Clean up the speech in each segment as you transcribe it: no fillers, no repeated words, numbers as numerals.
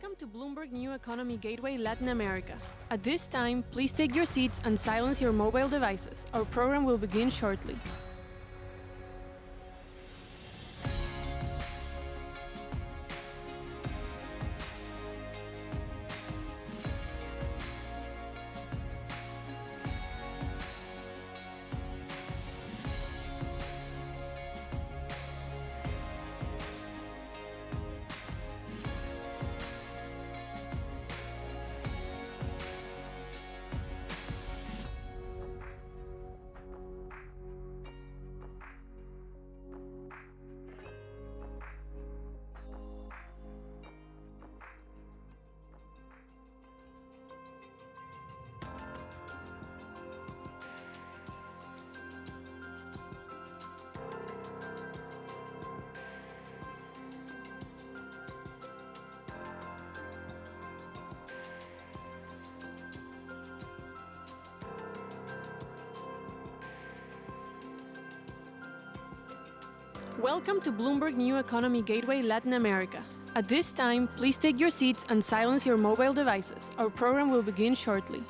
Welcome to Bloomberg New Economy Gateway Latin America. At this time, please take your seats and silence your mobile devices. Our program will begin shortly. Welcome to Bloomberg New Economy Gateway Latin America. At this time, please take your seats and silence your mobile devices. Our program will begin shortly.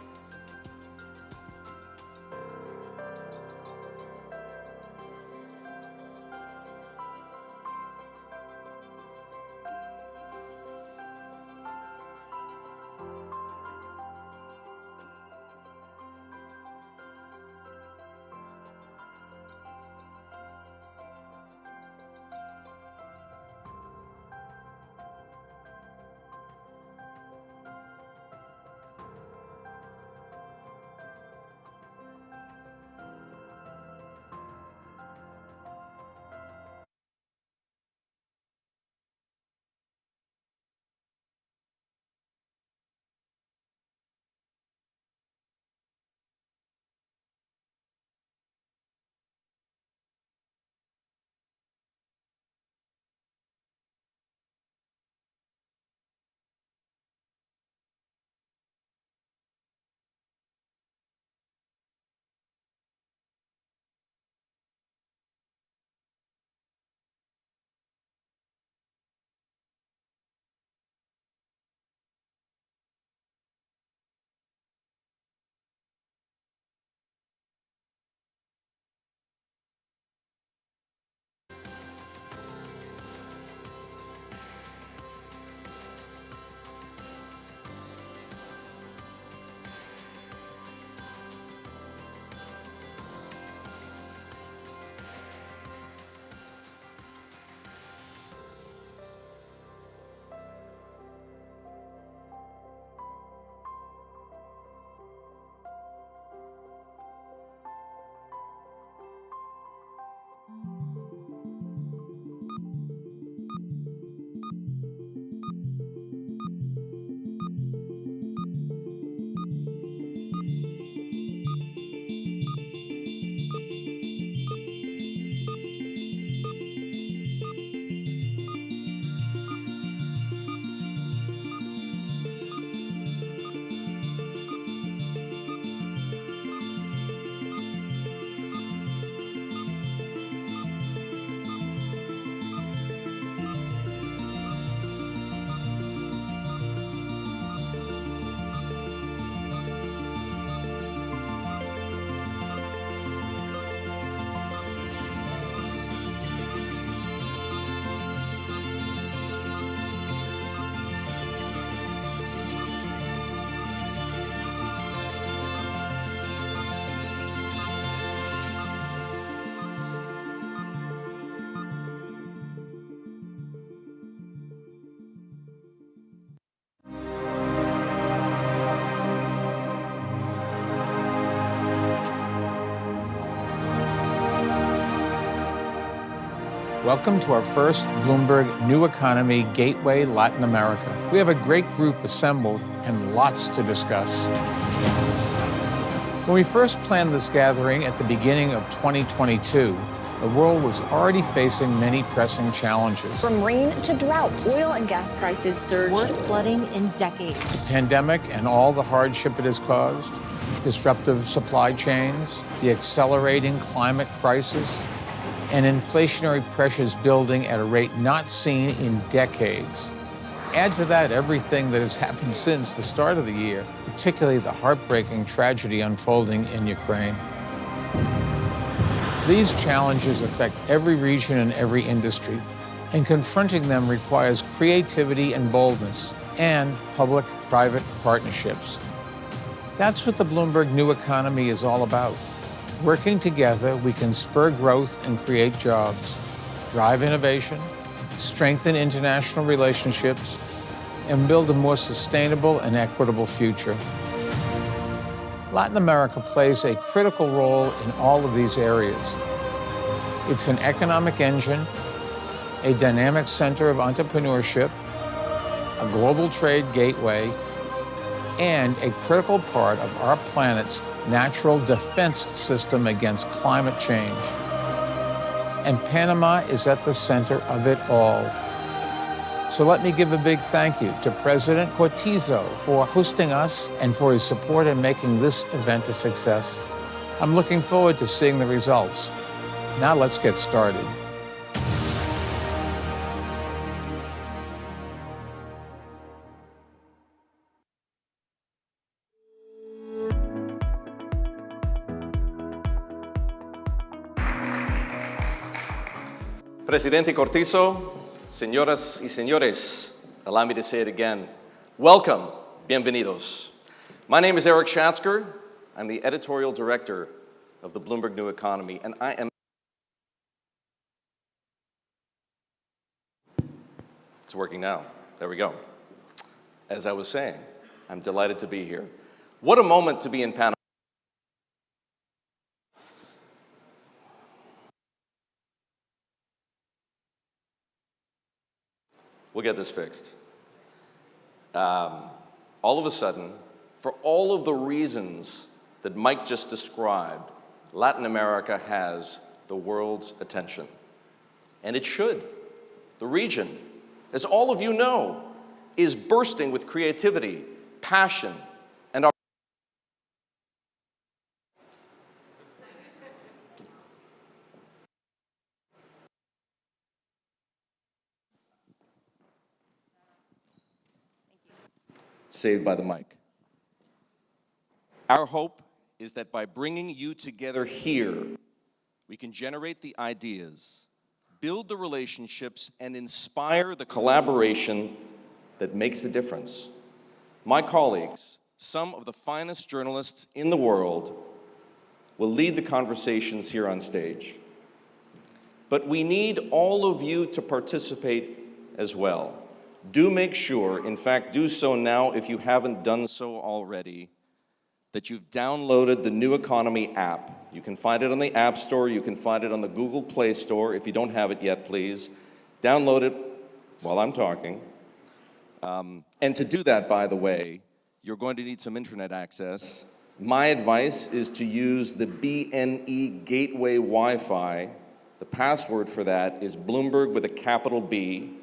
Welcome to our first Bloomberg New Economy Gateway Latin America. We have a great group assembled and lots to discuss. When we first planned this gathering at the beginning of 2022, the world was already facing many pressing challenges. From rain to drought, oil and gas prices surged. Worst flooding in decades. The pandemic and all the hardship it has caused, disruptive supply chains, the accelerating climate crisis, and inflationary pressures building at a rate not seen in decades. Add to that everything that has happened since the start of the year, particularly the heartbreaking tragedy unfolding in Ukraine. These challenges affect every region and every industry, and confronting them requires creativity and boldness, and public-private partnerships. That's what the Bloomberg New Economy is all about. Working together, we can spur growth and create jobs, drive innovation, strengthen international relationships, and build a more sustainable and equitable future. Latin America plays a critical role in all of these areas. It's an economic engine, a dynamic center of entrepreneurship, a global trade gateway, and a critical part of our planet's natural defense system against climate change. And Panama is at the center of it all. So let me give a big thank you to President Cortizo for hosting us and for his support in making this event a success. I'm looking forward to seeing the results. Now let's get started. Presidente Cortizo, señoras y señores, allow me to say it again. Welcome, bienvenidos. My name is Eric Schatzker. I'm the editorial director of the Bloomberg New Economy, and I am... It's working now. There we go. As I was saying, I'm delighted to be here. What a moment to be in Panama. We'll get this fixed. All of a sudden, for all of the reasons that Mike just described, Latin America has the world's attention. And it should. The region, as all of you know, is bursting with creativity, passion, and our... Saved by the mic. Our hope is that by bringing you together here, we can generate the ideas, build the relationships, and inspire the collaboration that makes a difference. My colleagues, some of the finest journalists in the world, will lead the conversations here on stage. But we need all of you to participate as well. Do make sure, in fact, do so now if you haven't done so already, that you've downloaded the New Economy app. You can find it on the App Store, you can find it on the Google Play Store. If you don't have it yet, please download it while I'm talking. And to do that, by the way, you're going to need some internet access. My advice is to use the BNE Gateway Wi-Fi. The password for that is Bloomberg with a capital B.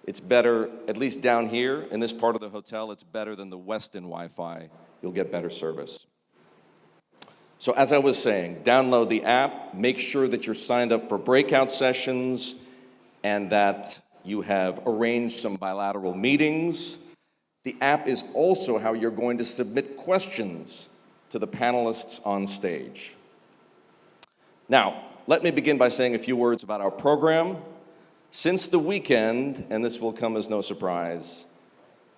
It's better, at least down here in this part of the hotel, it's better than the Westin Wi-Fi. You'll get better service. So as I was saying, download the app, make sure that you're signed up for breakout sessions and that you have arranged some bilateral meetings. The app is also how you're going to submit questions to the panelists on stage. Now, let me begin by saying a few words about our program. Since the weekend, and this will come as no surprise,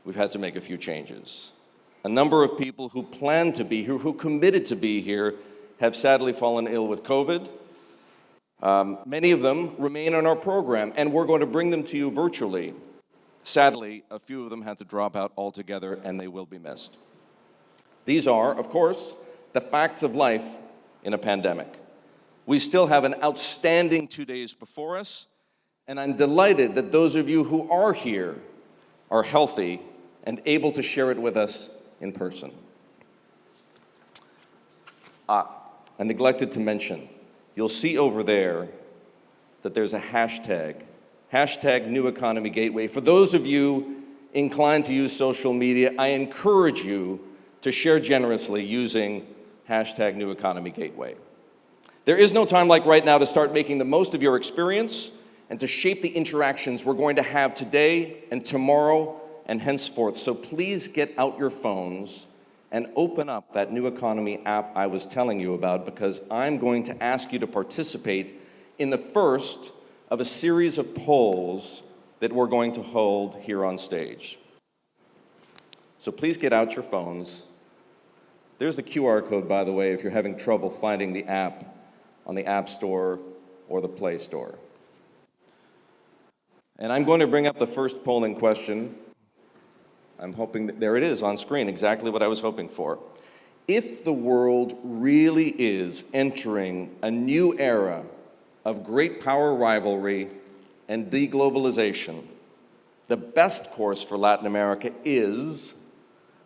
we've had to make a few changes. A number of people who planned to be here, who committed to be here, have sadly fallen ill with COVID. Many of them remain on our program, and we're going to bring them to you virtually. Sadly, a few of them had to drop out altogether, and they will be missed. These are, of course, the facts of life in a pandemic. We still have an outstanding 2 days before us, and I'm delighted that those of you who are here are healthy and able to share it with us in person. I neglected to mention, you'll see over there that there's a hashtag New Economy Gateway. For those of you inclined to use social media, I encourage you to share generously using hashtag New Economy Gateway. There is no time like right now to start making the most of your experience and to shape the interactions we're going to have today and tomorrow and henceforth. So please get out your phones and open up that New Economy app I was telling you about, because I'm going to ask you to participate in the first of a series of polls that we're going to hold here on stage. So please get out your phones. There's the QR code, by the way, if you're having trouble finding the app on the App Store or the Play Store. And I'm going to bring up the first polling question. I'm hoping that there it is on screen, exactly what I was hoping for. If the world really is entering a new era of great power rivalry and deglobalization, the best course for Latin America is,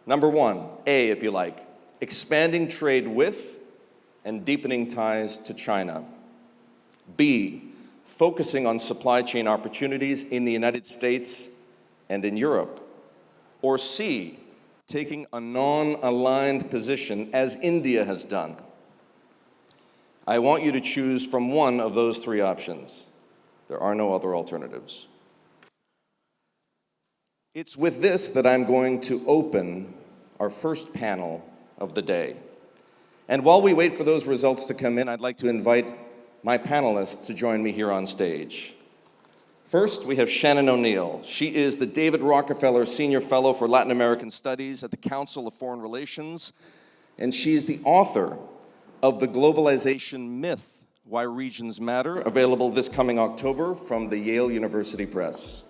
number one, A, if you like, expanding trade with and deepening ties to China. B, focusing on supply chain opportunities in the United States and in Europe. Or C, taking a non-aligned position as India has done. I want you to choose from one of those three options. There are no other alternatives. It's with this that I'm going to open our first panel of the day. And while we wait for those results to come in, I'd like to invite my panelists to join me here on stage. First, we have Shannon O'Neill. She is the David Rockefeller Senior Fellow for Latin American Studies at the Council of Foreign Relations, and she is the author of The Globalization Myth: Why Regions Matter, available this coming October from the Yale University Press.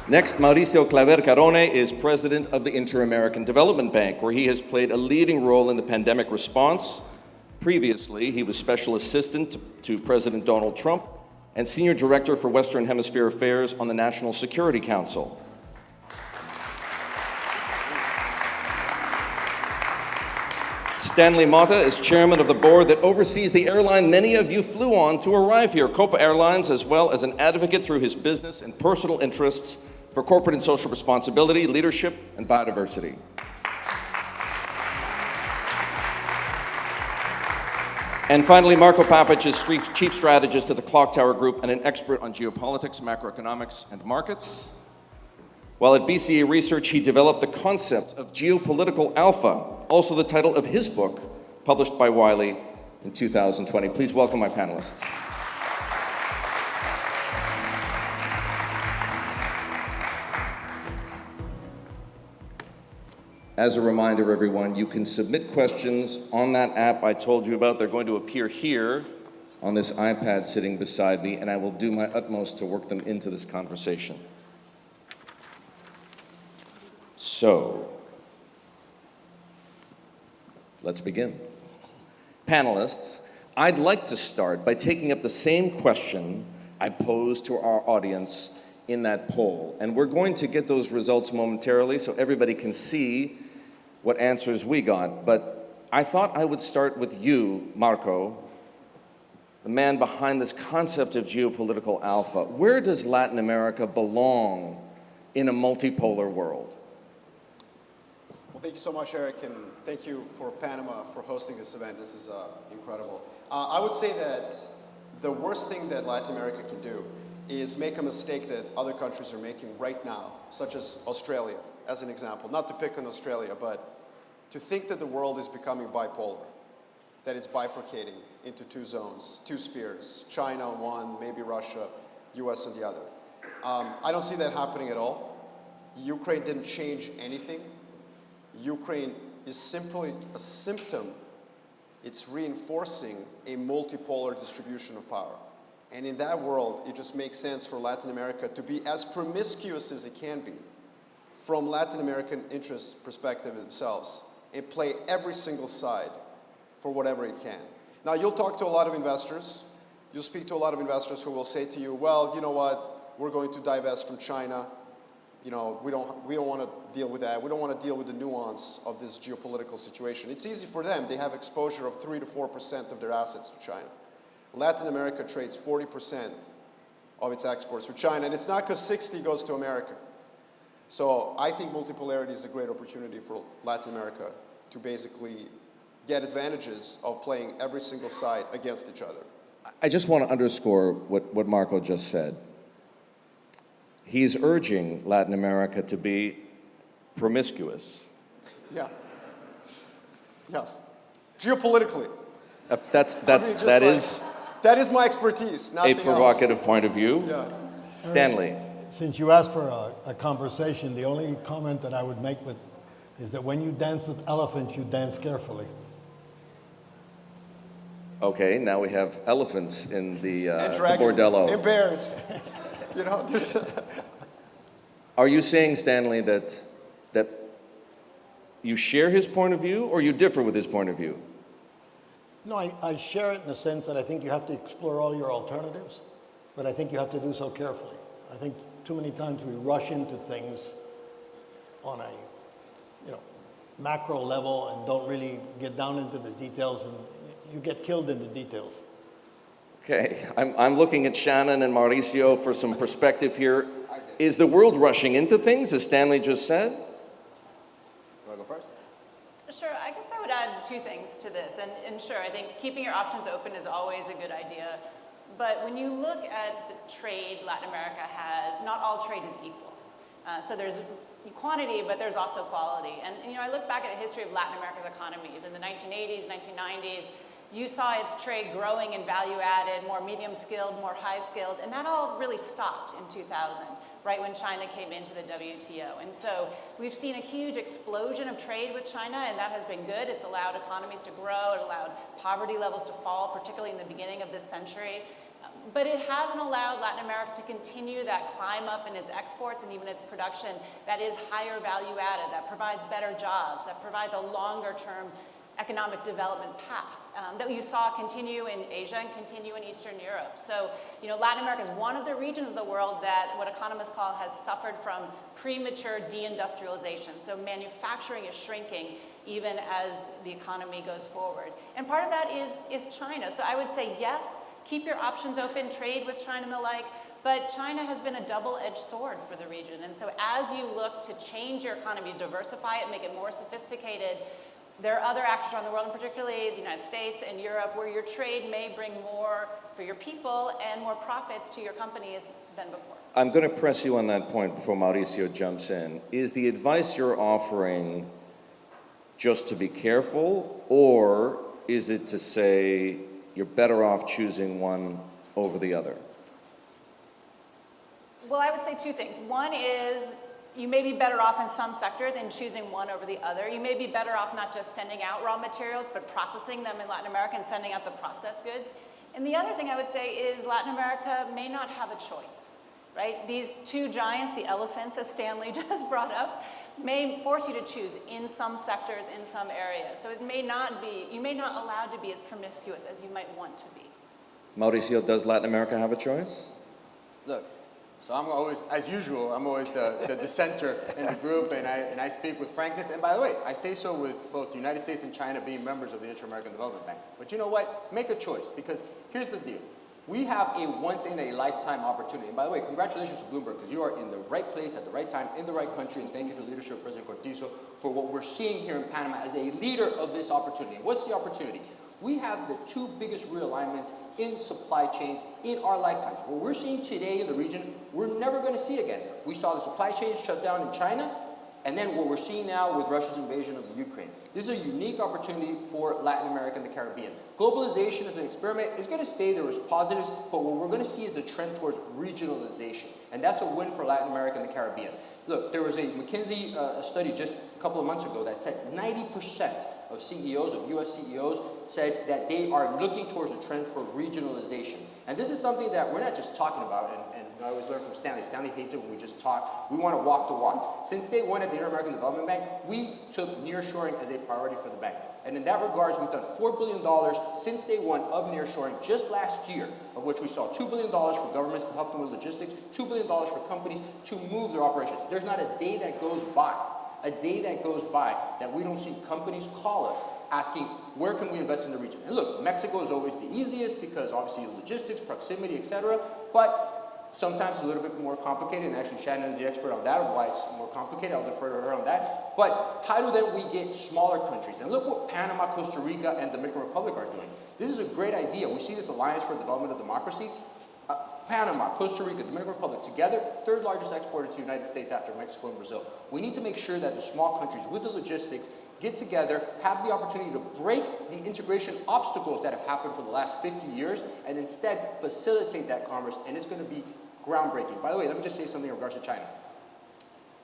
Next, Mauricio Claver Carone is president of the Inter-American Development Bank, where he has played a leading role in the pandemic response. Previously, he was special assistant to President Donald Trump and senior director for Western Hemisphere Affairs on the National Security Council. Stanley Mata is chairman of the board that oversees the airline many of you flew on to arrive here, Copa Airlines, as well as an advocate through his business and personal interests for corporate and social responsibility, leadership, and biodiversity. And finally, Marko Papic is chief strategist at the Clock Tower Group and an expert on geopolitics, macroeconomics, and markets. While at BCA Research, he developed the concept of geopolitical alpha, also the title of his book, published by Wiley in 2020. Please welcome my panelists. As a reminder, everyone, you can submit questions on that app I told you about. They're going to appear here on this iPad sitting beside me, and I will do my utmost to work them into this conversation. So, let's begin. Panelists, I'd like to start by taking up the same question I posed to our audience in that poll. And we're going to get those results momentarily so everybody can see what answers we got. But I thought I would start with you, Marko, the man behind this concept of geopolitical alpha. Where does Latin America belong in a multipolar world? Well, thank you so much, Eric, and thank you for Panama for hosting this event. This is incredible. I would say that the worst thing that Latin America can do is make a mistake that other countries are making right now, such as Australia, as an example. Not to pick on Australia, but to think that the world is becoming bipolar, that it's bifurcating into two zones, two spheres, China on one, maybe Russia, US on the other. I don't see that happening at all. Ukraine didn't change anything. Ukraine is simply a symptom. It's reinforcing a multipolar distribution of power. And in that world, it just makes sense for Latin America to be as promiscuous as it can be from Latin American interest perspective themselves and play every single side for whatever it can. Now, you'll talk to a lot of investors. You'll speak to a lot of investors who will say to you, well, you know what, we're going to divest from China. You know, we don't want to deal with that. We don't want to deal with the nuance of this geopolitical situation. It's easy for them. They have exposure of 3 to 4% of their assets to China. Latin America trades 40% of its exports with China, and it's not because 60 goes to America. So I think multipolarity is a great opportunity for Latin America to basically get advantages of playing every single side against each other. I just want to underscore what Marco just said. He's urging Latin America to be promiscuous. Yeah. Yes. Geopolitically. That is my expertise, a nothing provocative else. point of view. Yeah. Stanley. Since you asked for a conversation, the only comment that I would make is that when you dance with elephants, you dance carefully. Okay, now we have elephants in the dragons, bordello. and bears. You know, Are you saying, Stanley, that you share his point of view or you differ with his point of view? No, I share it in the sense that I think you have to explore all your alternatives, but I think you have to do so carefully. I think too many times we rush into things on a macro level and don't really get down into the details, and you get killed in the details. Okay, I'm looking at Shannon and Mauricio for some perspective here. Is the world rushing into things, as Stanley just said? You want to go first? Sure, I guess I would add two things to this. And sure, I think keeping your options open is always a good idea. But when you look at the trade Latin America has, not all trade is equal. So there's quantity, but there's also quality. And I look back at the history of Latin America's economies. In the 1980s, 1990s, you saw its trade growing in value added, more medium skilled, more high skilled, and that all really stopped in 2000, right when China came into the WTO. And so we've seen a huge explosion of trade with China, and that has been good. It's allowed economies to grow, it allowed poverty levels to fall, particularly in the beginning of this century. But it hasn't allowed Latin America to continue that climb up in its exports and even its production that is higher value added, that provides better jobs, that provides a longer term economic development path that you saw continue in Asia and continue in Eastern Europe. So, Latin America is one of the regions of the world that what economists call has suffered from premature deindustrialization. So manufacturing is shrinking even as the economy goes forward. And part of that is China. So I would say, yes, keep your options open, trade with China and the like, but China has been a double-edged sword for the region. And so as you look to change your economy, diversify it, make it more sophisticated, there are other actors around the world, and particularly the United States and Europe, where your trade may bring more for your people and more profits to your companies than before. I'm going to press you on that point before Mauricio jumps in. Is the advice you're offering just to be careful, or is it to say you're better off choosing one over the other? Well, I would say two things. One is you may be better off in some sectors in choosing one over the other. You may be better off not just sending out raw materials, but processing them in Latin America and sending out the processed goods. And the other thing I would say is Latin America may not have a choice, right? These two giants, the elephants, as Stanley just brought up, may force you to choose in some sectors, in some areas. So it may not be, you may not allowed to be as promiscuous as you might want to be. Mauricio, does Latin America have a choice? Look, so I'm always, as usual, I'm always the dissenter in the group, and I speak with frankness. And by the way, I say so with both the United States and China being members of the Inter-American Development Bank. But you know what? Make a choice, because here's the deal. We have a once-in-a-lifetime opportunity. And by the way, congratulations to Bloomberg, because you are in the right place at the right time, in the right country, and thank you to the leadership of President Cortizo for what we're seeing here in Panama as a leader of this opportunity. What's the opportunity? We have the two biggest realignments in supply chains in our lifetimes. What we're seeing today in the region, we're never going to see again. We saw the supply chains shut down in China, and then what we're seeing now with Russia's invasion of the Ukraine. This is a unique opportunity for Latin America and the Caribbean. Globalization as an experiment is going to stay. There was positives, but what we're going to see is the trend towards regionalization. And that's a win for Latin America and the Caribbean. Look, there was a McKinsey study just a couple of months ago that said 90% of CEOs, of US CEOs, said that they are looking towards a trend for regionalization. And this is something that we're not just talking about, and I always learn from Stanley. Stanley hates it when we just talk. We want to walk the walk. Since day one at the Inter-American Development Bank, we took nearshoring as a priority for the bank. And in that regards, we've done $4 billion since day one of nearshoring just last year, of which we saw $2 billion for governments to help them with logistics, $2 billion for companies to move their operations. There's not a day that goes by that we don't see companies call us asking, where can we invest in the region? And look, Mexico is always the easiest because obviously logistics, proximity, etc. But Sometimes a little bit more complicated, and actually Shannon is the expert on that, why it's more complicated. I'll defer to her on that. But how do then we get smaller countries? And look what Panama, Costa Rica, and Dominican Republic are doing. This is a great idea. We see this Alliance for the Development of Democracies. Panama, Costa Rica, Dominican Republic, together, third largest exporter to the United States after Mexico and Brazil. We need to make sure that the small countries with the logistics get together, have the opportunity to break the integration obstacles that have happened for the last 50 years, and instead facilitate that commerce, and it's going to be groundbreaking. By the way, let me just say something in regards to China.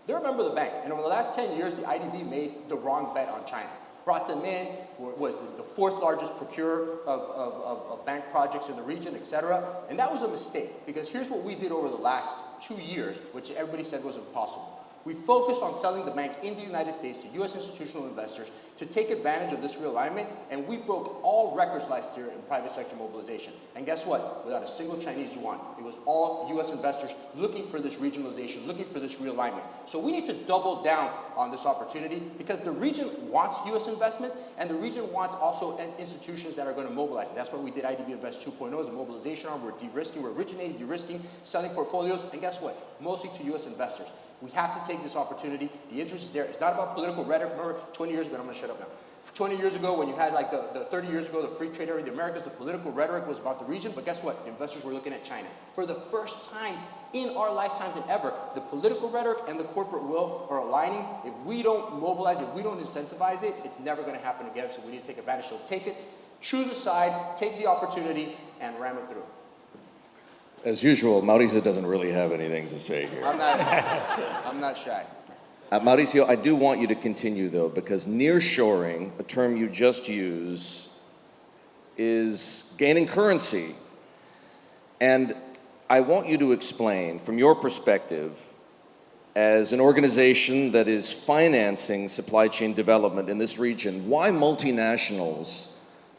They're a member of the bank, and over the last 10 years, the IDB made the wrong bet on China. Brought them in, was the fourth largest procurer of bank projects in the region, etc. And that was a mistake, because here's what we did over the last 2 years, which everybody said was impossible. We focused on selling the bank in the United States to U.S. institutional investors to take advantage of this realignment, and we broke all records last year in private sector mobilization. And guess what? Without a single Chinese yuan. It was all U.S. investors looking for this regionalization, looking for this realignment. So we need to double down on this opportunity, because the region wants U.S. investment, and the region wants also institutions that are going to mobilize. And that's why we did IDB Invest 2.0 as a mobilization arm. We're de-risking, we're originating, de-risking, selling portfolios, and guess what? Mostly to U.S. investors. We have to take this opportunity. The interest is there. It's not about political rhetoric. Remember, 20 years ago, I'm going to shut up now. 20 years ago, when you had like the 30 years ago, the free trade area of the Americas, the political rhetoric was about the region, but guess what? Investors were looking at China. For the first time in our lifetimes and ever, the political rhetoric and the corporate will are aligning. If we don't mobilize, if we don't incentivize it, it's never going to happen again, so we need to take advantage. So take it, choose a side, take the opportunity, and ram it through. As usual, Mauricio doesn't really have anything to say here. I'm not shy. Mauricio, I do want you to continue, though, because nearshoring, a term you just used, is gaining currency. And I want you to explain, from your perspective, as an organization that is financing supply chain development in this region, why multinationals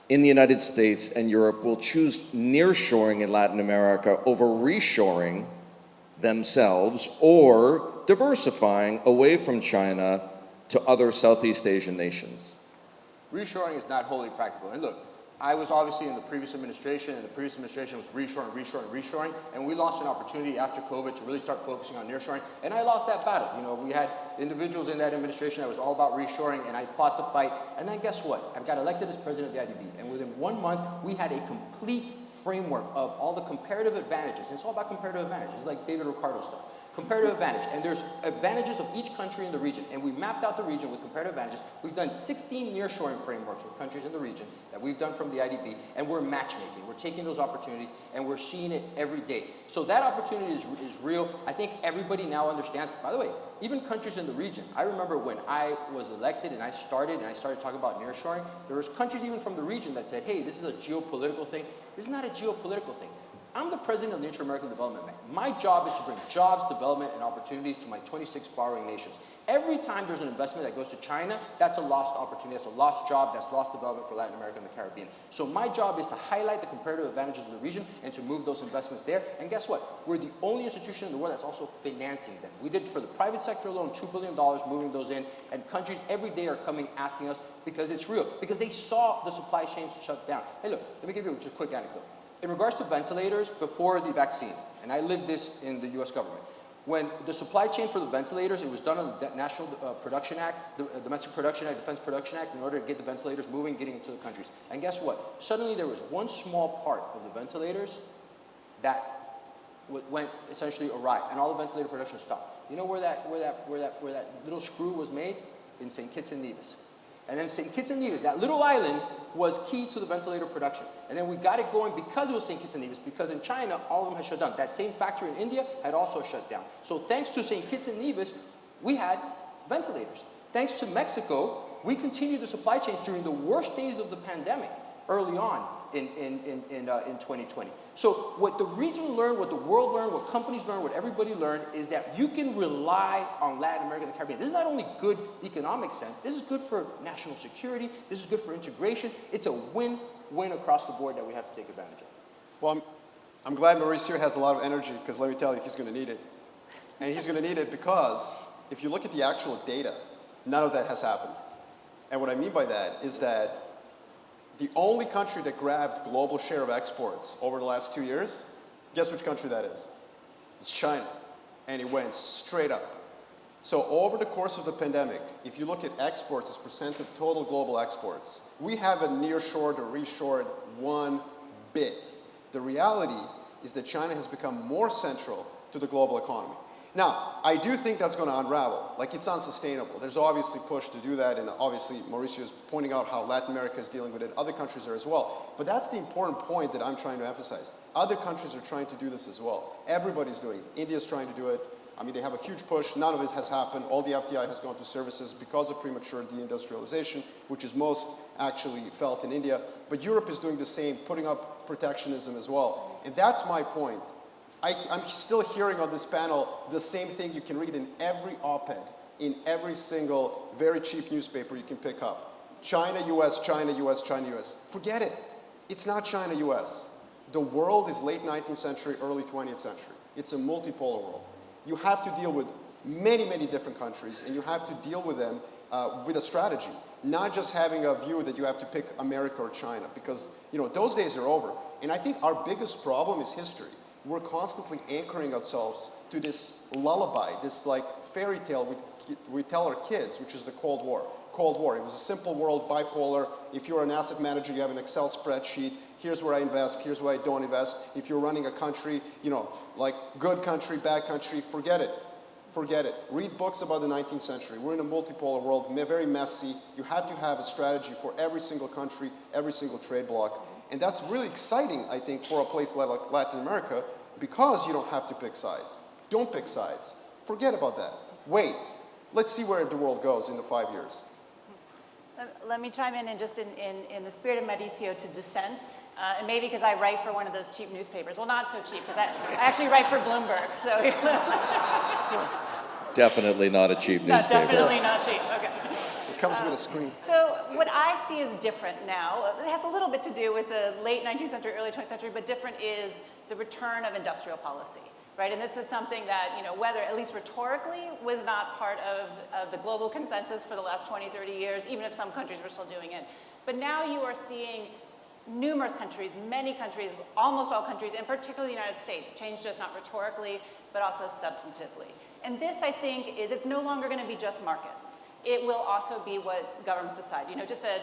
in the United States and Europe will choose nearshoring in Latin America over reshoring themselves or diversifying away from China to other Southeast Asian nations. Reshoring is not wholly practical. And look, I was obviously in the previous administration, and the previous administration was reshoring, and we lost an opportunity after COVID to really start focusing on nearshoring, and I lost that battle. You know, we had individuals in that administration that was all about reshoring, and I fought the fight, and then guess what? I got elected as president of the IDB, and within 1 month, we had a complete framework of all the comparative advantages. It's all about comparative advantages. It's like David Ricardo stuff. Comparative advantage, and there's advantages of each country in the region, and we mapped out the region with comparative advantages. We've done 16 nearshoring frameworks with countries in the region that we've done from the IDB, and we're matchmaking. We're taking those opportunities, and we're seeing it every day. So that opportunity is real. I think everybody now understands. By the way, even countries in the region. I remember when I was elected and I started talking about nearshoring, there was countries even from the region that said, hey, this is a geopolitical thing. This is not a geopolitical thing. I'm the president of the Inter-American Development Bank. My job is to bring jobs, development, and opportunities to my 26 borrowing nations. Every time there's an investment that goes to China, that's a lost opportunity, that's a lost job, that's lost development for Latin America and the Caribbean. So my job is to highlight the comparative advantages of the region and to move those investments there. And guess what? We're the only institution in the world that's also financing them. We did for the private sector alone $2 billion moving those in, and countries every day are coming asking us because it's real, because they saw the supply chains shut down. Hey look, let me give you just a quick anecdote. In regards to ventilators, before the vaccine, and I lived this in the US government, when the supply chain for the ventilators, it was done on the National Production Act, the Domestic Production Act, Defense Production Act, in order to get the ventilators moving, getting into the countries. And guess what? Suddenly there was one small part of the ventilators that went essentially awry, and all the ventilator production stopped. You know where that little screw was made? In St. Kitts and Nevis. And then St. Kitts and Nevis, that little island, was key to the ventilator production. And then we got it going because it was St. Kitts and Nevis, because in China, all of them had shut down. That same factory in India had also shut down. So thanks to St. Kitts and Nevis, we had ventilators. Thanks to Mexico, we continued the supply chains during the worst days of the pandemic early on in 2020. So what the region learned, what the world learned, what companies learned, what everybody learned is that you can rely on Latin America and the Caribbean. This is not only good economic sense, this is good for national security, this is good for integration. It's a win-win across the board that we have to take advantage of. Well, I'm glad Mauricio has a lot of energy, because let me tell you, he's going to need it. And he's going to need it because if you look at the actual data, none of that has happened. And what I mean by that is that the only country that grabbed global share of exports over the last 2 years, guess which country that is? It's China. And it went straight up. So over the course of the pandemic, if you look at exports as percent of total global exports, we haven't nearshored or reshored one bit. The reality is that China has become more central to the global economy. Now, I do think that's going to unravel. Like, it's unsustainable. There's obviously push to do that, and obviously Mauricio is pointing out how Latin America is dealing with it. Other countries are as well. But that's the important point that I'm trying to emphasize. Other countries are trying to do this as well. Everybody's doing it. India's trying to do it. I mean, they have a huge push. None of it has happened. All the FDI has gone to services because of premature deindustrialization, which is most actually felt in India. But Europe is doing the same, putting up protectionism as well. And that's my point. I'm still hearing on this panel the same thing you can read in every op-ed, in every single very cheap newspaper you can pick up. China, US, China, US, China, US. Forget it. It's not China, US. The world is late 19th century, early 20th century. It's a multipolar world. You have to deal with many, many different countries, and you have to deal with them with a strategy, not just having a view that you have to pick America or China, because those days are over. And I think our biggest problem is history. We're constantly anchoring ourselves to this lullaby, this like fairy tale we tell our kids, which is the Cold War. Cold War, it was a simple world, bipolar. If you're an asset manager, you have an Excel spreadsheet. Here's where I invest, here's where I don't invest. If you're running a country, like good country, bad country, forget it. Forget it. Read books about the 19th century. We're in a multipolar world, very messy. You have to have a strategy for every single country, every single trade bloc. And that's really exciting, I think, for a place like Latin America, because you don't have to pick sides. Don't pick sides. Forget about that. Wait. Let's see where the world goes in the 5 years. Let me chime in and just in the spirit of Mauricio to dissent. And maybe because I write for one of those cheap newspapers. Well, not so cheap, because I actually write for Bloomberg. So Definitely not a cheap newspaper. Definitely not cheap. Okay. It comes with a screen. So what I see is different now. It has a little bit to do with the late 19th century, early 20th century, but different is the return of industrial policy, right? And this is something that, whether at least rhetorically was not part of the global consensus for the last 20, 30 years, even if some countries were still doing it. But now you are seeing numerous countries, many countries, almost all countries, and particularly the United States, change just not rhetorically, but also substantively. And this, I think, it's no longer going to be just markets. It will also be what governments decide. Just a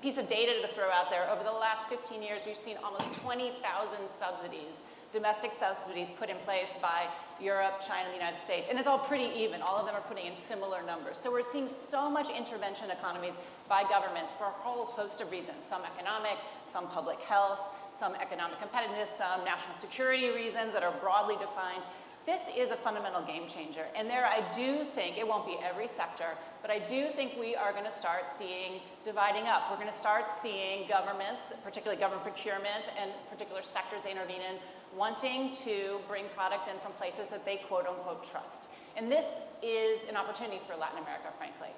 piece of data to throw out there, over the last 15 years, we've seen almost 20,000 subsidies, domestic subsidies put in place by Europe, China, and the United States. And it's all pretty even. All of them are putting in similar numbers. So we're seeing so much intervention economies by governments for a whole host of reasons, some economic, some public health, some economic competitiveness, some national security reasons that are broadly defined. This is a fundamental game changer. And there I do think, it won't be every sector, but I do think we are going to start seeing dividing up. We're going to start seeing governments, particularly government procurement and particular sectors they intervene in, wanting to bring products in from places that they quote unquote trust. And this is an opportunity for Latin America, frankly.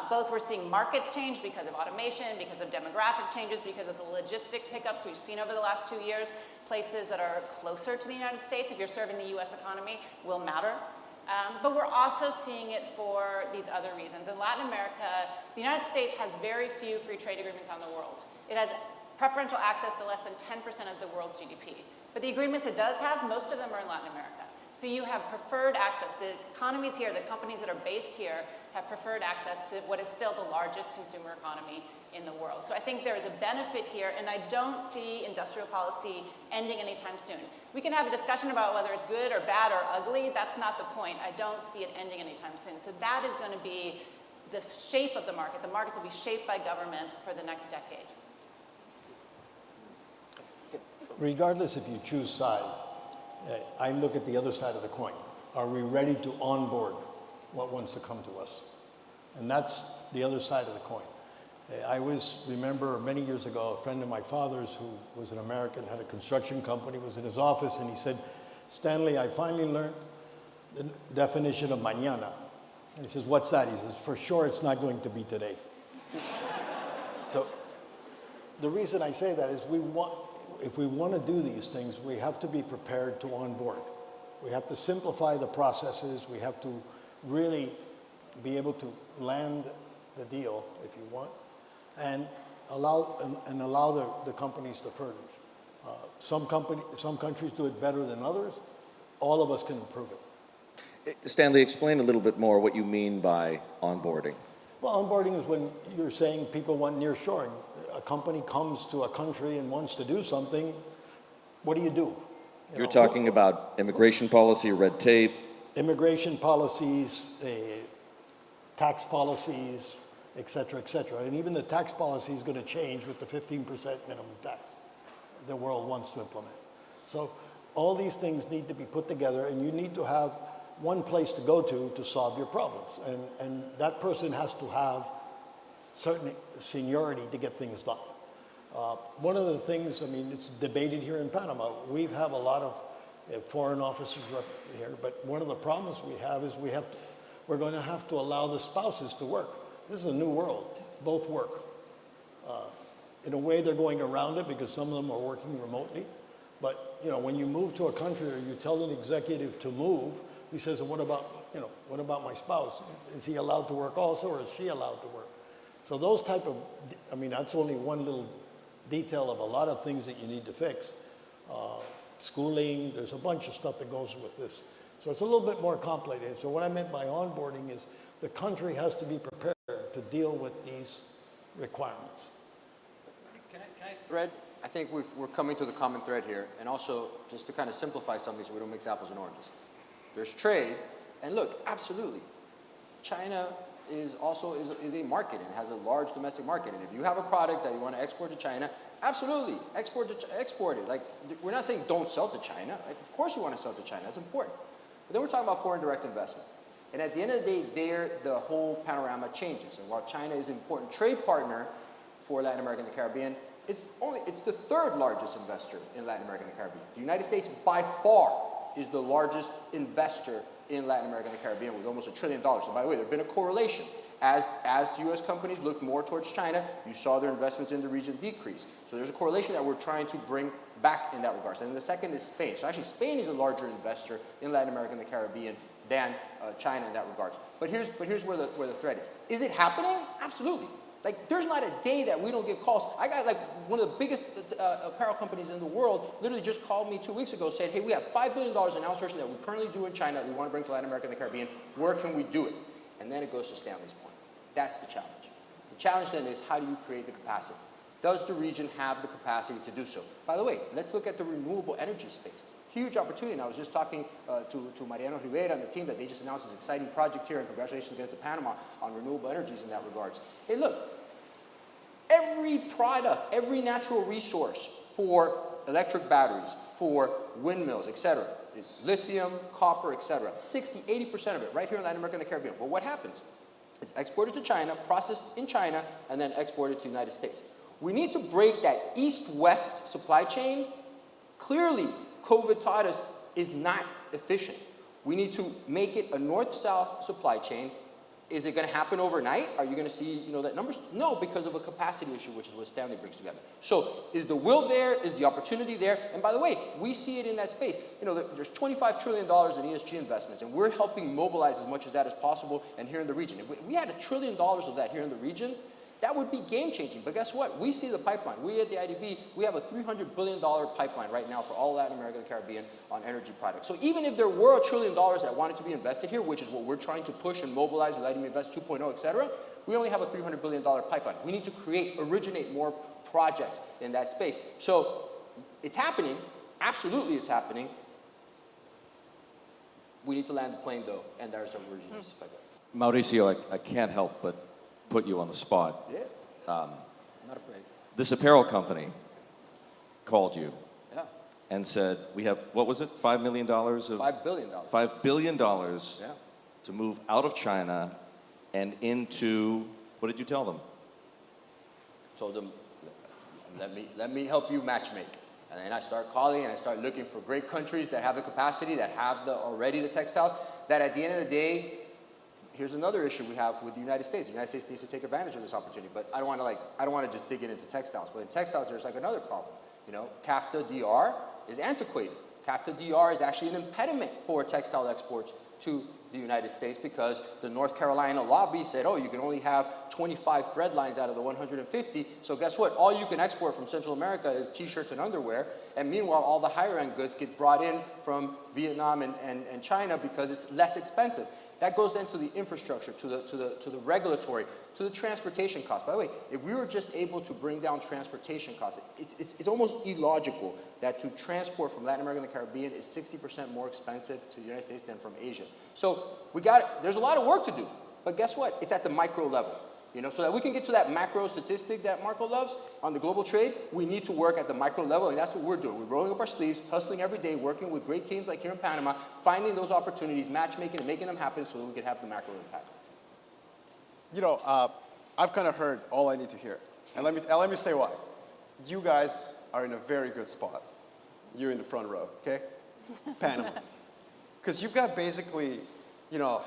Both we're seeing markets change because of automation, because of demographic changes, because of the logistics hiccups we've seen over the last 2 years. Places that are closer to the United States, if you're serving the US economy, will matter. But we're also seeing it for these other reasons. In Latin America, the United States has very few free trade agreements on the world. It has preferential access to less than 10% of the world's GDP. But the agreements it does have, most of them are in Latin America. So you have preferred access. The economies here, the companies that are based here, have preferred access to what is still the largest consumer economy in the world. So I think there is a benefit here, and I don't see industrial policy ending anytime soon. We can have a discussion about whether it's good or bad or ugly. That's not the point. I don't see it ending anytime soon. So that is going to be the shape of the market. The markets will be shaped by governments for the next decade. Regardless if you choose sides, I look at the other side of the coin. Are we ready to onboard what wants to come to us? And that's the other side of the coin. I always remember many years ago, a friend of my father's who was an American, had a construction company, was in his office, and he said, Stanley, I finally learned the definition of mañana. And he says, what's that? He says, for sure it's not going to be today. So the reason I say that is if we want to do these things, we have to be prepared to onboard. We have to simplify the processes. We have to really be able to land the deal, if you want, and allow the companies to flourish. Some countries do it better than others. all of us can improve it. Stanley, explain a little bit more what you mean by onboarding. Well, onboarding is when you're saying people want nearshoring. A company comes to a country and wants to do something, what do? You're talking about immigration policy, red tape. Immigration policies, tax policies, et cetera, and even the tax policy is going to change with the 15% minimum tax the world wants to implement. So all these things need to be put together, and you need to have one place to go to solve your problems, and that person has to have certain seniority to get things done. One of the things, I mean, it's debated here in Panama. We have a lot of foreign officers up here, but one of the problems we have is we're going to have to allow the spouses to work. This is a new world. Both work. In a way, they're going around it because some of them are working remotely. But when you move to a country or you tell an executive to move, he says, "What about my spouse? Is he allowed to work also, or is she allowed to work?" So those type of, that's only one little detail of a lot of things that you need to fix. Schooling, there's a bunch of stuff that goes with this. So it's a little bit more complicated. So what I meant by onboarding is the country has to be prepared to deal with these requirements. Can I thread? I think we're coming to the common thread here, and also just to kind of simplify something so we don't mix apples and oranges. There's trade, and look, absolutely, China is a market and has a large domestic market. And if you have a product that you want to export to China, absolutely, export it. Like, we're not saying don't sell to China. Like, of course we want to sell to China. That's important. But then we're talking about foreign direct investment. And at the end of the day, the whole panorama changes. And while China is an important trade partner for Latin America and the Caribbean, it's the third largest investor in Latin America and the Caribbean. The United States, by far, is the largest investor in Latin America and the Caribbean with almost $1 trillion. And by the way, there's been a correlation. As U.S. companies look more towards China, you saw their investments in the region decrease. So there's a correlation that we're trying to bring back in that regard. And the second is Spain. So actually, Spain is a larger investor in Latin America and the Caribbean than China in that regard. But here's where the thread is. Is it happening? Absolutely. Like, there's not a day that we don't get calls. I got, like, one of the biggest apparel companies in the world literally just called me 2 weeks ago, said, "Hey, we have $5 billion in outsourcing that we currently do in China that we want to bring to Latin America and the Caribbean. Where can we do it?" And then it goes to Stanley's point. That's the challenge. The challenge then is, how do you create the capacity? Does the region have the capacity to do so? By the way, let's look at the renewable energy space. Huge opportunity. And I was just talking to Mariano Rivera and the team that they just announced this exciting project here, and congratulations again to Panama on renewable energies in that regards. Hey, look, every product, every natural resource for electric batteries, for windmills, etc., it's lithium, copper, etc., 60–80% of it right here in Latin America and the Caribbean. But what happens? It's exported to China, processed in China, and then exported to the United States. We need to break that east-west supply chain. Clearly, COVID taught us is not efficient. We need to make it a north-south supply chain. Is it going to happen overnight? Are you going to see, that numbers? No, because of a capacity issue, which is what Stanley brings together. So is the will there? Is the opportunity there? And by the way, we see it in that space. There's $25 trillion in ESG investments, and we're helping mobilize as much of that as possible and here in the region. If we had $1 trillion of that here in the region, that would be game-changing. But guess what? We see the pipeline. We at the IDB, we have a $300 billion pipeline right now for all Latin America and the Caribbean on energy products. So even if there were $1 trillion that wanted to be invested here, which is what we're trying to push and mobilize with IDB Invest 2.0, et cetera, we only have a $300 billion pipeline. We need to originate more projects in that space. So it's happening. Absolutely it's happening. We need to land the plane, though, and there are some regions. Mauricio, I can't help but put you on the spot. Yeah, I'm not afraid. This apparel company called you, yeah, and said, we have, what was it, $5 million of... $5 billion. $5 billion Yeah. to move out of China and into, what did you tell them? Told them, let me help you matchmake. And then I start calling and I start looking for great countries that have the capacity, that have already the textiles, that at the end of the day, here's another issue we have with the United States. The United States needs to take advantage of this opportunity, but I don't want to just dig it into textiles. But in textiles, there's like another problem. CAFTA DR is antiquated. CAFTA DR is actually an impediment for textile exports to the United States because the North Carolina lobby said, oh, you can only have 25 thread lines out of the 150. So guess what? All you can export from Central America is t-shirts and underwear. And meanwhile, all the higher end goods get brought in from Vietnam and China because it's less expensive. That goes then to the infrastructure, to the regulatory, to the transportation costs. By the way, if we were just able to bring down transportation costs, it's almost illogical that to transport from Latin America and the Caribbean is 60% more expensive to the United States than from Asia. So there's a lot of work to do, but guess what? It's at the micro level. So that we can get to that macro statistic that Marco loves on the global trade, we need to work at the micro level, and that's what we're doing. We're rolling up our sleeves, hustling every day, working with great teams like here in Panama, finding those opportunities, matchmaking, and making them happen so that we can have the macro impact. I've kind of heard all I need to hear, and let me say why. You guys are in a very good spot. You're in the front row, okay? Panama, because you've got basically,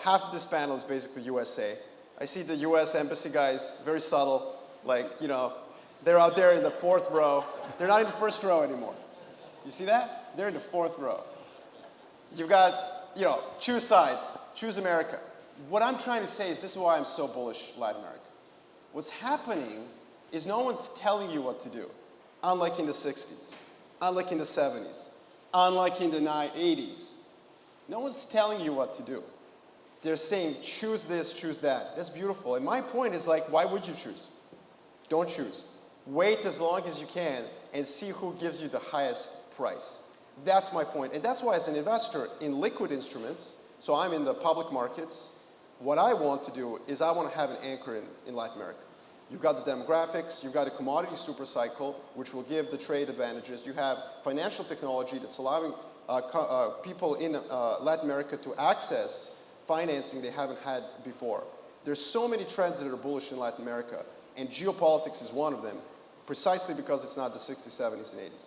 half of this panel is basically USA. I see the U.S. embassy guys, very subtle, they're out there in the fourth row. They're not in the first row anymore. You see that? They're in the fourth row. You've got, choose sides, choose America. What I'm trying to say is this is why I'm so bullish Latin America. What's happening is no one's telling you what to do, unlike in the 60s, unlike in the 70s, unlike in the 80s. No one's telling you what to do. They're saying, choose this, choose that. That's beautiful. And my point is why would you choose? Don't choose. Wait as long as you can and see who gives you the highest price. That's my point. And that's why as an investor in liquid instruments, so I'm in the public markets, what I want to do is I want to have an anchor in Latin America. You've got the demographics, you've got a commodity super cycle, which will give the trade advantages. You have financial technology that's allowing people in Latin America to access financing they haven't had before. There's so many trends that are bullish in Latin America, and geopolitics is one of them, precisely because it's not the 60s, 70s, and 80s.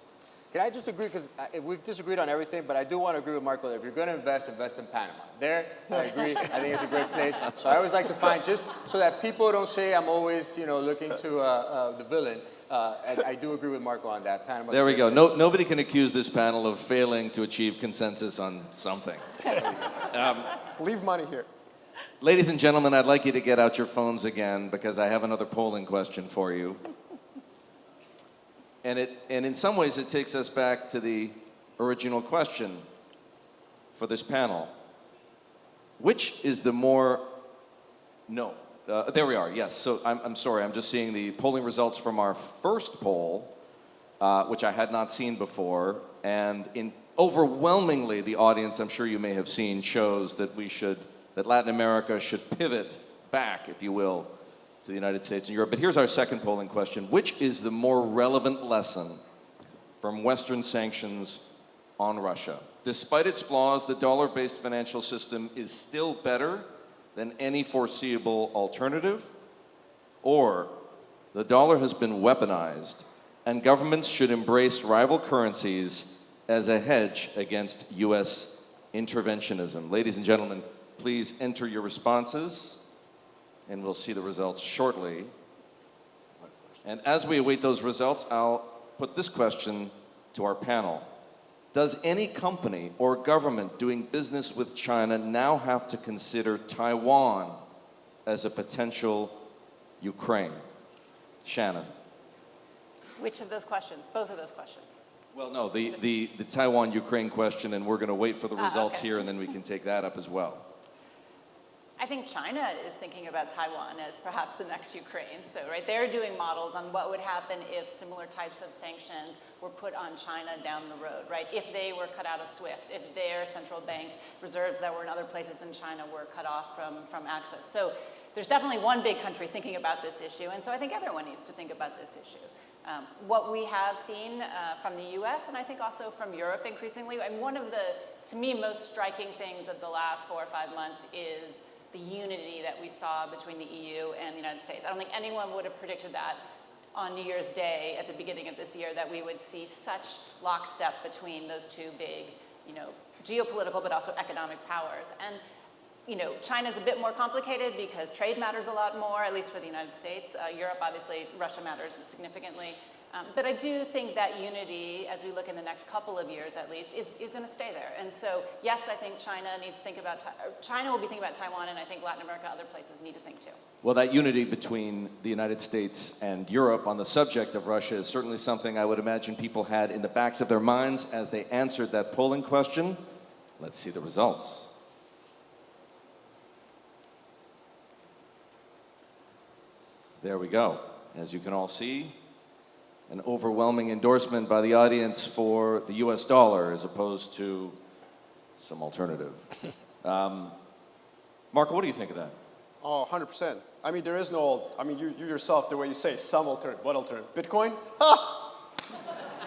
Can I just agree, because we've disagreed on everything, but I do want to agree with Marco that if you're going to invest in Panama. There, I agree. I think it's a great place. So I always like to find, just so that people don't say I'm always, looking to the villain. I do agree with Marco on that. Panama's there we go. Nobody can accuse this panel of failing to achieve consensus on something. Leave money here. Ladies and gentlemen, I'd like you to get out your phones again because I have another polling question for you. And in some ways it takes us back to the original question for this panel. Which is the more, there we are, yes. So I'm sorry, I'm just seeing the polling results from our first poll, which I had not seen before. And overwhelmingly, the audience, I'm sure you may have seen, shows that that Latin America should pivot back, if you will, to the United States and Europe. But here's our second polling question. Which is the more relevant lesson from Western sanctions on Russia? Despite its flaws, the dollar-based financial system is still better than any foreseeable alternative, or the dollar has been weaponized and governments should embrace rival currencies as a hedge against U.S. interventionism. Ladies and gentlemen, please enter your responses, and we'll see the results shortly. And as we await those results, I'll put this question to our panel. Does any company or government doing business with China now have to consider Taiwan as a potential Ukraine? Shannon. Which of those questions? Both of those questions. Well, no, the Taiwan-Ukraine question, and we're going to wait for the results okay. here, and then we can take that up as well. I think China is thinking about Taiwan as perhaps the next Ukraine. So, right, they're doing models on what would happen if similar types of sanctions were put on China down the road, right? If they were cut out of SWIFT, if their central bank reserves that were in other places than China were cut off from access. So there's definitely one big country thinking about this issue, and so I think everyone needs to think about this issue. What we have seen from the US and I think also from Europe increasingly, and one of the, to me, most striking things of the last 4 or 5 months is the unity that we saw between the EU and the United States. I don't think anyone would have predicted that on New Year's Day at the beginning of this year, that we would see such lockstep between those two big, geopolitical but also economic powers. And China's a bit more complicated because trade matters a lot more, at least for the United States. Europe, obviously, Russia matters significantly. But I do think that unity, as we look in the next couple of years at least, is going to stay there. And so, yes, I think China needs to think about, China will be thinking about Taiwan, and I think Latin America, other places need to think too. Well, that unity between the United States and Europe on the subject of Russia is certainly something I would imagine people had in the backs of their minds as they answered that polling question. Let's see the results. There we go. As you can all see, an overwhelming endorsement by the audience for the US dollar as opposed to some alternative. Marco, what do you think of that? Oh, 100%. I mean, there is no, I mean, you yourself, the way you say some alternative, what alternative? Bitcoin? Ha!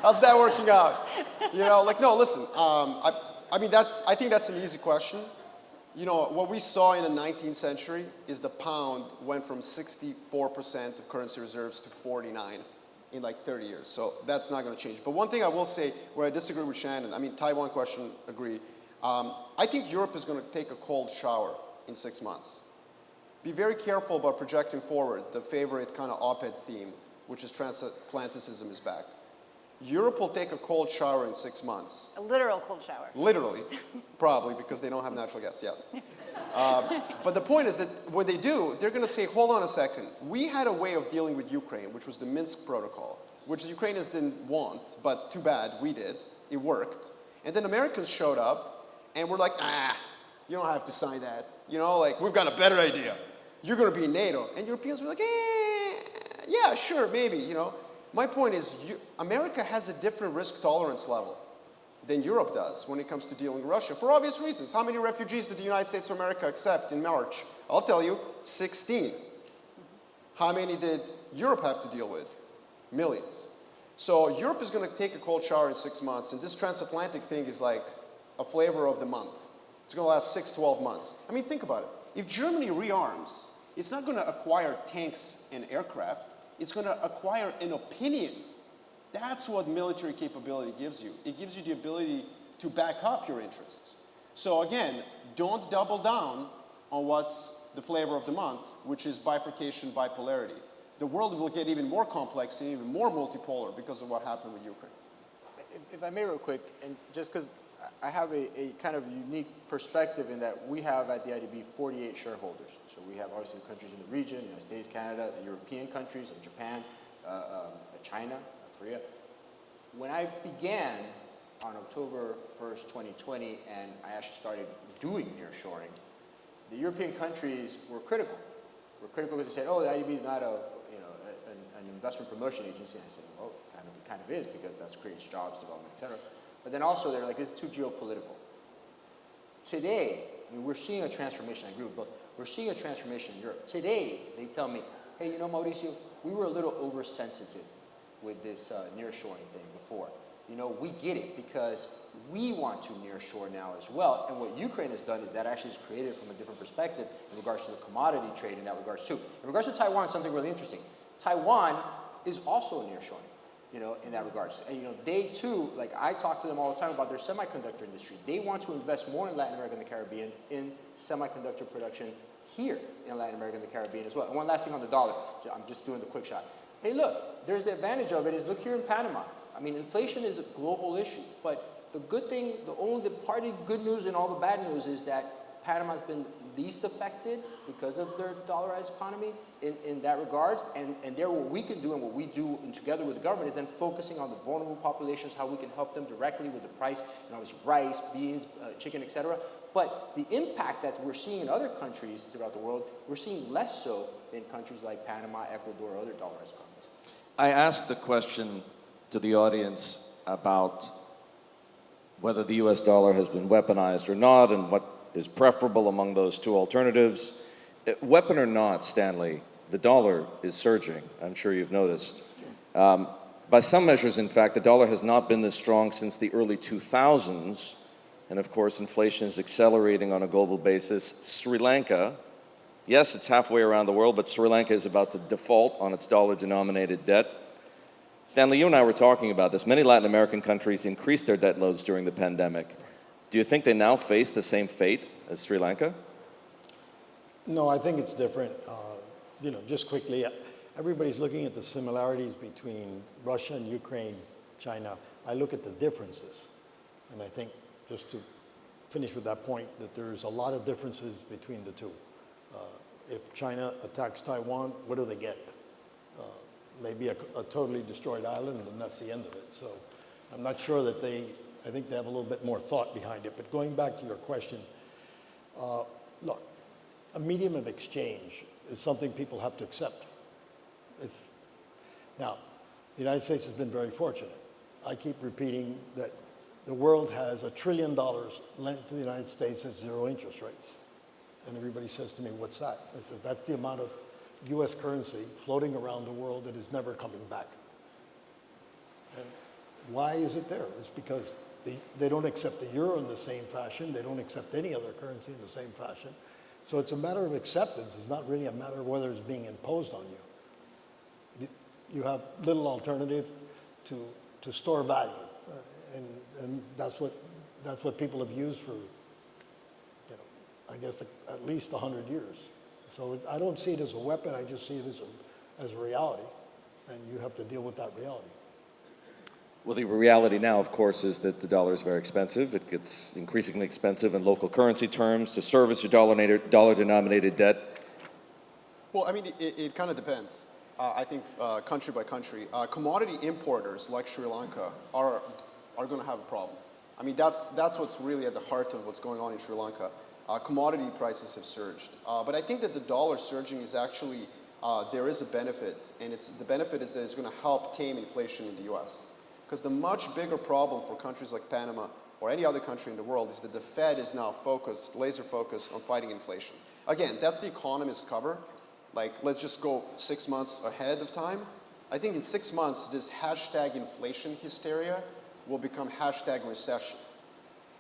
How's that working out? You know, like, no, listen, I mean, I think that's an easy question. You know, what we saw in the 19th century is the pound went from 64% of currency reserves to 49 in like 30 years. So that's not going to change. But one thing I will say where I disagree with Shannon, I mean, Taiwan question, agree. I think Europe is going to take a cold shower in 6 months. Be very careful about projecting forward the favorite kind of op-ed theme, which is transatlanticism is back. Europe will take a cold shower in 6 months. A literal cold shower. Literally, probably, because they don't have natural gas, yes. But the point is that when they do, they're going to say, hold on a second. We had a way of dealing with Ukraine, which was the Minsk Protocol, which the Ukrainians didn't want, but too bad, we did. It worked. And then Americans showed up, and we're like, you don't have to sign that. You know, like, we've got a better idea. You're going to be in NATO. And Europeans were like, yeah, sure, maybe, you know. My point is, America has a different risk tolerance level than Europe does when it comes to dealing with Russia, for obvious reasons. How many refugees did the United States of America accept in March? I'll tell you, 16. How many did Europe have to deal with? Millions. So Europe is going to take a cold shower in 6 months, and this transatlantic thing is like a flavor of the month. It's going to last 6, 12 months. I mean, think about it. If Germany rearms, it's not going to acquire tanks and aircraft. It's going to acquire an opinion. That's what military capability gives you. It gives you the ability to back up your interests. So again, don't double down on what's the flavor of the month, which is bifurcation, bipolarity. The world will get even more complex and even more multipolar because of what happened with Ukraine. If I may real quick, and just because I have a kind of unique perspective in that we have at the IDB 48 shareholders. So we have obviously countries in the region, United States, Canada, European countries, Japan, China, Korea. When I began on October 1st, 2020, and I actually started doing nearshoring, the European countries were critical. Were critical because they said, oh, the IDB is not an investment promotion agency. And I said, well, it kind of is, because that creates jobs, development, et cetera. But then also they're like, it's too geopolitical. Today, I mean, we're seeing a transformation. I agree with both. We're seeing a transformation in Europe. Today, they tell me, hey, you know, Mauricio, we were a little oversensitive with this nearshoring thing before. You know, we get it because we want to nearshore now as well. And what Ukraine has done is that actually is created from a different perspective in regards to the commodity trade in that regards too. In regards to Taiwan, something really interesting. Taiwan is also nearshoring, you know, in that regards. And, you know, they too, like I talk to them all the time about their semiconductor industry. They want to invest more in Latin America and the Caribbean in semiconductor production here in Latin America and the Caribbean as well. And one last thing on the dollar. I'm just doing the quick shot. Hey, look, there's the advantage of it is look here in Panama. I mean, inflation is a global issue, but the good thing, the part of the good news and all the bad news is that Panama's been least affected because of their dollarized economy in that regards. And there, what we can do and what we do together with the government is then focusing on the vulnerable populations, how we can help them directly with the price, and obviously rice, beans, chicken, etc. But the impact that we're seeing in other countries throughout the world, we're seeing less so in countries like Panama, Ecuador, or other dollarized economies. I asked the question to the audience about whether the US dollar has been weaponized or not and what is preferable among those two alternatives. Weapon or not, Stanley, the dollar is surging. I'm sure you've noticed. By some measures, in fact, the dollar has not been this strong since the early 2000s. And of course, inflation is accelerating on a global basis. Sri Lanka, yes, it's halfway around the world, but Sri Lanka is about to default on its dollar-denominated debt. Stanley, you and I were talking about this. Many Latin American countries increased their debt loads during the pandemic. Do you think they now face the same fate as Sri Lanka? No, I think it's different. You know, just quickly, everybody's looking at the similarities between Russia and Ukraine, China. I look at the differences. And I think, just to finish with that point, that there's a lot of differences between the two. If China attacks Taiwan, what do they get? Maybe a totally destroyed island, and that's the end of it. So I'm not sure that I think they have a little bit more thought behind it. But going back to your question, look, a medium of exchange is something people have to accept. Now, the United States has been very fortunate. I keep repeating that the world has $1 trillion lent to the United States at 0 interest rates. And everybody says to me, what's that? I said, that's the amount of US currency floating around the world that is never coming back. And why is it there? It's because they don't accept the euro in the same fashion. They don't accept any other currency in the same fashion. So it's a matter of acceptance. It's not really a matter of whether it's being imposed on you. You have little alternative to store value. And that's what people have used for, I guess, at least 100 years. So I don't see it as a weapon. I just see it as a reality, and you have to deal with that reality. Well, the reality now, of course, is that the dollar is very expensive. It gets increasingly expensive in local currency terms to service your dollar-denominated debt. Well, I mean, it kind of depends. I think country by country. Commodity importers like Sri Lanka are going to have a problem. I mean, that's what's really at the heart of what's going on in Sri Lanka. Commodity prices have surged. But I think that the dollar surging is actually, there is a benefit. And the benefit is that it's going to help tame inflation in the US. Because the much bigger problem for countries like Panama or any other country in the world is that the Fed is now laser focused on fighting inflation. Again, that's the economist's cover. Like, let's just go 6 months ahead of time. I think in 6 months, this hashtag inflation hysteria will become hashtag recession.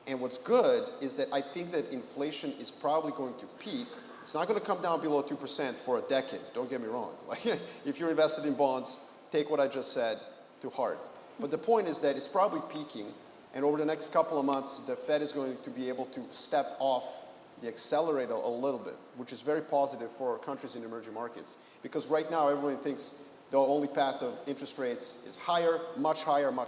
And what's good is that I think that inflation is probably going to peak. It's not going to come down below 2% for a decade. Don't get me wrong. Like, if you're invested in bonds, take what I just said to heart. But the point is that it's probably peaking. And over the next couple of months, the Fed is going to be able to step off the accelerator a little bit, which is very positive for countries in emerging markets. Because right now, everyone thinks the only path of interest rates is higher, much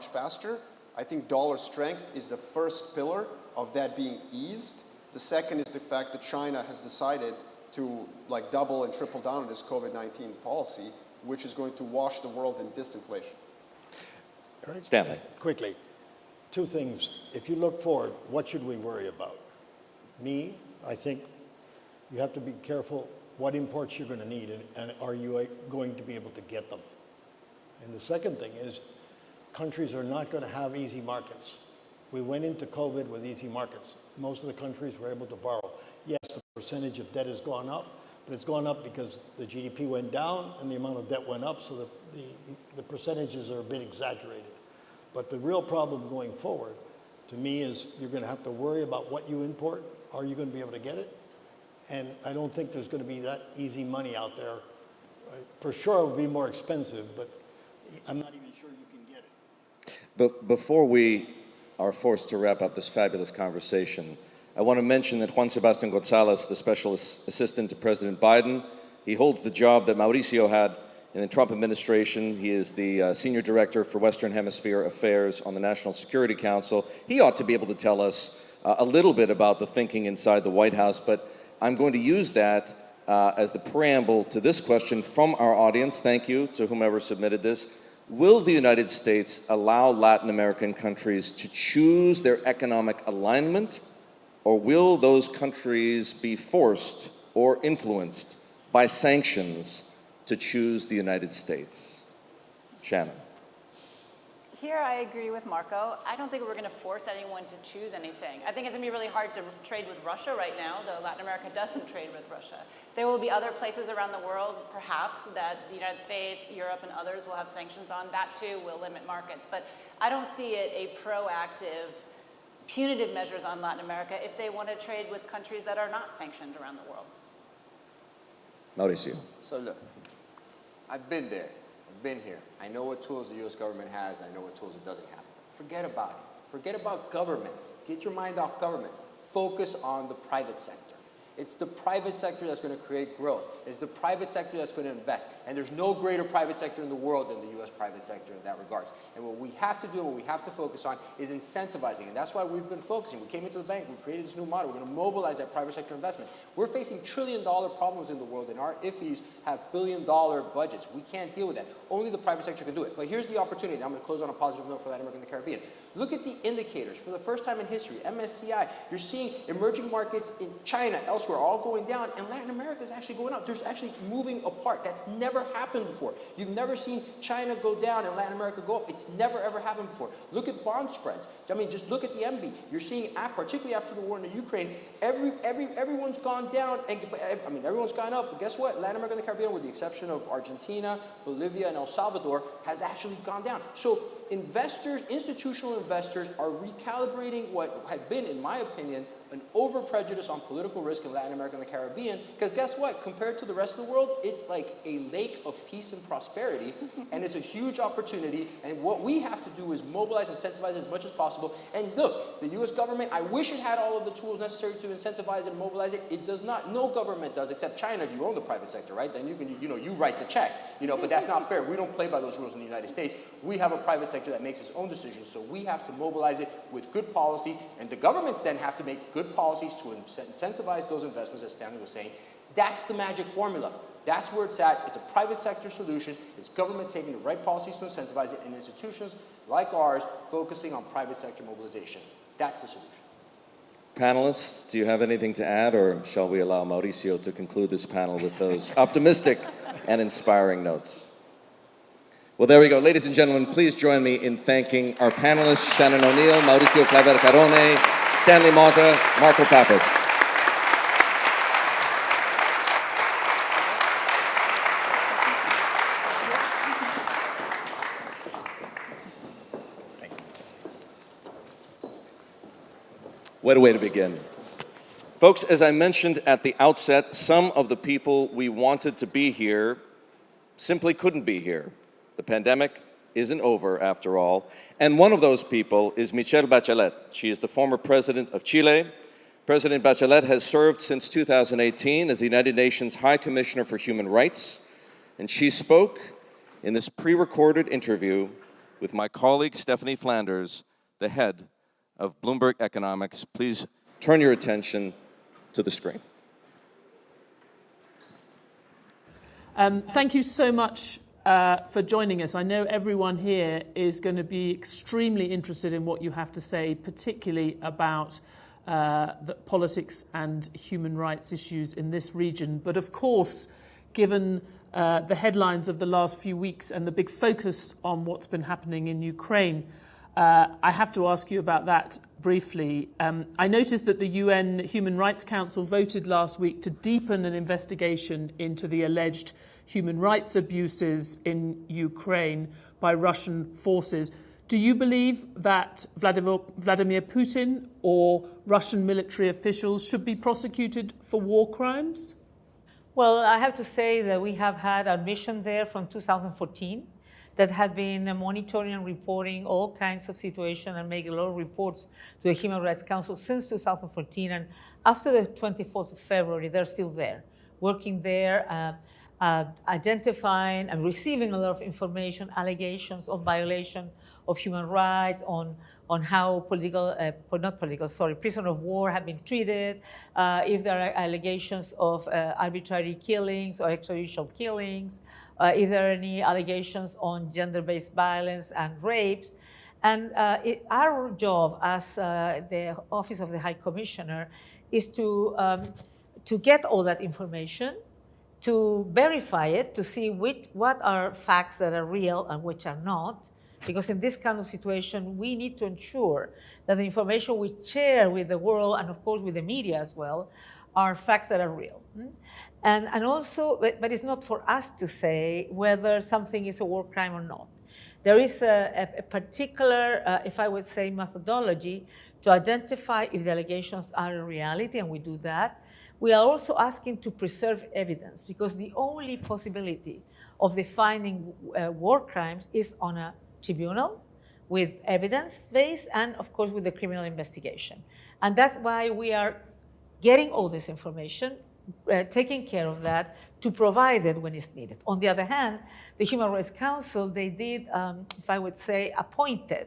faster. I think dollar strength is the first pillar of that being eased. The second is the fact that China has decided to like double and triple down on this COVID-19 policy, which is going to wash the world in disinflation. Stanley. Quickly, 2 things. If you look forward, what should we worry about? I think you have to be careful what imports you're going to need and are you going to be able to get them. And the second thing is countries are not going to have easy markets. We went into COVID with easy markets. Most of the countries were able to borrow. Yes, the percentage of debt has gone up, but it's gone up because the GDP went down and the amount of debt went up, so the percentages are a bit exaggerated. But the real problem going forward, to me, is you're going to have to worry about what you import. Are you going to be able to get it? And I don't think there's going to be that easy money out there. For sure, it will be more expensive, but I'm not even sure you can get it. But before we are forced to wrap up this fabulous conversation, I want to mention that Juan Sebastian Gonzalez, the special assistant to President Biden, he holds the job that Mauricio had in the Trump administration. He is the senior director for Western Hemisphere Affairs on the National Security Council. He ought to be able to tell us a little bit about the thinking inside the White House, but I'm going to use that as the preamble to this question from our audience. Thank you to whomever submitted this. Will the United States allow Latin American countries to choose their economic alignment, or will those countries be forced or influenced by sanctions to choose the United States? Shannon. Here I agree with Marco. I don't think we're going to force anyone to choose anything. I think it's going to be really hard to trade with Russia right now, though Latin America doesn't trade with Russia. There will be other places around the world, perhaps, that the United States, Europe, and others will have sanctions on. That, too, will limit markets. But I don't see it a proactive, punitive measures on Latin America if they want to trade with countries that are not sanctioned around the world. Mauricio. So look, I've been there. I've been here. I know what tools the U.S. government has. I know what tools it doesn't have. Forget about it. Forget about governments. Get your mind off governments. Focus on the private sector. It's the private sector that's going to create growth. It's the private sector that's going to invest. And there's no greater private sector in the world than the U.S. private sector in that regards. And what we have to do, what we have to focus on is incentivizing. And that's why we've been focusing. We came into the bank, we created this new model. We're going to mobilize that private sector investment. We're facing trillion-dollar problems in the world, and our IFIs have billion-dollar budgets. We can't deal with that. Only the private sector can do it. But here's the opportunity. I'm going to close on a positive note for Latin America and the Caribbean. Look at the indicators. For the first time in history, MSCI, you're seeing emerging markets in China, elsewhere, all going down, and Latin America is actually going up. There's actually moving apart. That's never happened before. You've never seen China go down and Latin America go up. It's never, ever happened before. Look at bond spreads. I mean, just look at the MB. You're seeing, particularly after the war in the Ukraine, everyone's gone down, and I mean, everyone's gone up, but guess what? Latin America and the Caribbean, with the exception of Argentina, Bolivia, and El Salvador, has actually gone down. So investors, institutional investors, are recalibrating what had been, in my opinion, an over-prejudice on political risk in Latin America and the Caribbean, because guess what? Compared to the rest of the world, it's like a lake of peace and prosperity, and it's a huge opportunity, and what we have to do is mobilize and incentivize as much as possible. And look, the U.S. government, I wish it had all of the tools necessary to incentivize and mobilize it. It does not. No government does, except China. If you own the private sector, right? Then you can, you write the check, but that's not fair. We don't play by those rules in the United States. We have a private sector that makes its own decisions, so we have to mobilize it with good policies, and the governments then have to make good policies to incentivize those investments, as Stanley was saying. That's the magic formula. That's where it's at. It's a private sector solution. It's governments taking the right policies to incentivize it, and institutions like ours focusing on private sector mobilization. That's the solution. Panelists, do you have anything to add, or shall we allow Mauricio to conclude this panel with those optimistic and inspiring notes? Well, there we go. Ladies and gentlemen, please join me in thanking our panelists, Shannon O'Neill, Mauricio Claver Carone, Stanley Mata, Marco Papert. What a way to begin. Folks, as I mentioned at the outset, some of the people we wanted to be here simply couldn't be here. The pandemic isn't over, after all. And one of those people is Michelle Bachelet. She is the former president of Chile. President Bachelet has served since 2018 as the United Nations High Commissioner for Human Rights. And she spoke in this pre-recorded interview with my colleague, Stephanie Flanders, the head of Bloomberg Economics. Please turn your attention to the screen. Thank you so much for joining us. I know everyone here is going to be extremely interested in what you have to say, particularly about the politics and human rights issues in this region. But of course, given the headlines of the last few weeks and the big focus on what's been happening in Ukraine, I have to ask you about that briefly. I noticed that the UN Human Rights Council voted last week to deepen an investigation into the alleged human rights abuses in Ukraine by Russian forces. Do you believe that Vladimir Putin or Russian military officials should be prosecuted for war crimes? Well, I have to say that we have had a mission there from 2014 that had been monitoring and reporting all kinds of situations and making a lot of reports to the Human Rights Council since 2014. And after the 24th of February, they're still there, working there, identifying and receiving a lot of information, allegations of violation of human rights, on how prisoners of war have been treated, if there are allegations of arbitrary killings or extrajudicial killings, if there are any allegations on gender-based violence and rapes. And our job as the Office of the High Commissioner is to get all that information, to verify it, to see what are facts that are real and which are not. Because in this kind of situation, we need to ensure that the information we share with the world, and of course with the media as well, are facts that are real. And also, but it's not for us to say whether something is a war crime or not. There is a particular, if I would say, methodology to identify if the allegations are a reality, and we do that. We are also asking to preserve evidence, because the only possibility of defining war crimes is on a tribunal with evidence base and, of course, with the criminal investigation. And that's why we are getting all this information, taking care of that, to provide it when it's needed. On the other hand, the Human Rights Council, they did, if I would say, appointed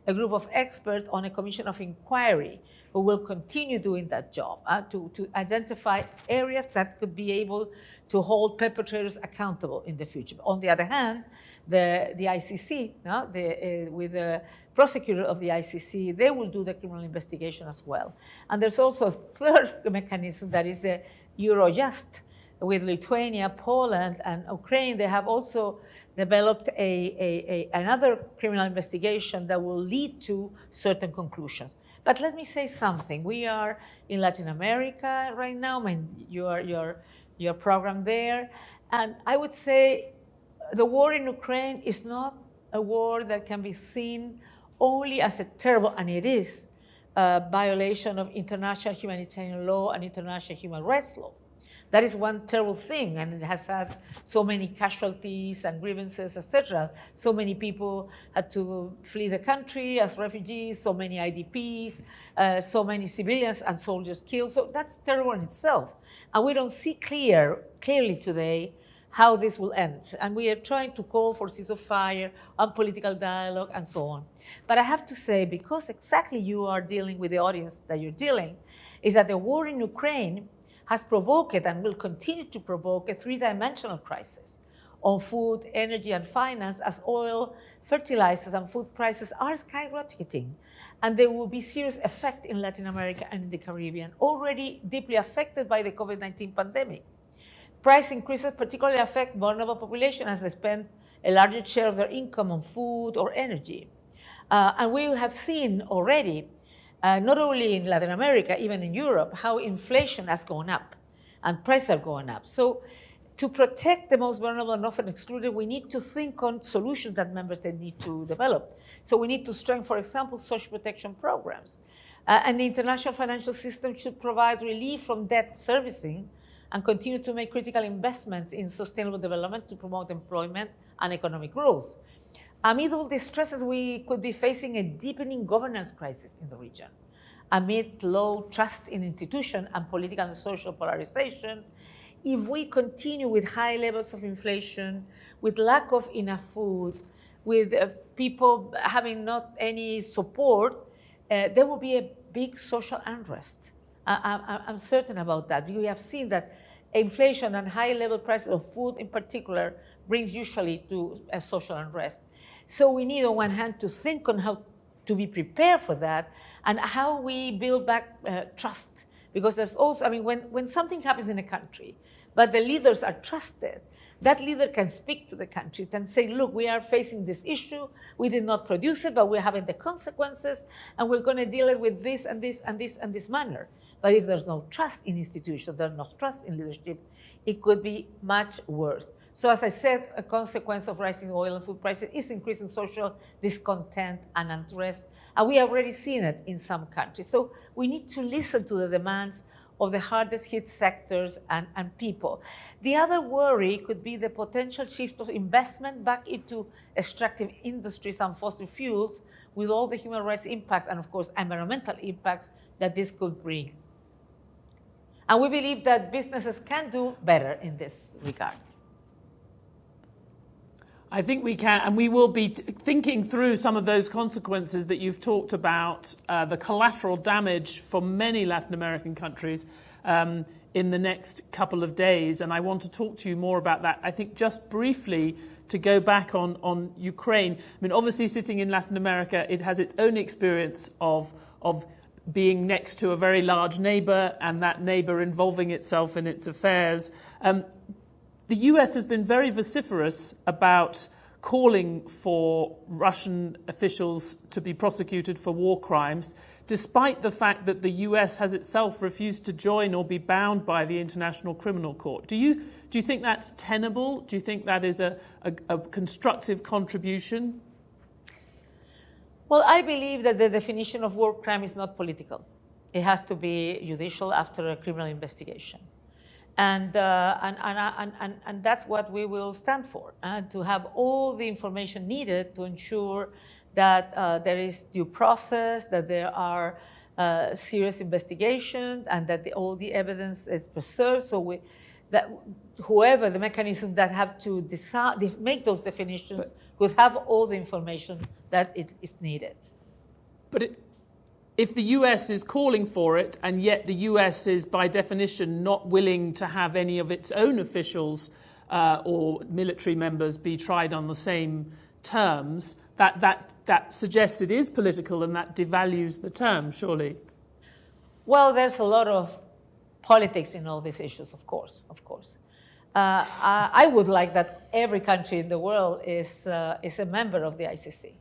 a group of experts on a commission of inquiry who will continue doing that job to identify areas that could be able to hold perpetrators accountable in the future. On the other hand, the ICC, with the prosecutor of the ICC, they will do the criminal investigation as well. And there's also a third mechanism, that is the Eurojust. With Lithuania, Poland, and Ukraine, they have also developed another criminal investigation that will lead to certain conclusions. But let me say something. We are in Latin America right now. I mean, your program there. And I would say the war in Ukraine is not a war that can be seen only as a terrible, and it is, violation of international humanitarian law and international human rights law. That is one terrible thing, and it has had so many casualties and grievances, etc. So many people had to flee the country as refugees, so many IDPs, so many civilians and soldiers killed. So that's terrible in itself. And we don't see clearly today how this will end. And we are trying to call for ceasefire and political dialogue and so on. But I have to say, because exactly you are dealing with the audience that you're dealing, is that the war in Ukraine has provoked and will continue to provoke a three-dimensional crisis on food, energy, and finance, as oil, fertilizers, and food prices are skyrocketing. And there will be serious effect in Latin America and in the Caribbean, already deeply affected by the COVID-19 pandemic. Price increases particularly affect vulnerable population as they spend a larger share of their income on food or energy. And we have seen already, not only in Latin America, even in Europe, how inflation has gone up and prices are going up. So to protect the most vulnerable and often excluded, we need to think on solutions that member states need to develop. So we need to strengthen, for example, social protection programs. And the international financial system should provide relief from debt servicing and continue to make critical investments in sustainable development to promote employment and economic growth. Amid all these stresses, we could be facing a deepening governance crisis in the region. Amid low trust in institutions and political and social polarization, if we continue with high levels of inflation, with lack of enough food, with people having not any support, there will be a big social unrest. I'm certain about that. We have seen that inflation and high level prices of food in particular brings usually to a social unrest. So we need, on one hand, to think on how to be prepared for that and how we build back trust. Because there's also, I mean, when something happens in a country, but the leaders are trusted, that leader can speak to the country and say, look, we are facing this issue. We did not produce it, but we're having the consequences, and we're going to deal it with this and this and this and this manner. But if there's no trust in institutions, there's no trust in leadership, it could be much worse. So as I said, a consequence of rising oil and food prices is increasing social discontent and unrest. And we have already seen it in some countries. So we need to listen to the demands of the hardest hit sectors and people. The other worry could be the potential shift of investment back into extractive industries and fossil fuels with all the human rights impacts and, of course, environmental impacts that this could bring. And we believe that businesses can do better in this regard. I think we can, and we will be thinking through some of those consequences that you've talked about, the collateral damage for many Latin American countries in the next couple of days. And I want to talk to you more about that. I think just briefly to go back on Ukraine. I mean, obviously sitting in Latin America, it has its own experience of being next to a very large neighbor and that neighbor involving itself in its affairs. The US has been very vociferous about calling for Russian officials to be prosecuted for war crimes, despite the fact that the US has itself refused to join or be bound by the International Criminal Court. Do you think that's tenable? Do you think that is a constructive contribution? Well, I believe that the definition of war crime is not political. It has to be judicial after a criminal investigation. And that's what we will stand for, to have all the information needed to ensure that there is due process, that there are serious investigation, and that all the evidence is preserved. So that whoever the mechanism that have to decide, make those definitions, would have all the information that it is needed. But if the US is calling for it, and yet the US is by definition not willing to have any of its own officials or military members be tried on the same terms, that suggests it is political, and that devalues the term, surely. Well, there's a lot of politics in all these issues, of course. I would like that every country in the world is a member of the ICC.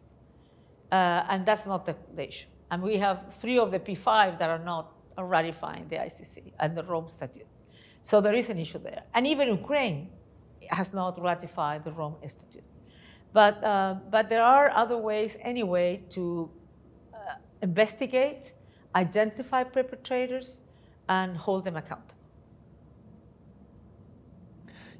And that's not the issue. And we have 3 of the P5 that are not ratifying the ICC and the Rome Statute. So there is an issue there. And even Ukraine has not ratified the Rome Statute. But there are other ways anyway to investigate, identify perpetrators, and hold them accountable.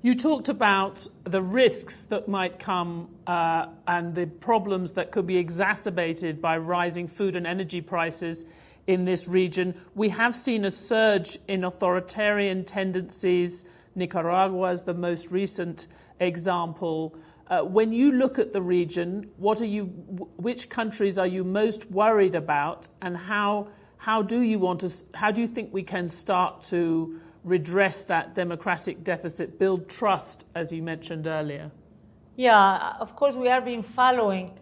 You talked about the risks that might come and the problems that could be exacerbated by rising food and energy prices in this region. We have seen a surge in authoritarian tendencies. Nicaragua is the most recent example. When you look at the region, which countries are you most worried about, and how do you think we can start to redress that democratic deficit, build trust, as you mentioned earlier? Yeah, of course we have been following,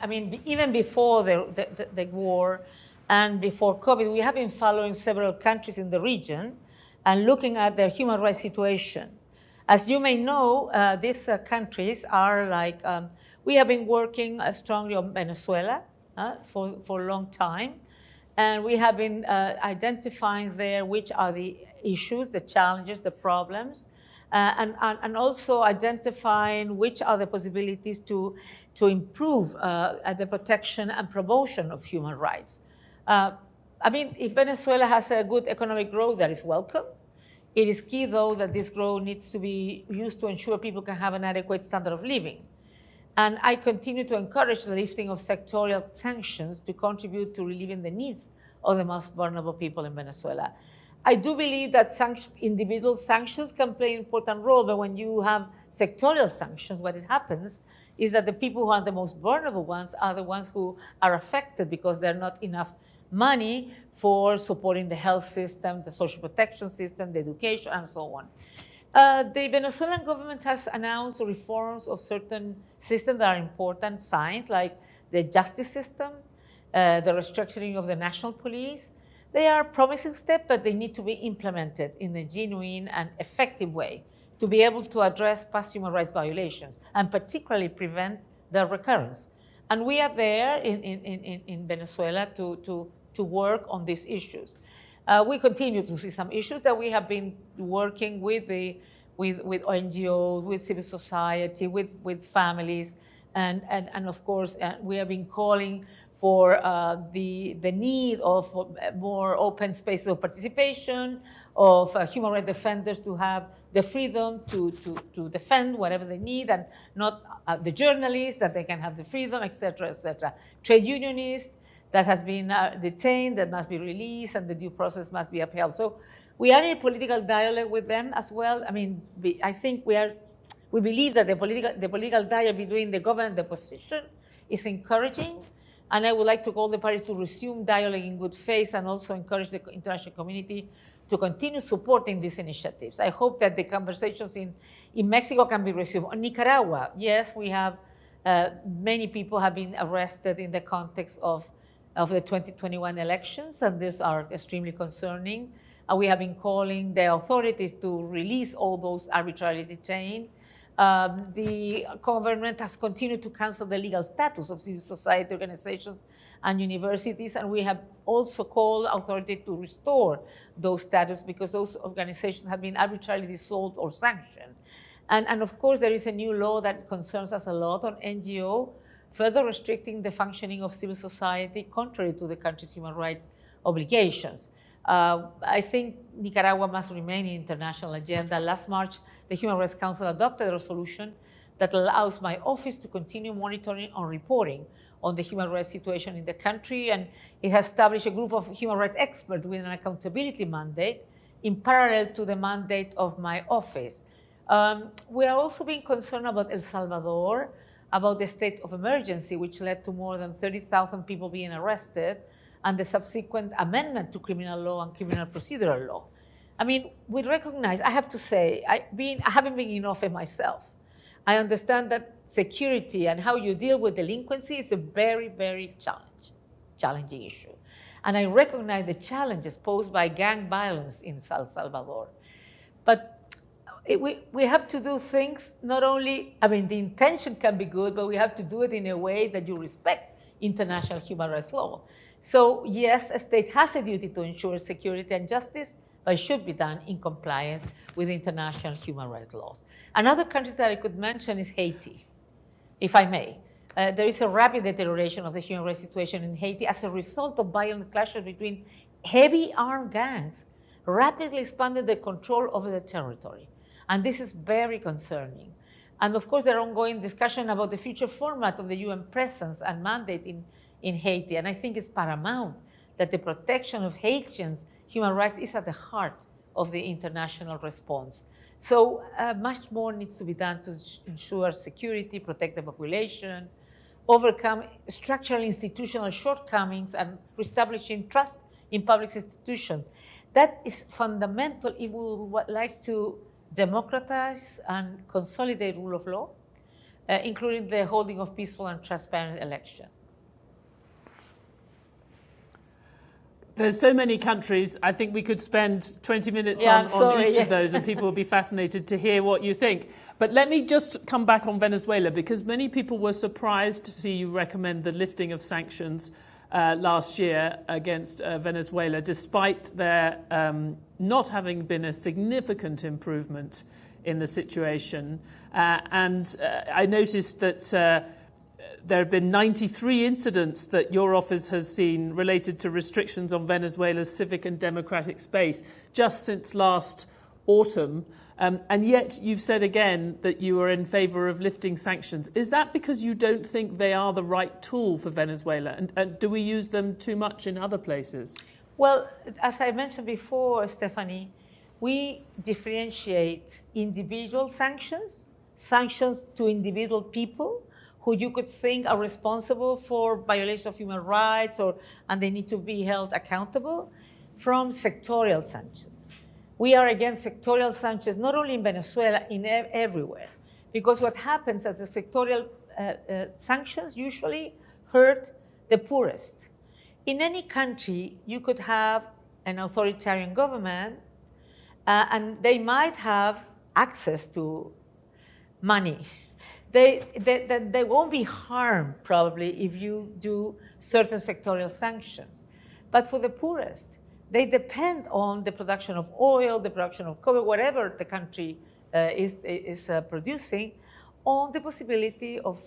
even before the war and before COVID, we have been following several countries in the region and looking at their human rights situation. As you may know, these countries are like, we have been working strongly on Venezuela for a long time. And we have been identifying there which are the issues, the challenges, the problems, and also identifying which are the possibilities to improve the protection and promotion of human rights. If Venezuela has a good economic growth, that is welcome. It is key, though, that this growth needs to be used to ensure people can have an adequate standard of living. And I continue to encourage the lifting of sectorial sanctions to contribute to relieving the needs of the most vulnerable people in Venezuela. I do believe that individual sanctions can play an important role, but when you have sectorial sanctions, what happens is that the people who are the most vulnerable ones are the ones who are affected because there's not enough money for supporting the health system, the social protection system, the education, and so on. The Venezuelan government has announced reforms of certain systems that are important, signed, like the justice system, the restructuring of the national police. They are promising steps, but they need to be implemented in a genuine and effective way to be able to address past human rights violations and particularly prevent their recurrence. And we are there in Venezuela to work on these issues. We continue to see some issues that we have been working with NGOs, with civil society, with families, and of course we have been calling for the need of more open spaces of participation, of human rights defenders to have the freedom to defend whatever they need, and not the journalists, that they can have the freedom, etc., etc. Trade unionists that has been detained, that must be released, and the due process must be upheld. So we are in a political dialogue with them as well. I think we believe that the political dialogue between the government and the opposition is encouraging, and I would like to call the parties to resume dialogue in good faith and also encourage the international community to continue supporting these initiatives. I hope that the conversations in Mexico can be resumed. On Nicaragua, yes, we have many people have been arrested in the context of the 2021 elections, and these are extremely concerning. And we have been calling the authorities to release all those arbitrarily detained. The government has continued to cancel the legal status of civil society organizations and universities, and we have also called authorities to restore those status because those organizations have been arbitrarily dissolved or sanctioned. And of course, there is a new law that concerns us a lot on NGO, further restricting the functioning of civil society contrary to the country's human rights obligations. I think Nicaragua must remain in the international agenda. Last March, the Human Rights Council adopted a resolution that allows my office to continue monitoring and reporting on the human rights situation in the country, and it has established a group of human rights experts with an accountability mandate in parallel to the mandate of my office. We are also being concerned about El Salvador, about the state of emergency, which led to more than 30,000 people being arrested, and the subsequent amendment to criminal law and criminal procedural law. I mean, we recognize, I have to say, I haven't been in office myself. I understand that security and how you deal with delinquency is a very, very challenging issue. And I recognize the challenges posed by gang violence in El Salvador. But we have to do things not only, I mean, the intention can be good, but we have to do it in a way that you respect international human rights law. So yes, a state has a duty to ensure security and justice, but it should be done in compliance with international human rights laws. Another country that I could mention is Haiti, if I may. There is a rapid deterioration of the human rights situation in Haiti as a result of violent clashes between heavy armed gangs, rapidly expanding their control over the territory. And this is very concerning. And of course, there are ongoing discussion about the future format of the UN presence and mandate in Haiti. And I think it's paramount that the protection of Haitians' human rights is at the heart of the international response. So much more needs to be done to ensure security, protect the population, overcome structural institutional shortcomings, and reestablishing trust in public institutions. That is fundamental if we would like to democratize and consolidate rule of law, including the holding of peaceful and transparent elections. There's so many countries. I think we could spend 20 minutes on each of those, and people will be fascinated to hear what you think. But let me just come back on Venezuela, because many people were surprised to see you recommend the lifting of sanctions last year against Venezuela, despite there not having been a significant improvement in the situation. And I noticed that there have been 93 incidents that your office has seen related to restrictions on Venezuela's civic and democratic space just since last autumn. And yet you've said again that you are in favor of lifting sanctions. Is that because you don't think they are the right tool for Venezuela? And do we use them too much in other places? Well, as I mentioned before, Stephanie, we differentiate individual sanctions, sanctions to individual people who you could think are responsible for violation of human rights and they need to be held accountable, from sectorial sanctions. We are against sectorial sanctions, not only in Venezuela, everywhere. Because what happens is the sectorial sanctions usually hurt the poorest. In any country, you could have an authoritarian government, and they might have access to money. They won't be harmed, probably, if you do certain sectorial sanctions. But for the poorest, they depend on the production of oil, the production of coal, whatever the country is producing, on the possibility of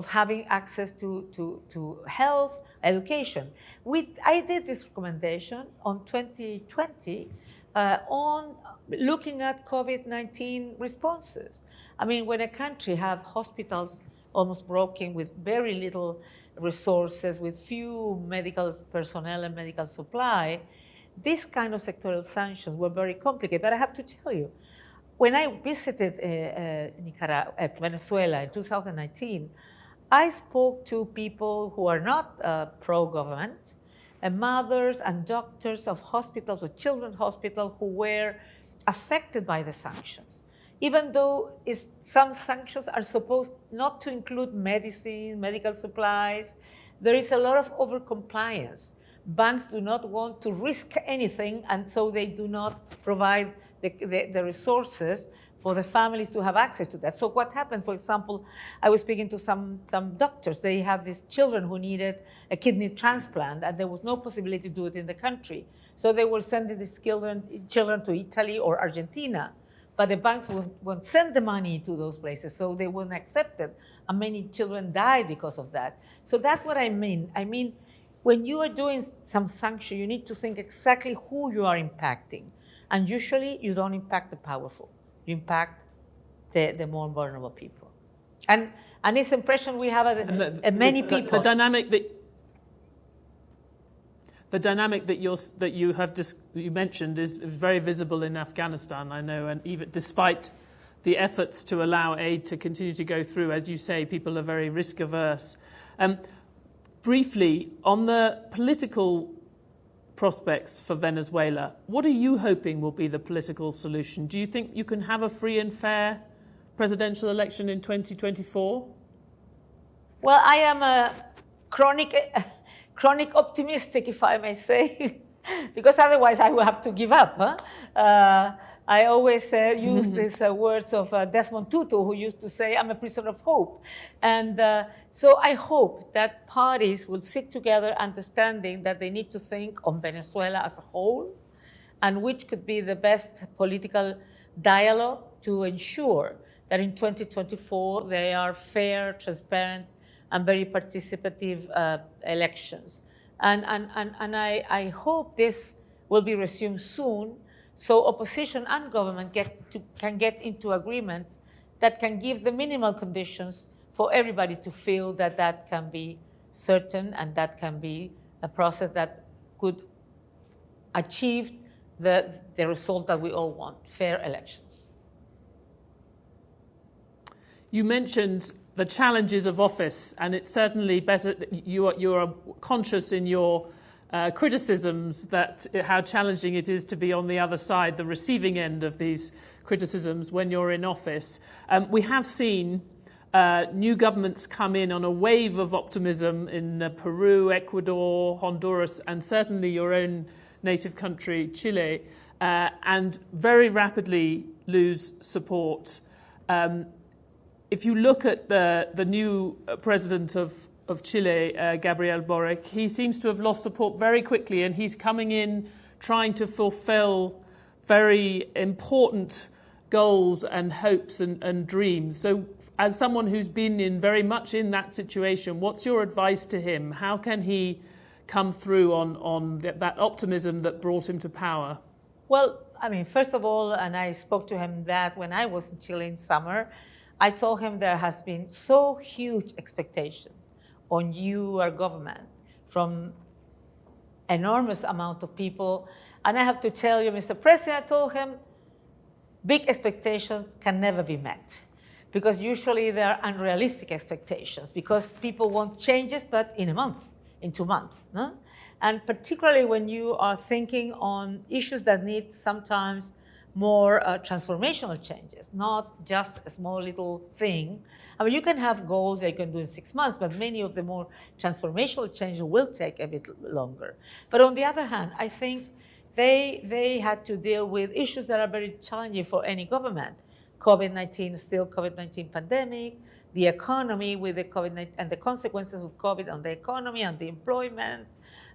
having access to health, education. I did this recommendation on 2020 on looking at COVID-19 responses. I mean, when a country have hospitals almost broken with very little resources, with few medical personnel and medical supply, these kind of sectorial sanctions were very complicated. But I have to tell you, when I visited Venezuela in 2019, I spoke to people who are not pro-government, mothers and doctors of hospitals, or children's hospitals, who were affected by the sanctions. Even though some sanctions are supposed not to include medicine, medical supplies, there is a lot of overcompliance. Banks do not want to risk anything, and so they do not provide the resources for the families to have access to that. So what happened, for example, I was speaking to some doctors. They have these children who needed a kidney transplant, and there was no possibility to do it in the country. So they were sending these children to Italy or Argentina. But the banks won't send the money to those places, so they wouldn't accept it. And many children died because of that. So that's what I mean. I mean, when you are doing some sanction, you need to think exactly who you are impacting. And usually, you don't impact the powerful. You impact the more vulnerable people. And And this impression we have at many people. The dynamic that you mentioned is very visible in Afghanistan, I know, and even despite the efforts to allow aid to continue to go through, as you say, people are very risk averse. Briefly, on the political prospects for Venezuela, what are you hoping will be the political solution? Do you think you can have a free and fair presidential election in 2024? Well, I am a chronic optimistic, if I may say, because otherwise I will have to give up. I always use these words of Desmond Tutu, who used to say, I'm a prisoner of hope. And so I hope that parties will sit together understanding that they need to think on Venezuela as a whole and which could be the best political dialogue to ensure that in 2024 they are fair, transparent, and very participative elections. And I hope this will be resumed soon, so opposition and government can get into agreements that can give the minimal conditions for everybody to feel that that can be certain and that can be a process that could achieve the result that we all want, fair elections. You mentioned the challenges of office, and it's certainly better that you are conscious in your criticisms that how challenging it is to be on the other side, the receiving end of these criticisms when you're in office. We have seen new governments come in on a wave of optimism in Peru, Ecuador, Honduras, and certainly your own native country, Chile, and very rapidly lose support. If you look at the new president of Chile, Gabriel Boric, he seems to have lost support very quickly, and he's coming in trying to fulfill very important goals and hopes and dreams. So as someone who's been very much in that situation, what's your advice to him? How can he come through on that optimism that brought him to power? Well, I mean, first of all, and I spoke to him that when I was in Chile in summer, I told him there has been so huge expectation on your government from enormous amount of people. And I have to tell you, Mr. President, I told him, big expectations can never be met because usually they're unrealistic expectations because people want changes, but in a month, in 2 months. No? And particularly when you are thinking on issues that need sometimes more transformational changes, not just a small little thing. I mean, you can have goals that you can do in 6 months, but many of the more transformational changes will take a bit longer. But on the other hand, I think they had to deal with issues that are very challenging for any government. COVID-19, still COVID-19 pandemic, the economy with the COVID-19 and the consequences of COVID on the economy and the employment,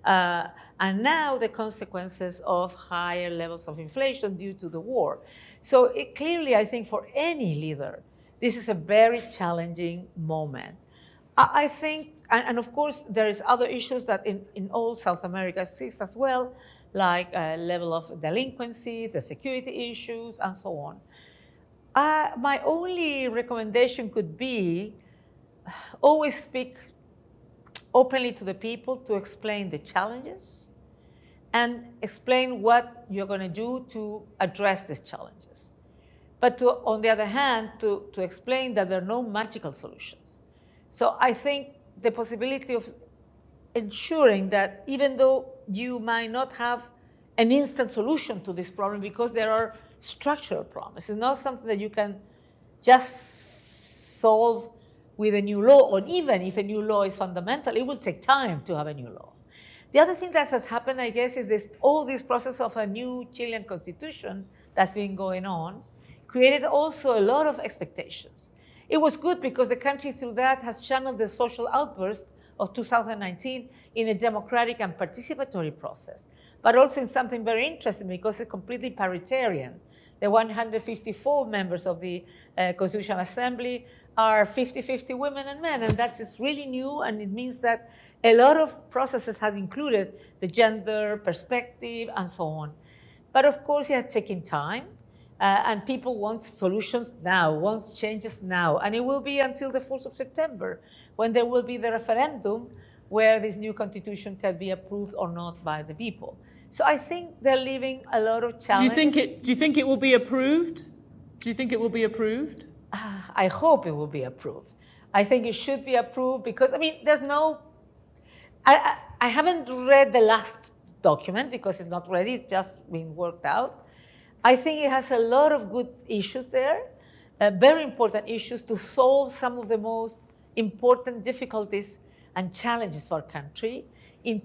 and now the consequences of higher levels of inflation due to the war. So clearly, I think for any leader, this is a very challenging moment. I think, and of course, there is other issues that in all South America exist as well, like level of delinquency, the security issues, and so on. My only recommendation could be always speak openly to the people to explain the challenges and explain what you're going to do to address these challenges. But on the other hand, to explain that there are no magical solutions. So I think the possibility of ensuring that even though you might not have an instant solution to this problem because there are structural problems, it's not something that you can just solve with a new law, or even if a new law is fundamental, it will take time to have a new law. The other thing that has happened, I guess, is all this process of a new Chilean constitution that's been going on created also a lot of expectations. It was good because the country through that has channeled the social outburst of 2019 in a democratic and participatory process, but also in something very interesting because it's completely paritarian. The 154 members of the Constitutional Assembly are 50-50 women and men, and that's really new, and it means that a lot of processes have included the gender perspective and so on. But of course, it has taken time. And people want solutions now, want changes now. And it will be until the 4th of September, when there will be the referendum where this new constitution can be approved or not by the people. So I think they're leaving a lot of challenges. Do you think it will be approved? Do you think it will be approved? I hope it will be approved. I think it should be approved because, I mean, there's no... I haven't read the last document because it's not ready, it's just being worked out. I think it has a lot of good issues there, very important issues to solve some of the most important difficulties and challenges for our country in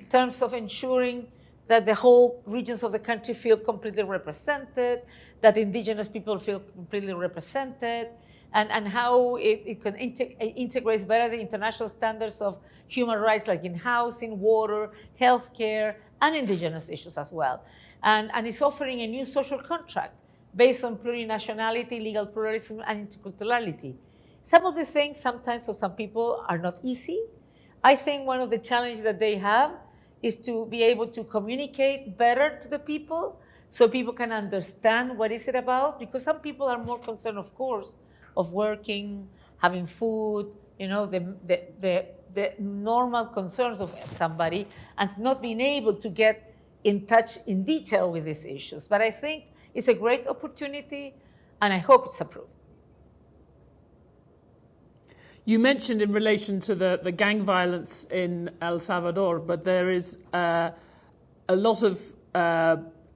terms of ensuring that the whole regions of the country feel completely represented, that indigenous people feel completely represented, and how it can integrate better the international standards of human rights, like in housing, water, healthcare, and indigenous issues as well. And it's offering a new social contract based on plurinationality, legal pluralism, and interculturality. Some of the things sometimes for some people are not easy. I think one of the challenges that they have is to be able to communicate better to the people so people can understand what is it about, because some people are more concerned, of course, of working, having food, you know, the normal concerns of somebody, and not being able to get in touch in detail with these issues. But I think it's a great opportunity, and I hope it's approved. You mentioned in relation to the gang violence in El Salvador, but there is a lot of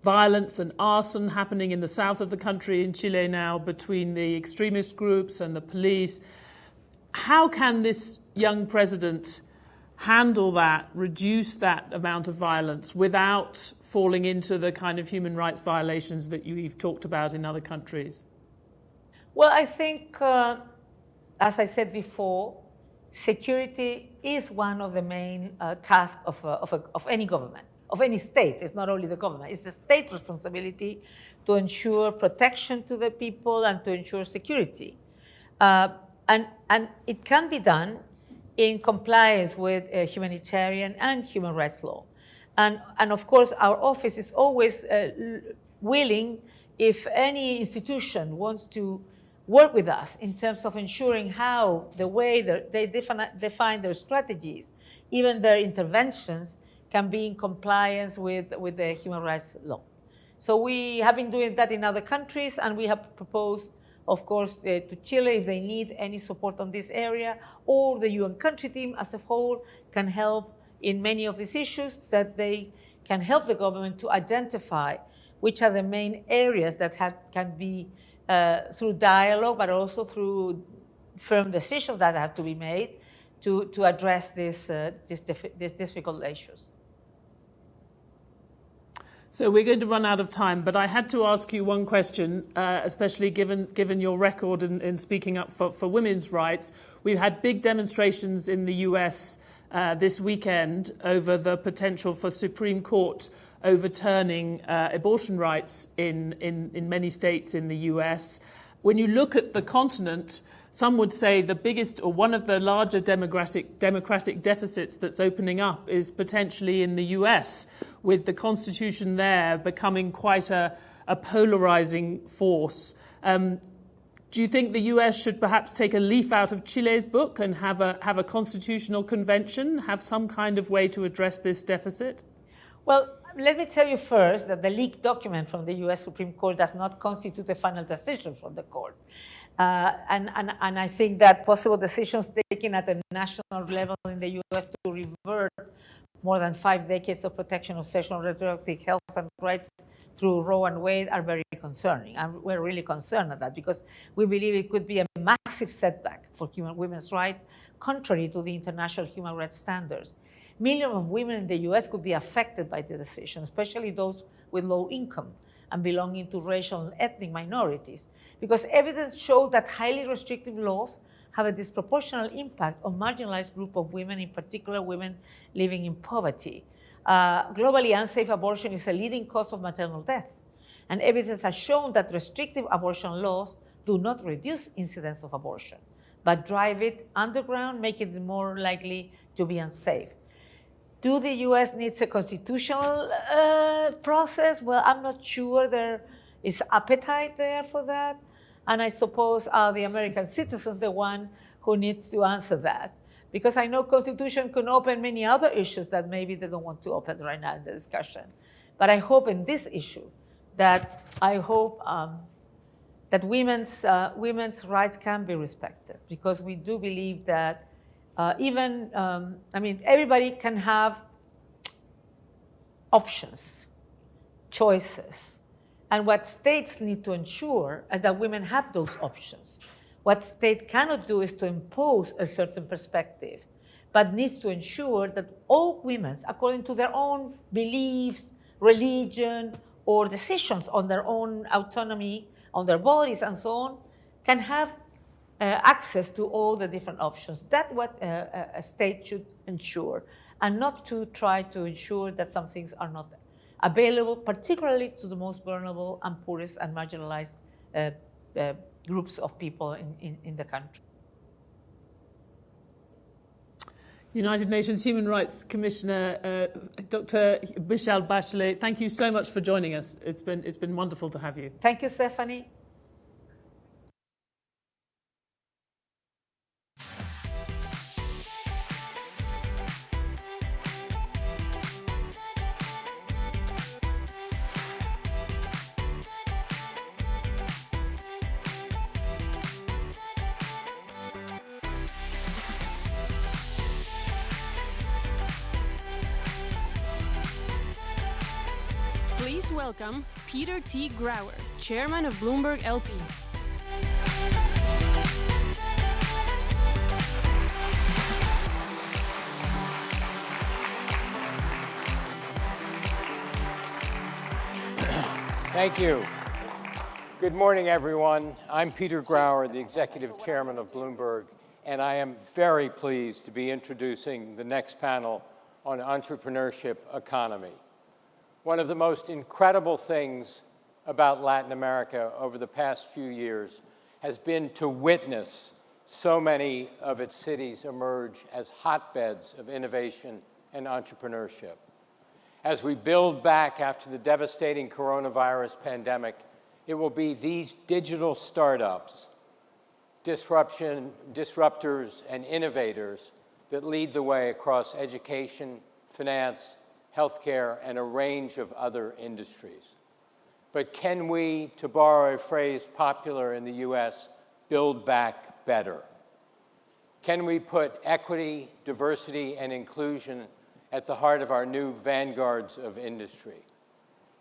violence and arson happening in the south of the country in Chile now between the extremist groups and the police. How can this young president handle that, reduce that amount of violence without falling into the kind of human rights violations that you've talked about in other countries? Well, I think, as I said before, security is one of the main tasks of any government, of any state. It's not only the government. It's the state's responsibility to ensure protection to the people and to ensure security. And it can be done in compliance with humanitarian and human rights law. And of course, our office is always willing, if any institution wants to work with us in terms of ensuring how the way they define their strategies, even their interventions, can be in compliance with the human rights law. So we have been doing that in other countries, and we have proposed, of course, to Chile if they need any support on this area, or the UN country team as a whole can help in many of these issues, that they can help the government to identify which are the main areas that can be through dialogue, but also through firm decisions that have to be made to address these difficult issues. So we're going to run out of time, but I had to ask you one question, especially given your record in speaking up for women's rights. We've had big demonstrations in the US this weekend over the potential for Supreme Court overturning abortion rights in many states in the US. When you look at the continent, some would say the biggest or one of the larger democratic deficits that's opening up is potentially in the US, with the constitution there becoming quite a polarizing force. Do you think the US should perhaps take a leaf out of Chile's book and have a constitutional convention, have some kind of way to address this deficit? Well, let me tell you first that the leaked document from the US Supreme Court does not constitute a final decision from the court. And I think that possible decisions taken at a national level in the US to revert more than 5 decades of protection of sexual and reproductive health and rights through Roe and Wade are very concerning. And we're really concerned at that because we believe it could be a massive setback for women's rights, contrary to the international human rights standards. Millions of women in the US could be affected by the decision, especially those with low income and belonging to racial and ethnic minorities, because evidence shows that highly restrictive laws have a disproportionate impact on marginalized group of women, in particular women living in poverty. Globally, unsafe abortion is a leading cause of maternal death, and evidence has shown that restrictive abortion laws do not reduce incidence of abortion, but drive it underground, making it more likely to be unsafe. Do the US needs a constitutional process? Well, I'm not sure there Is appetite there for that? And I suppose are the American citizens the one who needs to answer that? Because I know Constitution can open many other issues that maybe they don't want to open right now in the discussion. But I hope in this issue that that women's rights can be respected, because we do believe that everybody can have options, choices. And what states need to ensure is that women have those options. What state cannot do is to impose a certain perspective, but needs to ensure that all women, according to their own beliefs, religion, or decisions on their own autonomy, on their bodies and so on, can have access to all the different options. That's what a state should ensure, and not to try to ensure that some things are not available, particularly to the most vulnerable and poorest and marginalized groups of people in the country. United Nations Human Rights Commissioner, Dr. Michelle Bachelet, thank you so much for joining us. It's been wonderful to have you. Thank you, Stephanie. Please welcome Peter T. Grauer, Chairman of Bloomberg LP. Thank you. Good morning, everyone. I'm Peter Grauer, the Executive Chairman of Bloomberg, and I am very pleased to be introducing the next panel on entrepreneurship economy. One of the most incredible things about Latin America over the past few years has been to witness so many of its cities emerge as hotbeds of innovation and entrepreneurship. As we build back after the devastating coronavirus pandemic, it will be these digital startups, disruptors, and innovators that lead the way across education, finance, healthcare, and a range of other industries. But can we, to borrow a phrase popular in the US, build back better? Can we put equity, diversity, and inclusion at the heart of our new vanguards of industry?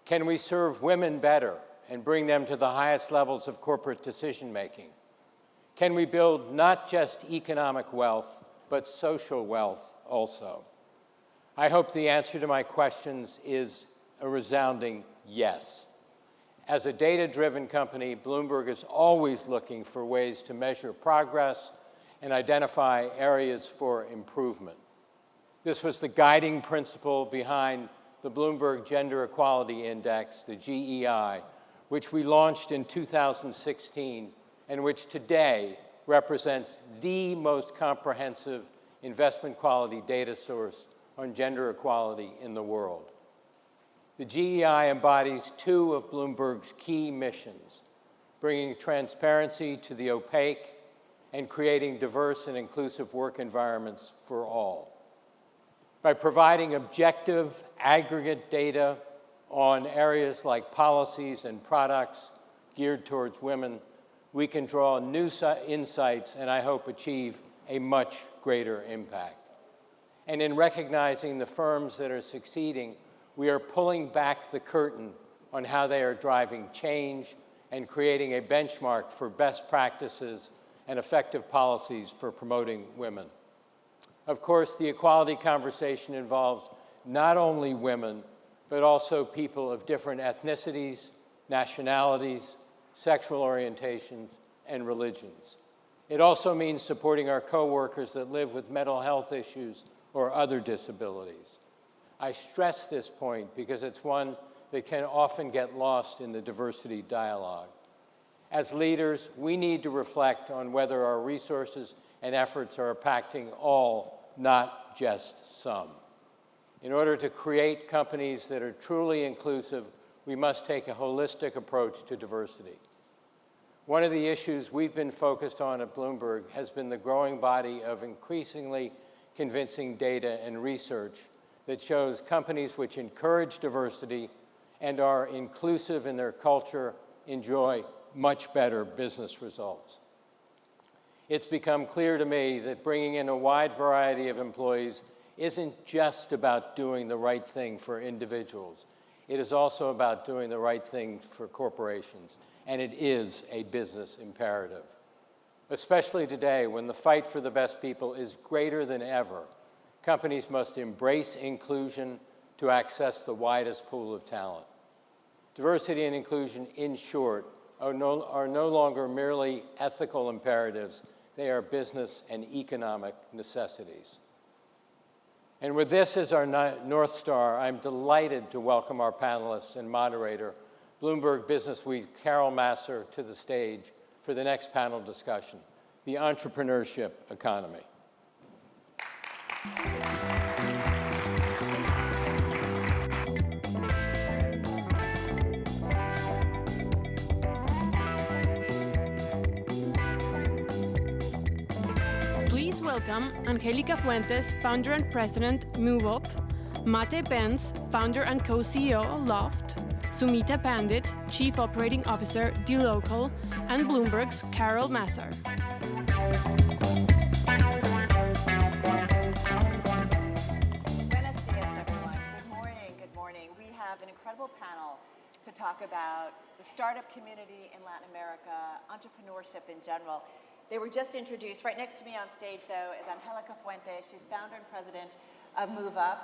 Can we serve women better and bring them to the highest levels of corporate decision-making? Can we build not just economic wealth, but social wealth also? I hope the answer to my questions is a resounding yes. As a data-driven company, Bloomberg is always looking for ways to measure progress and identify areas for improvement. This was the guiding principle behind the Bloomberg Gender Equality Index, the GEI, which we launched in 2016 and which today represents the most comprehensive investment quality data source on gender equality in the world. The GEI embodies two of Bloomberg's key missions, bringing transparency to the opaque and creating diverse and inclusive work environments for all. By providing objective, aggregate data on areas like policies and products geared towards women, we can draw new insights and I hope achieve a much greater impact. And in recognizing the firms that are succeeding, we are pulling back the curtain on how they are driving change and creating a benchmark for best practices and effective policies for promoting women. Of course, the equality conversation involves not only women, but also people of different ethnicities, nationalities, sexual orientations, and religions. It also means supporting our coworkers that live with mental health issues or other disabilities. I stress this point because it's one that can often get lost in the diversity dialogue. As leaders, we need to reflect on whether our resources and efforts are impacting all, not just some. In order to create companies that are truly inclusive, we must take a holistic approach to diversity. One of the issues we've been focused on at Bloomberg has been the growing body of increasingly convincing data and research that shows companies which encourage diversity and are inclusive in their culture enjoy much better business results. It's become clear to me that bringing in a wide variety of employees isn't just about doing the right thing for individuals. It is also about doing the right thing for corporations, and it is a business imperative. Especially today, when the fight for the best people is greater than ever, companies must embrace inclusion to access the widest pool of talent. Diversity and inclusion, in short, are no longer merely ethical imperatives. They are business and economic necessities. And with this as our North Star, I'm delighted to welcome our panelists and moderator, Bloomberg Businessweek Carol Massar, to the stage for the next panel discussion, the entrepreneurship economy. Please welcome Angelica Fuentes, founder and president, MoveUp, Mate Pence, founder and co-CEO, Loft, Sumita Pandit, chief operating officer, dLocal, and Bloomberg's Carol Massar. Buenos dias, everyone. Good morning. Good morning. We have an incredible panel to talk about the startup community in Latin America, entrepreneurship in general. They were just introduced. Right next to me on stage, though, is Angelica Fuentes. She's founder and president of MoveUp.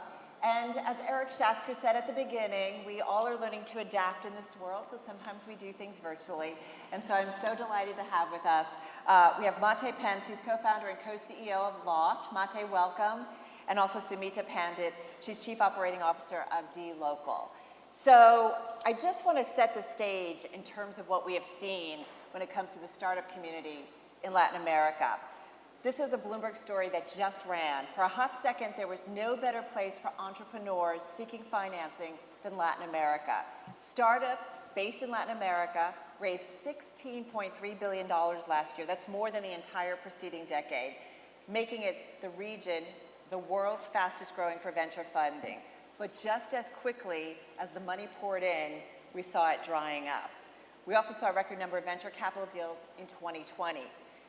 And as Eric Schatzker said at the beginning, we all are learning to adapt in this world, so sometimes we do things virtually. And so I'm so delighted to have with us, we have Mate Pence, who's co-founder and co-CEO of Loft. Mate, welcome. And also Sumita Pandit, she's chief operating officer of dLocal. So I just want to set the stage in terms of what we have seen when it comes to the startup community in Latin America. This is a Bloomberg story that just ran. For a hot second, there was no better place for entrepreneurs seeking financing than Latin America. Startups based in Latin America raised $16.3 billion last year. That's more than the entire preceding decade, making it the region, the world's fastest growing for venture funding. But just as quickly as the money poured in, we saw it drying up. We also saw a record number of venture capital deals in 2020.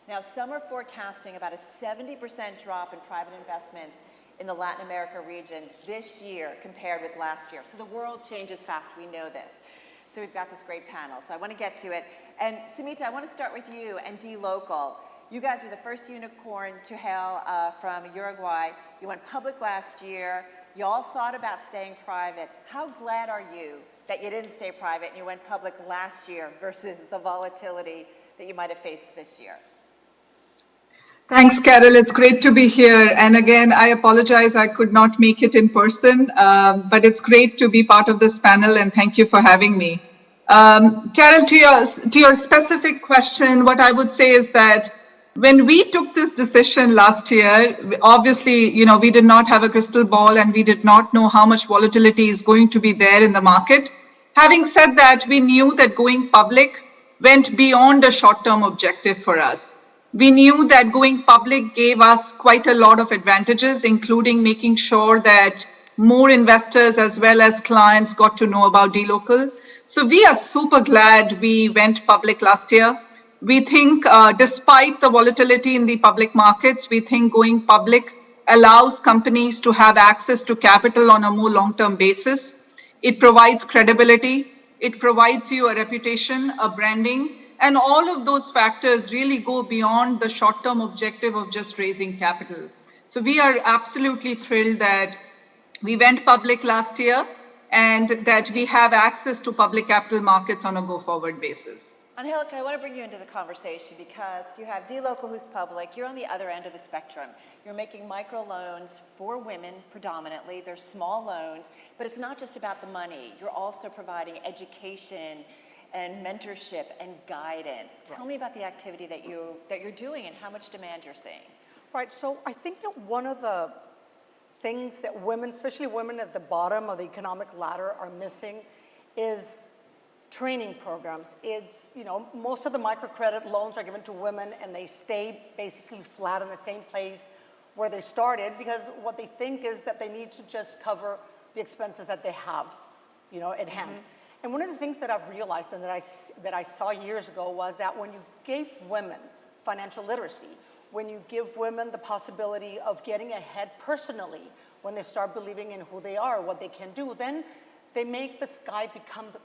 Now, some are forecasting about a 70% drop in private investments in the Latin America region this year compared with last year. So the world changes fast, we know this. So we've got this great panel, so I want to get to it. And Sumita, I want to start with you and dLocal. You guys were the first unicorn to hail from Uruguay. You went public last year. You all thought about staying private. How glad are you that you didn't stay private and you went public last year versus the volatility that you might have faced this year? Thanks, Carol. It's great to be here. And again, I apologize I could not make it in person, but it's great to be part of this panel, and thank you for having me. Carol, to your specific question, what I would say is that when we took this decision last year, obviously, we did not have a crystal ball and we did not know how much volatility is going to be there in the market. Having said that, we knew that going public went beyond a short-term objective for us. We knew that going public gave us quite a lot of advantages, including making sure that more investors as well as clients got to know about dLocal. So we are super glad we went public last year. We think despite the volatility in the public markets, we think going public allows companies to have access to capital on a more long-term basis. It provides credibility. It provides you a reputation, a branding, and all of those factors really go beyond the short-term objective of just raising capital. So we are absolutely thrilled that we went public last year and that we have access to public capital markets on a go-forward basis. Angelica, I want to bring you into the conversation because you have dLocal who's public. You're on the other end of the spectrum. You're making microloans for women predominantly. They're small loans, but it's not just about the money. You're also providing education and mentorship and guidance. Tell me about the activity that you're doing and how much demand you're seeing. Right, so I think that one of the things that women, especially women at the bottom of the economic ladder, are missing is training programs. It's, most of the microcredit loans are given to women and they stay basically flat in the same place where they started because what they think is that they need to just cover the expenses that they have, at hand. And one of the things that I've realized and that I saw years ago was that when you gave women financial literacy, when you give women the possibility of getting ahead personally, when they start believing in who they are, what they can do, then they make the sky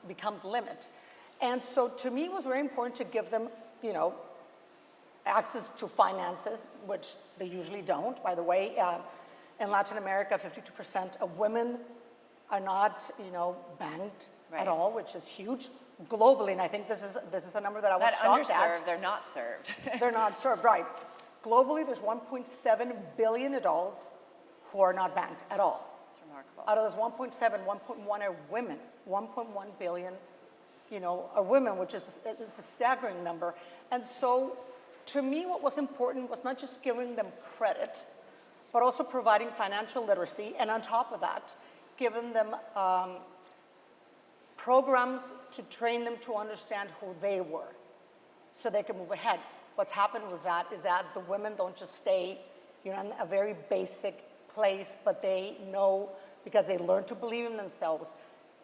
become the limit. And so to me, it was very important to give them, access to finances, which they usually don't, by the way. In Latin America, 52% of women are not, banked at all, which is huge globally. And I think this is a number that I was shocked at. They're not served. They're not served, right. Globally, there's 1.7 billion adults who are not banked at all. It's remarkable. Out of those 1.7, 1.1 are women. 1.1 billion, are women, which is it's a staggering number. And so, to me, what was important was not just giving them credit, but also providing financial literacy, and on top of that, giving them programs to train them to understand who they were, so they can move ahead. What's happened with that is that the women don't just stay, in a very basic place, but they know, because they learn to believe in themselves,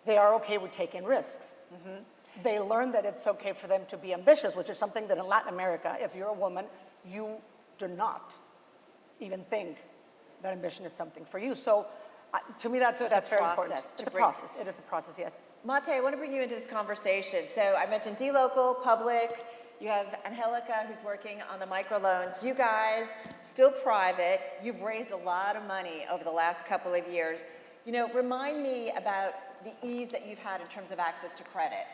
they are okay with taking risks. They learn that it's okay for them to be ambitious, which is something that in Latin America, if you're a woman, you do not even think that ambition is something for you. So to me, that's very important. It's a process. It is a process, yes. Mate, I want to bring you into this conversation. So I mentioned dLocal, public. You have Angelica, who's working on the microloans. You guys, still private. You've raised a lot of money over the last couple of years. Remind me about the ease that you've had in terms of access to credit.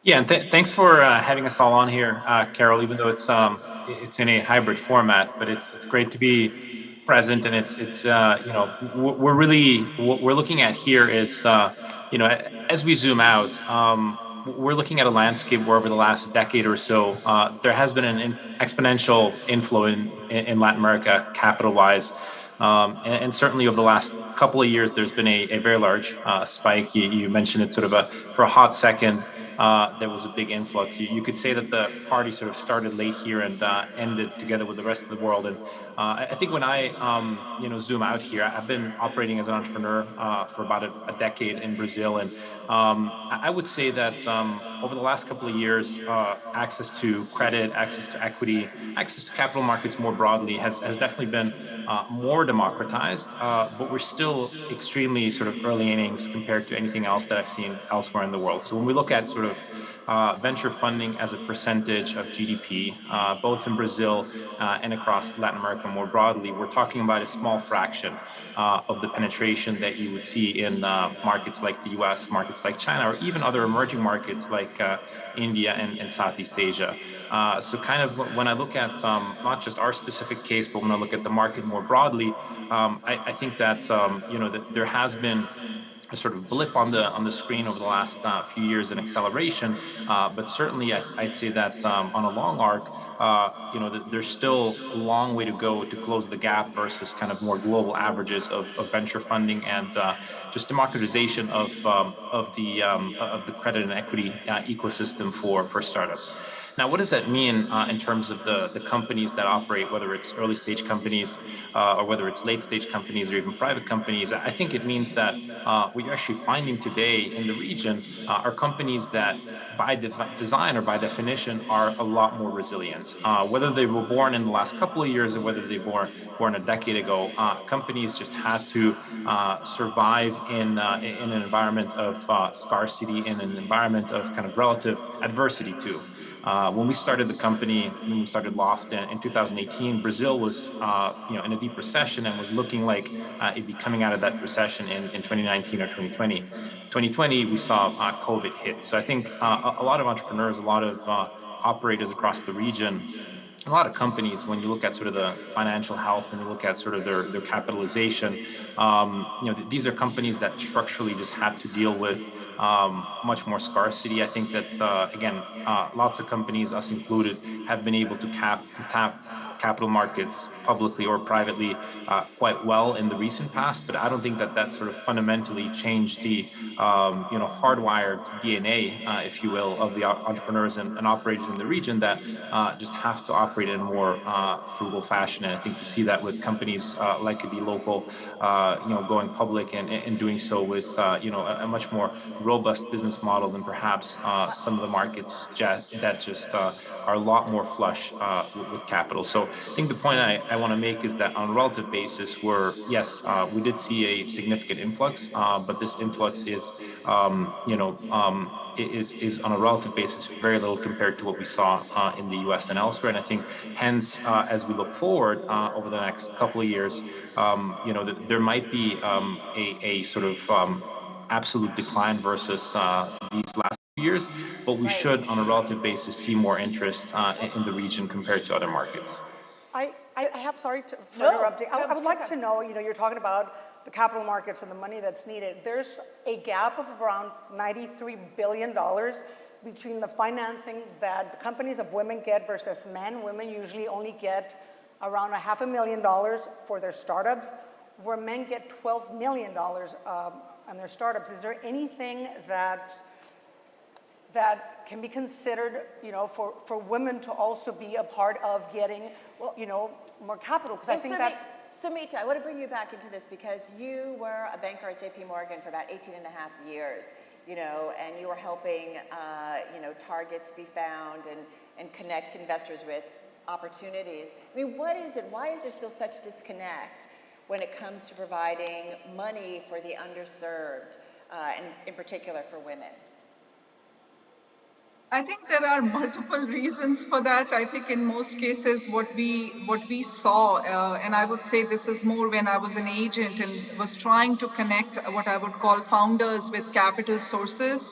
Yeah, and thanks for having us all on here, Carol. Even though it's in a hybrid format, but it's great to be present, and it's we're really what we're looking at here is as we zoom out, we're looking at a landscape where over the last decade or so, there has been an exponential inflow in Latin America, capital-wise. And certainly over the last couple of years, there's been a very large spike. You mentioned it sort of for a hot second, there was a big influx. You could say that the party sort of started late here and ended together with the rest of the world. And I think when I zoom out here, I've been operating as an entrepreneur for about a decade in Brazil, and I would say that over the last couple of years, access to credit, access to equity, access to capital markets more broadly has definitely been more democratized, but we're still extremely sort of early innings compared to anything else that I've seen elsewhere in the world. So when we look at sort of venture funding as a percentage of GDP, both in Brazil and across Latin America more broadly, we're talking about a small fraction of the penetration that you would see in markets like the US, markets like China, or even other emerging markets like India and Southeast Asia. So kind of when I look at not just our specific case, but when I look at the market more broadly, I think that that there has been a sort of blip on the screen over the last few years in acceleration, but certainly I'd say that on a long arc, there's still a long way to go to close the gap versus kind of more global averages of venture funding and just democratization of the credit and equity ecosystem for startups. Now, what does that mean in terms of the companies that operate, whether it's early stage companies or whether it's late stage companies or even private companies? I think it means that what you're actually finding today in the region are companies that by design or by definition are a lot more resilient. Whether they were born in the last couple of years or whether they were born a decade ago, companies just had to survive in an environment of scarcity, in an environment of kind of relative adversity too. When we started the company, when we started Loft in 2018, Brazil was in a deep recession and was looking like it'd be coming out of that recession in 2019 or 2020. 2020, we saw COVID hit. So I think a lot of entrepreneurs, a lot of operators across the region, a lot of companies, when you look at sort of the financial health and you look at sort of their capitalization, these are companies that structurally just had to deal with much more scarcity. I think that, again, lots of companies, us included, have been able to tap capital markets, publicly or privately, quite well in the recent past, but I don't think that that sort of fundamentally changed the hardwired DNA, if you will, of the entrepreneurs and operators in the region that just have to operate in a more frugal fashion. And I think you see that with companies like the local, going public and doing so with a much more robust business model than perhaps some of the markets that just are a lot more flush with capital. So I think the point I want to make is that on a relative basis, we did see a significant influx, but this influx is is on a relative basis very little compared to what we saw in the US and elsewhere. And I think hence, as we look forward over the next couple of years, there might be a sort of absolute decline versus these last few years, but we should, on a relative basis, see more interest in the region compared to other markets. I have, sorry for interrupting. I would like to know, you're talking about the capital markets and the money that's needed. There's a gap of around $93 billion between the financing that the companies of women get versus men. Women usually only get around $500,000 for their startups, where men get $12 million on their startups. Is there anything that can be considered, for women to also be a part of getting, more capital? Because I think that's... Sumita, I want to bring you back into this because you were a banker at JP Morgan for about 18 and a half years, and you were helping, targets be found and connect investors with opportunities. I mean, what is it? Why is there still such disconnect when it comes to providing money for the underserved, and in particular for women? I think there are multiple reasons for that. I think in most cases what we saw, and I would say this is more when I was an agent and was trying to connect what I would call founders with capital sources.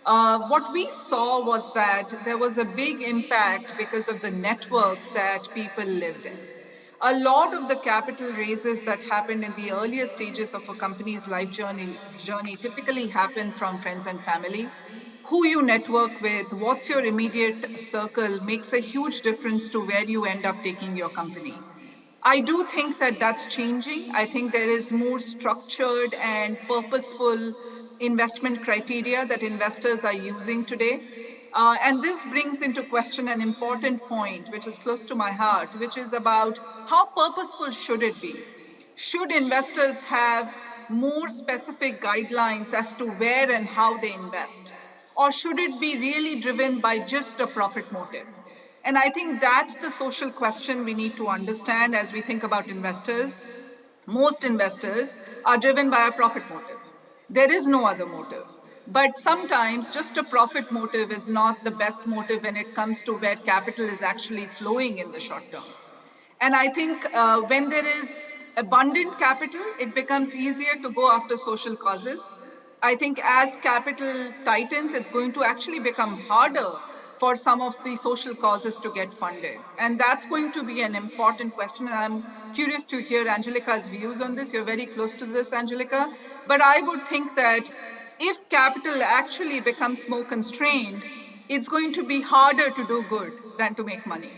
What we saw was that there was a big impact because of the networks that people lived in. A lot of the capital raises that happened in the earlier stages of a company's life journey typically happen from friends and family. Who you network with, what's your immediate circle makes a huge difference to where you end up taking your company. I do think that that's changing. I think there is more structured and purposeful investment criteria that investors are using today. And this brings into question an important point, which is close to my heart, which is about how purposeful should it be? Should investors have more specific guidelines as to where and how they invest? Or should it be really driven by just a profit motive? And I think that's the social question we need to understand as we think about investors. Most investors are driven by a profit motive. There is no other motive. But sometimes just a profit motive is not the best motive when it comes to where capital is actually flowing in the short term. And I think when there is abundant capital, it becomes easier to go after social causes. I think as capital tightens, it's going to actually become harder for some of the social causes to get funded. And that's going to be an important question. And I'm curious to hear Angelica's views on this. You're very close to this, Angelica. But I would think that if capital actually becomes more constrained, it's going to be harder to do good than to make money.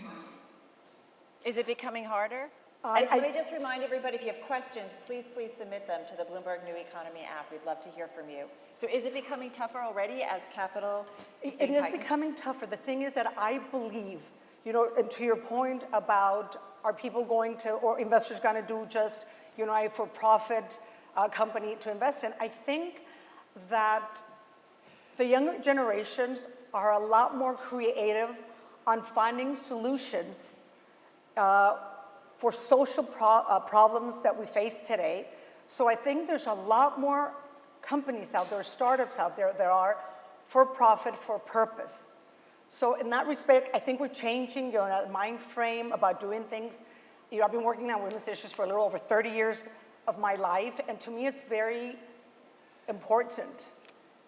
Is it becoming harder? And let me just remind everybody, if you have questions, please submit them to the Bloomberg New Economy app. We'd love to hear from you. So is it becoming tougher already as capital is being tightened? It is becoming tougher. The thing is that I believe, and to your point about are people going to, or investors going to do just, a for-profit company to invest in, I think that the younger generations are a lot more creative on finding solutions for social problems that we face today. So I think there's a lot more companies out there, startups out there that are for profit, for purpose. So in that respect, I think we're changing the mind frame about doing things. I've been working on women's issues for a little over 30 years of my life, and to me it's very important,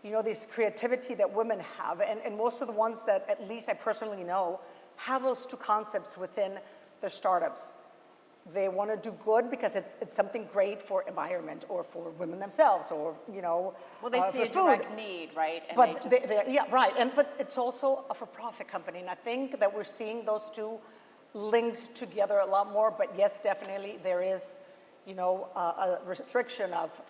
this creativity that women have, and most of the ones that at least I personally know have those two concepts within their startups. They want to do good because it's something great for environment or for women themselves, or well, they see a direct need, right? And but but it's also a for-profit company, and I think that we're seeing those two linked together a lot more. But yes, definitely there is, a restriction of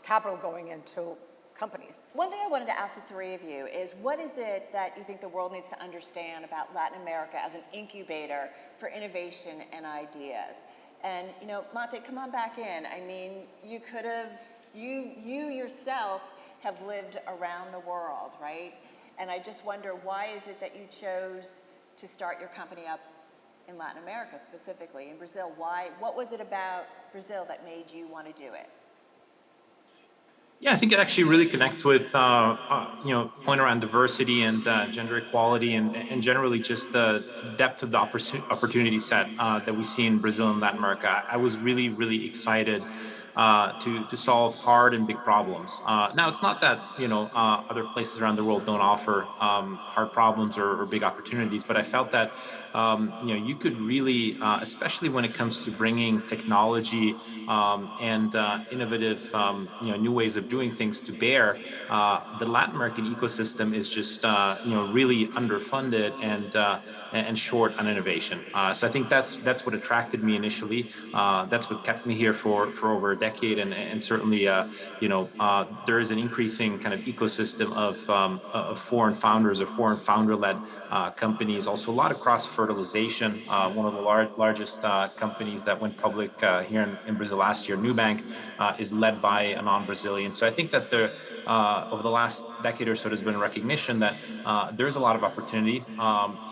capital going into companies. One thing I wanted to ask the three of you is, what is it that you think the world needs to understand about Latin America as an incubator for innovation and ideas? And, Mate, come on back in. I mean, you could have, you yourself have lived around the world, right? And I just wonder, why is it that you chose to start your company up in Latin America, specifically in Brazil? What was it about Brazil that made you want to do it? Yeah, I think it actually really connects with point around diversity and gender equality, and generally just the depth of the opportunity set that we see in Brazil and Latin America. I was really excited to solve hard and big problems. Now, it's not that other places around the world don't offer hard problems or big opportunities, but I felt that you could really, especially when it comes to bringing technology and innovative new ways of doing things to bear, the Latin American ecosystem is just really underfunded and short on innovation. So I think that's what attracted me initially. That's what kept me here for over a decade, and certainly there is an increasing kind of ecosystem of foreign founders or foreign founder-led companies. Also, a lot of cross-fertilization. One of the largest companies that went public here in Brazil last year, Nubank, is led by a non-Brazilian. So I think that over the last decade or so, there's been a recognition that there's a lot of opportunity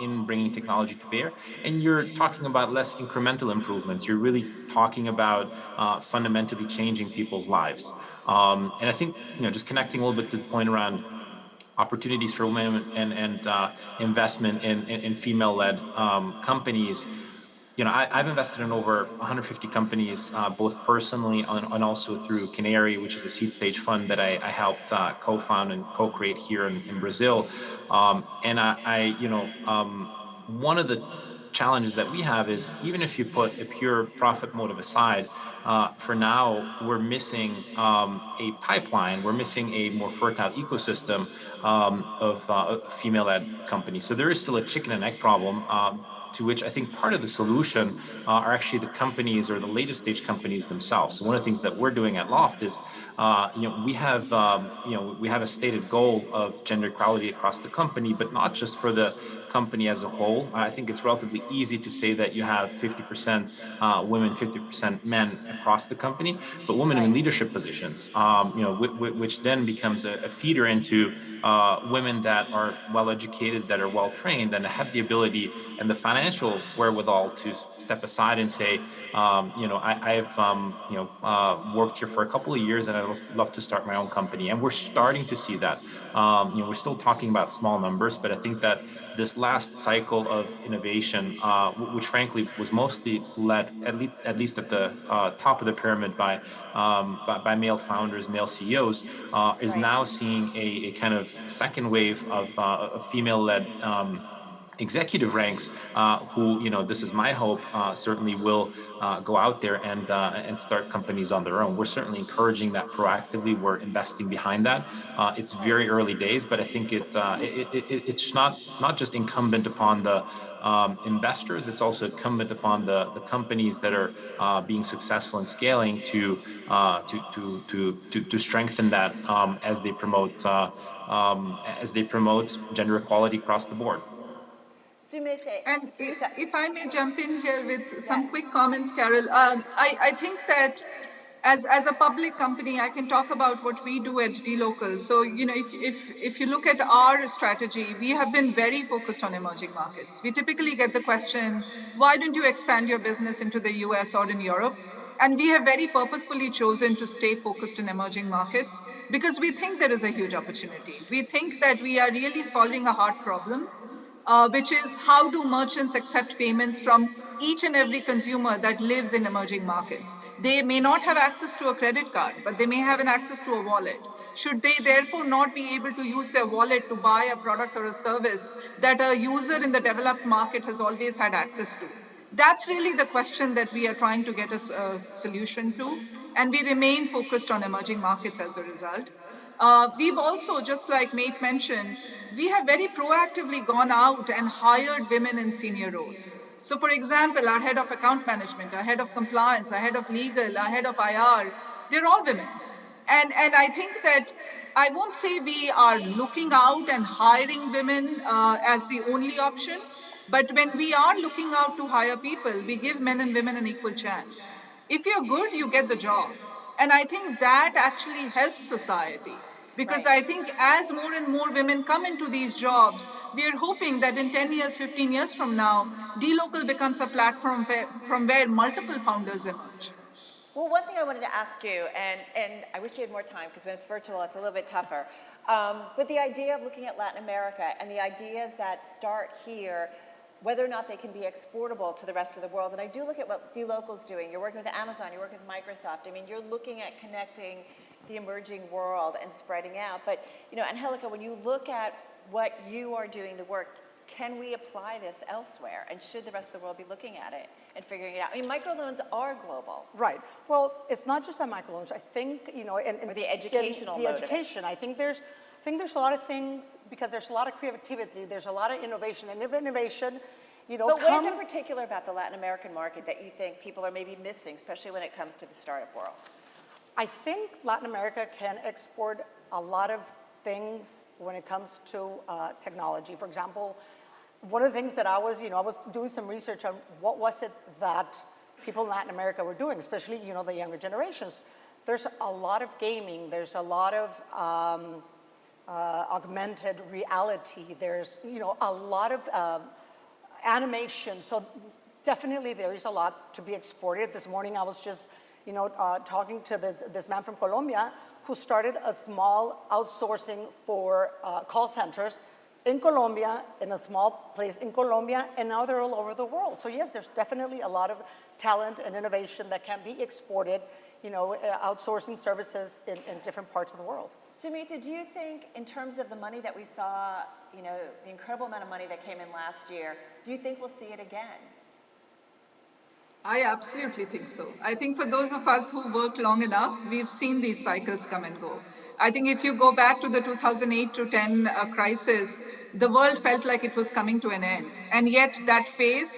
in bringing technology to bear. And you're talking about less incremental improvements. You're really talking about fundamentally changing people's lives. And I think, just connecting a little bit to the point around opportunities for women and investment in female-led companies. I've invested in over 150 companies, both personally and also through Canary, which is a seed stage fund that I helped co-found and co-create here in Brazil. And one of the challenges that we have is, even if you put a pure profit motive aside, for now, we're missing a pipeline. We're missing a more fertile ecosystem of female-led companies. So there is still a chicken and egg problem, to which I think part of the solution are actually the companies or the later stage companies themselves. So one of the things that we're doing at Loft is, we have a stated goal of gender equality across the company, but not just for the company as a whole. I think it's relatively easy to say that you have 50% women, 50% men across the company, but women in leadership positions, which then becomes a feeder into women that are well educated, that are well trained, and have the ability and the financial wherewithal to step aside and say, I've worked here for a couple of years and I'd love to start my own company. And we're starting to see that. We're still talking about small numbers, but I think that this last cycle of innovation, which frankly was mostly led, at least at the top of the pyramid, by male founders, male CEOs, is now seeing a kind of second wave of female-led executive ranks, who, this is my hope, certainly will go out there and start companies on their own. We're certainly encouraging that proactively. We're investing behind that. It's very early days, but I think it's not just incumbent upon the investors. It's also incumbent upon the companies that are being successful in scaling to strengthen that as they promote gender equality across the board. And if I may jump in here with some quick comments, Carol, I think that as a public company, I can talk about what we do at dLocal. So, if you look at our strategy, we have been very focused on emerging markets. We typically get the question, why don't you expand your business into the US or in Europe? And we have very purposefully chosen to stay focused in emerging markets because we think there is a huge opportunity. We think that we are really solving a hard problem, which is, how do merchants accept payments from each and every consumer that lives in emerging markets? They may not have access to a credit card, but they may have an access to a wallet. Should they therefore not be able to use their wallet to buy a product or a service that a user in the developed market has always had access to? That's really the question that we are trying to get a solution to. And we remain focused on emerging markets as a result. We've also, just like Mate mentioned, we have very proactively gone out and hired women in senior roles. So for example, our head of account management, our head of compliance, our head of legal, our head of IR, they're all women. And I think that I won't say we are looking out and hiring women as the only option, but when we are looking out to hire people, we give men and women an equal chance. If you're good, you get the job. And I think that actually helps society. Because I think as more and more women come into these jobs, we are hoping that in 10 years, 15 years from now, DLocal becomes a platform from where multiple founders emerge. Well, one thing I wanted to ask you, and I wish we had more time because when it's virtual, it's a little bit tougher. But the idea of looking at Latin America and the ideas that start here, whether or not they can be exportable to the rest of the world. And I do look at what DLocal's doing. You're working with Amazon, you're working with Microsoft. I mean, you're looking at connecting the emerging world and spreading out. But, you know, Angelica, when you look at what you are doing, the work, can we apply this elsewhere? And should the rest of the world be looking at it and figuring it out? I mean, microloans are global. Right. Well, it's not just on microloans. I think, you know, and or the educational the education. I think there's a lot of things, because there's a lot of creativity, there's a lot of innovation, and if innovation, you know, but what is in particular about the Latin American market that you think people are maybe missing, especially when it comes to the startup world? I think Latin America can export a lot of things when it comes to technology. For example, one of the things that I was doing some research on what was it that people in Latin America were doing, especially, you know, the younger generations. There's a lot of gaming, there's a lot of augmented reality, there's, you know, a lot of animation. So definitely there is a lot to be exported. This morning I was just, you know, talking to this man from Colombia who started a small outsourcing for call centers in Colombia, in a small place in Colombia, and now they're all over the world. So yes, there's definitely a lot of talent and innovation that can be exported, you know, outsourcing services in different parts of the world. Sumita, do you think in terms of the money that we saw, you know, the incredible amount of money that came in last year, do you think we'll see it again? I absolutely think so. I think for those of us who worked long enough, we've seen these cycles come and go. I think if you go back to the 2008 to 10 crisis, the world felt like it was coming to an end. And yet that phase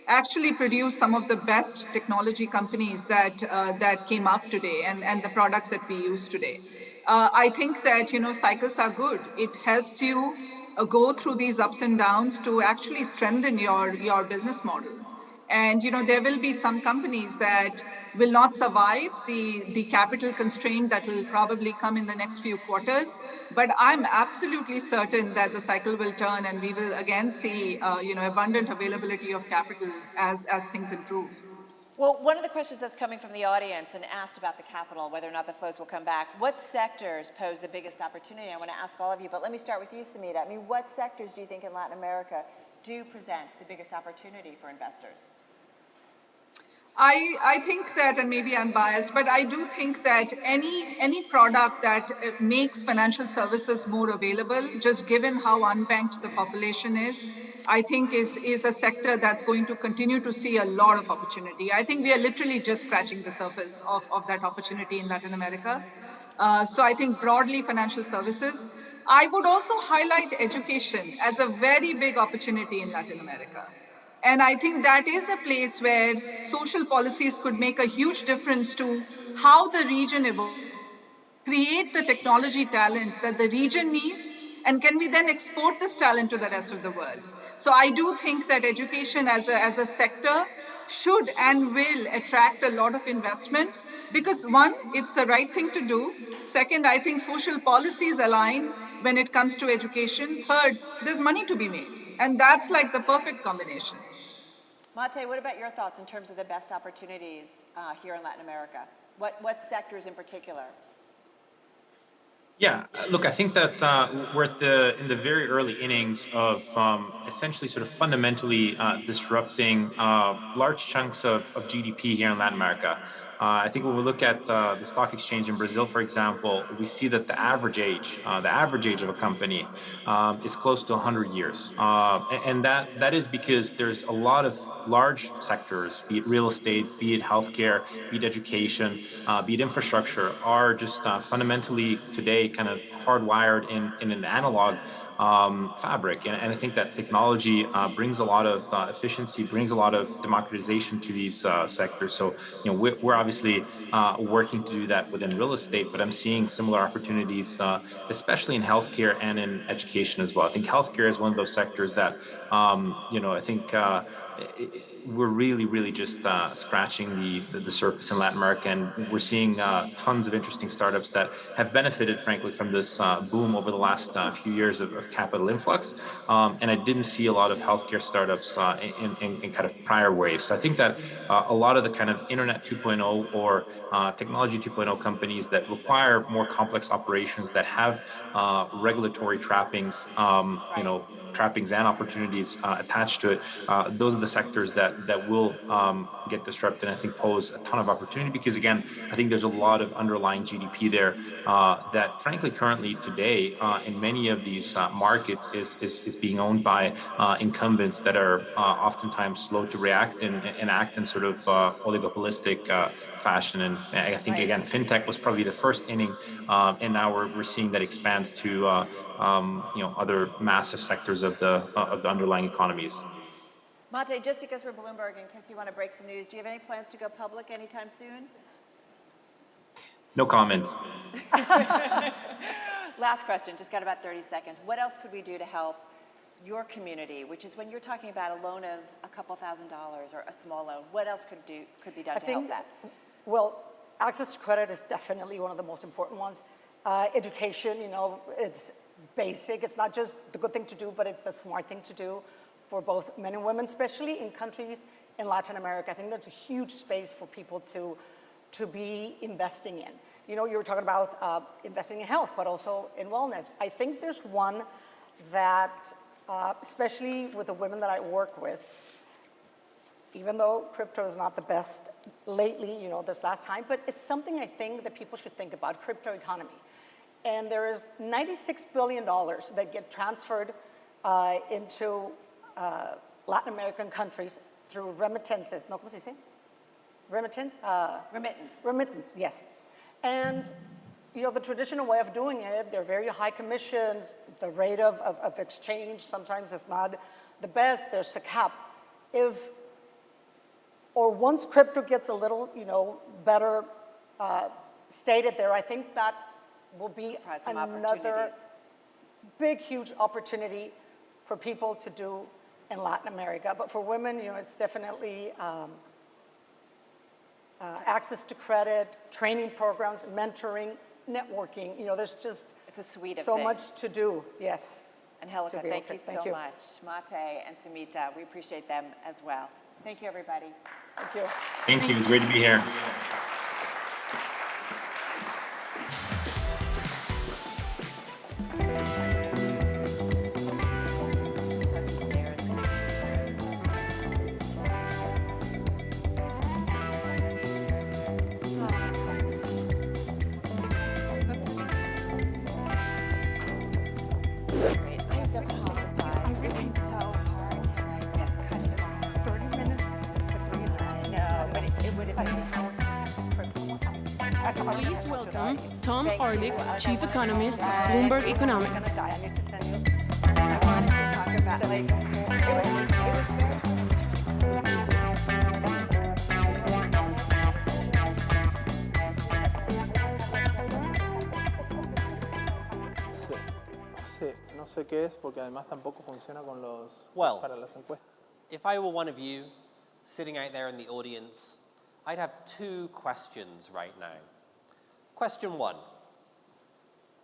actually produced some of the best technology companies that came up today and the products that we use today. I think that, you know, cycles are good. It helps you go through these ups and downs to actually strengthen your business model. And, you know, there will be some companies that will not survive the capital constraint that will probably come in the next few quarters. But I'm absolutely certain that the cycle will turn and we will again see, you know, abundant availability of capital as things improve. Well, one of the questions that's coming from the audience and asked about the capital, whether or not the flows will come back, what sectors pose the biggest opportunity? I want to ask all of you, but let me start with you, Sumita. I mean, what sectors do you think in Latin America do present the biggest opportunity for investors? I think that, and maybe I'm biased, but I do think that any product that makes financial services more available, just given how unbanked the population is, I think is a sector that's going to continue to see a lot of opportunity. I think we are literally just scratching the surface of that opportunity in Latin America. So I think broadly financial services. I would also highlight education as a very big opportunity in Latin America. And I think that is a place where social policies could make a huge difference to how the region evolves, create the technology talent that the region needs, and can we then export this talent to the rest of the world? So I do think that education as a sector should and will attract a lot of investment because one, it's the right thing to do. Second, I think social policies align when it comes to education. Third, there's money to be made. And that's like the perfect combination. Mate, what about your thoughts in terms of the best opportunities here in Latin America? What sectors in particular? Yeah, look, I think that we're in the very early innings of essentially sort of fundamentally disrupting large chunks of GDP here in Latin America. I think when we look at the stock exchange in Brazil, for example, we see that the average age of a company is close to 100 years. And that is because there's a lot of large sectors, be it real estate, be it healthcare, be it education, be it infrastructure, are just fundamentally today kind of hardwired in an analog fabric. And I think that technology brings a lot of efficiency, brings a lot of democratization to these sectors. So, we're obviously working to do that within real estate, but I'm seeing similar opportunities, especially in healthcare and in education as well. I think healthcare is one of those sectors that, I think we're really just scratching the surface in Latin America, and we're seeing tons of interesting startups that have benefited, frankly, from this boom over the last few years of capital influx. And I didn't see a lot of healthcare startups in kind of prior waves. So I think that a lot of the kind of Internet 2.0 or technology 2.0 companies that require more complex operations, that have regulatory trappings, trappings and opportunities attached to it, those are the sectors that will get disrupted and I think pose a ton of opportunity, because again, I think there's a lot of underlying GDP there that frankly currently today in many of these markets is being owned by incumbents that are oftentimes slow to react and act in sort of oligopolistic fashion. And I think again, fintech was probably the first inning, and now we're seeing that expands to other massive sectors of the underlying economies. Mate, just because we're Bloomberg, in case you want to break some news, do you have any plans to go public anytime soon? No comment. Last question, just got about 30 seconds. What else could we do to help your community, which is when you're talking about a loan of a couple $1,000s or a small loan, what else could be done to help that? Well, access to credit is definitely one of the most important ones. Education, it's basic. It's not just the good thing to do, but it's the smart thing to do for both men and women, especially in countries in Latin America. I think there's a huge space for people to be investing in. You were talking about investing in health, but also in wellness. I think there's one that, especially with the women that I work with, even though crypto is not the best lately, this last time, but it's something I think that people should think about, crypto economy. And there is $96 billion that get transferred into Latin American countries through remittances. No, ¿cómo se dice? Remittance? Remittance, yes. And, the traditional way of doing it, there are very high commissions, the rate of exchange, sometimes it's not the best, there's a cap. Once crypto gets a little, better stated there, I think that will be another big, huge opportunity for people to do in Latin America. But for women, it's definitely access to credit, training programs, mentoring, networking. There's just it's a suite of so things. much to do. Yes. Angelica, thank you so much. Mate and Sumita, we appreciate them as well. Thank you, everybody. Thank you. Thank you. It's great to be here. Please welcome Tom Orlik, Chief Economist, Bloomberg Economics. No sé qué es porque además tampoco funciona con los para las encuestas. If I were one of you sitting out there in the audience, I'd have two questions right now. Question one,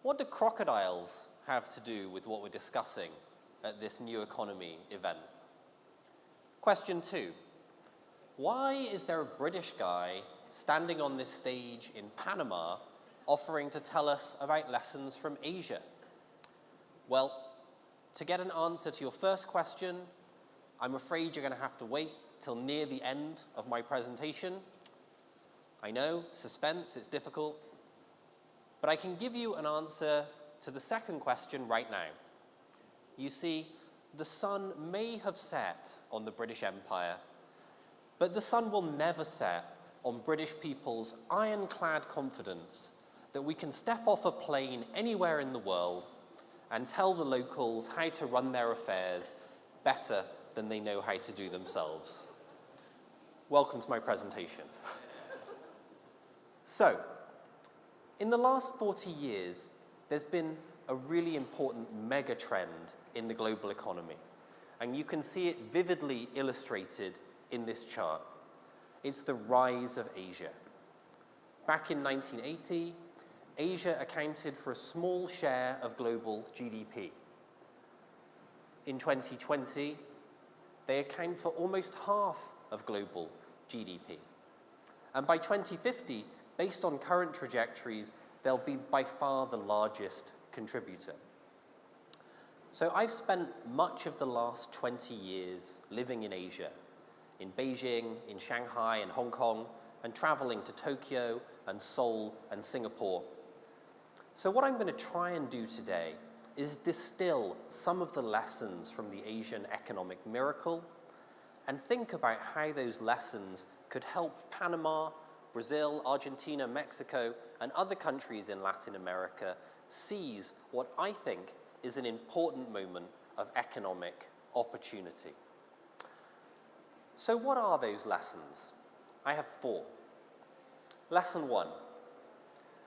what do crocodiles have to do with what we're discussing at this New Economy event? Question two, why is there a British guy standing on this stage in Panama offering to tell us about lessons from Asia? Well, to get an answer to your first question, I'm afraid you're going to have to wait till near the end of my presentation. I know, suspense, it's difficult, but I can give you an answer to the second question right now. You see, the sun may have set on the British Empire, But the sun will never set on British people's ironclad confidence that we can step off a plane anywhere in the world and tell the locals how to run their affairs better than they know how to do themselves. Welcome to my presentation. So, in the last 40 years, there's been a really important mega trend in the global economy. And you can see it vividly illustrated in this chart. It's the rise of Asia. Back in 1980, Asia accounted for a small share of global GDP. In 2020, they account for almost half of global GDP. And by 2050, based on current trajectories, they'll be by far the largest contributor. So I've spent much of the last 20 years living in Asia, in Beijing, in Shanghai, and Hong Kong, and traveling to Tokyo and Seoul and Singapore. So what I'm going to try and do today is distill some of the lessons from the Asian economic miracle and think about how those lessons could help Panama, Brazil, Argentina, Mexico, and other countries in Latin America seize what I think is an important moment of economic opportunity. So what are those lessons? I have 4. Lesson 1,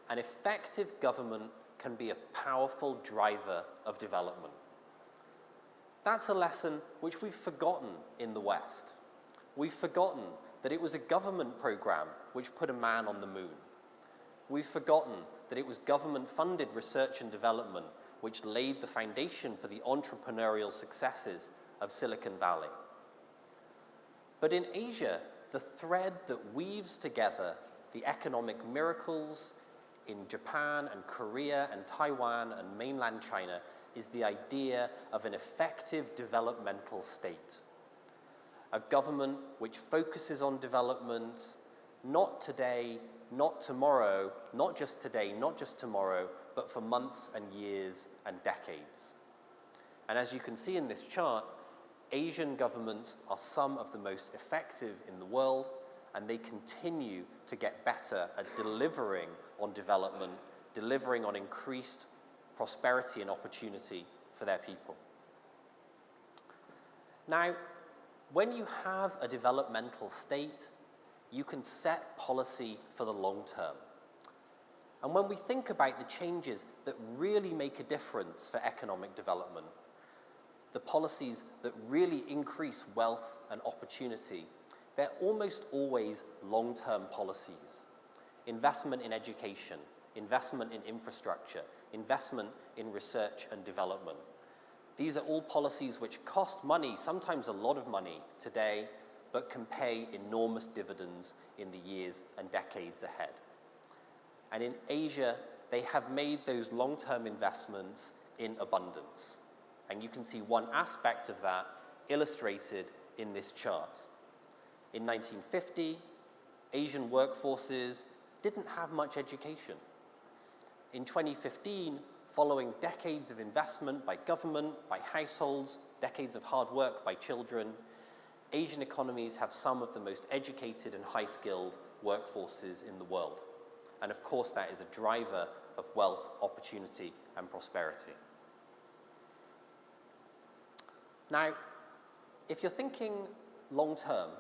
an effective government can be a powerful driver of development. That's a lesson which we've forgotten in the West. We've forgotten that it was a government program which put a man on the moon. We've forgotten that it was government-funded research and development which laid the foundation for the entrepreneurial successes of Silicon Valley. But in Asia, the thread that weaves together the economic miracles in Japan and Korea and Taiwan and mainland China is the idea of an effective developmental state. A government which focuses on development, not today, not tomorrow, not just today, not just tomorrow, but for months and years and decades. And as you can see in this chart, Asian governments are some of the most effective in the world, and they continue to get better at delivering on development, delivering on increased prosperity and opportunity for their people. Now, when you have a developmental state, you can set policy for the long term. And when we think about the changes that really make a difference for economic development, the policies that really increase wealth and opportunity, they're almost always long-term policies. Investment in education, investment in infrastructure, investment in research and development. These are all policies which cost money, sometimes a lot of money today, but can pay enormous dividends in the years and decades ahead. And in Asia, they have made those long-term investments in abundance. And you can see one aspect of that illustrated in this chart. In 1950, Asian workforces didn't have much education. In 2015, following decades of investment by government, by households, decades of hard work by children, Asian economies have some of the most educated and high-skilled workforces in the world. And of course, that is a driver of wealth, opportunity, and prosperity. Now, if you're thinking long-term,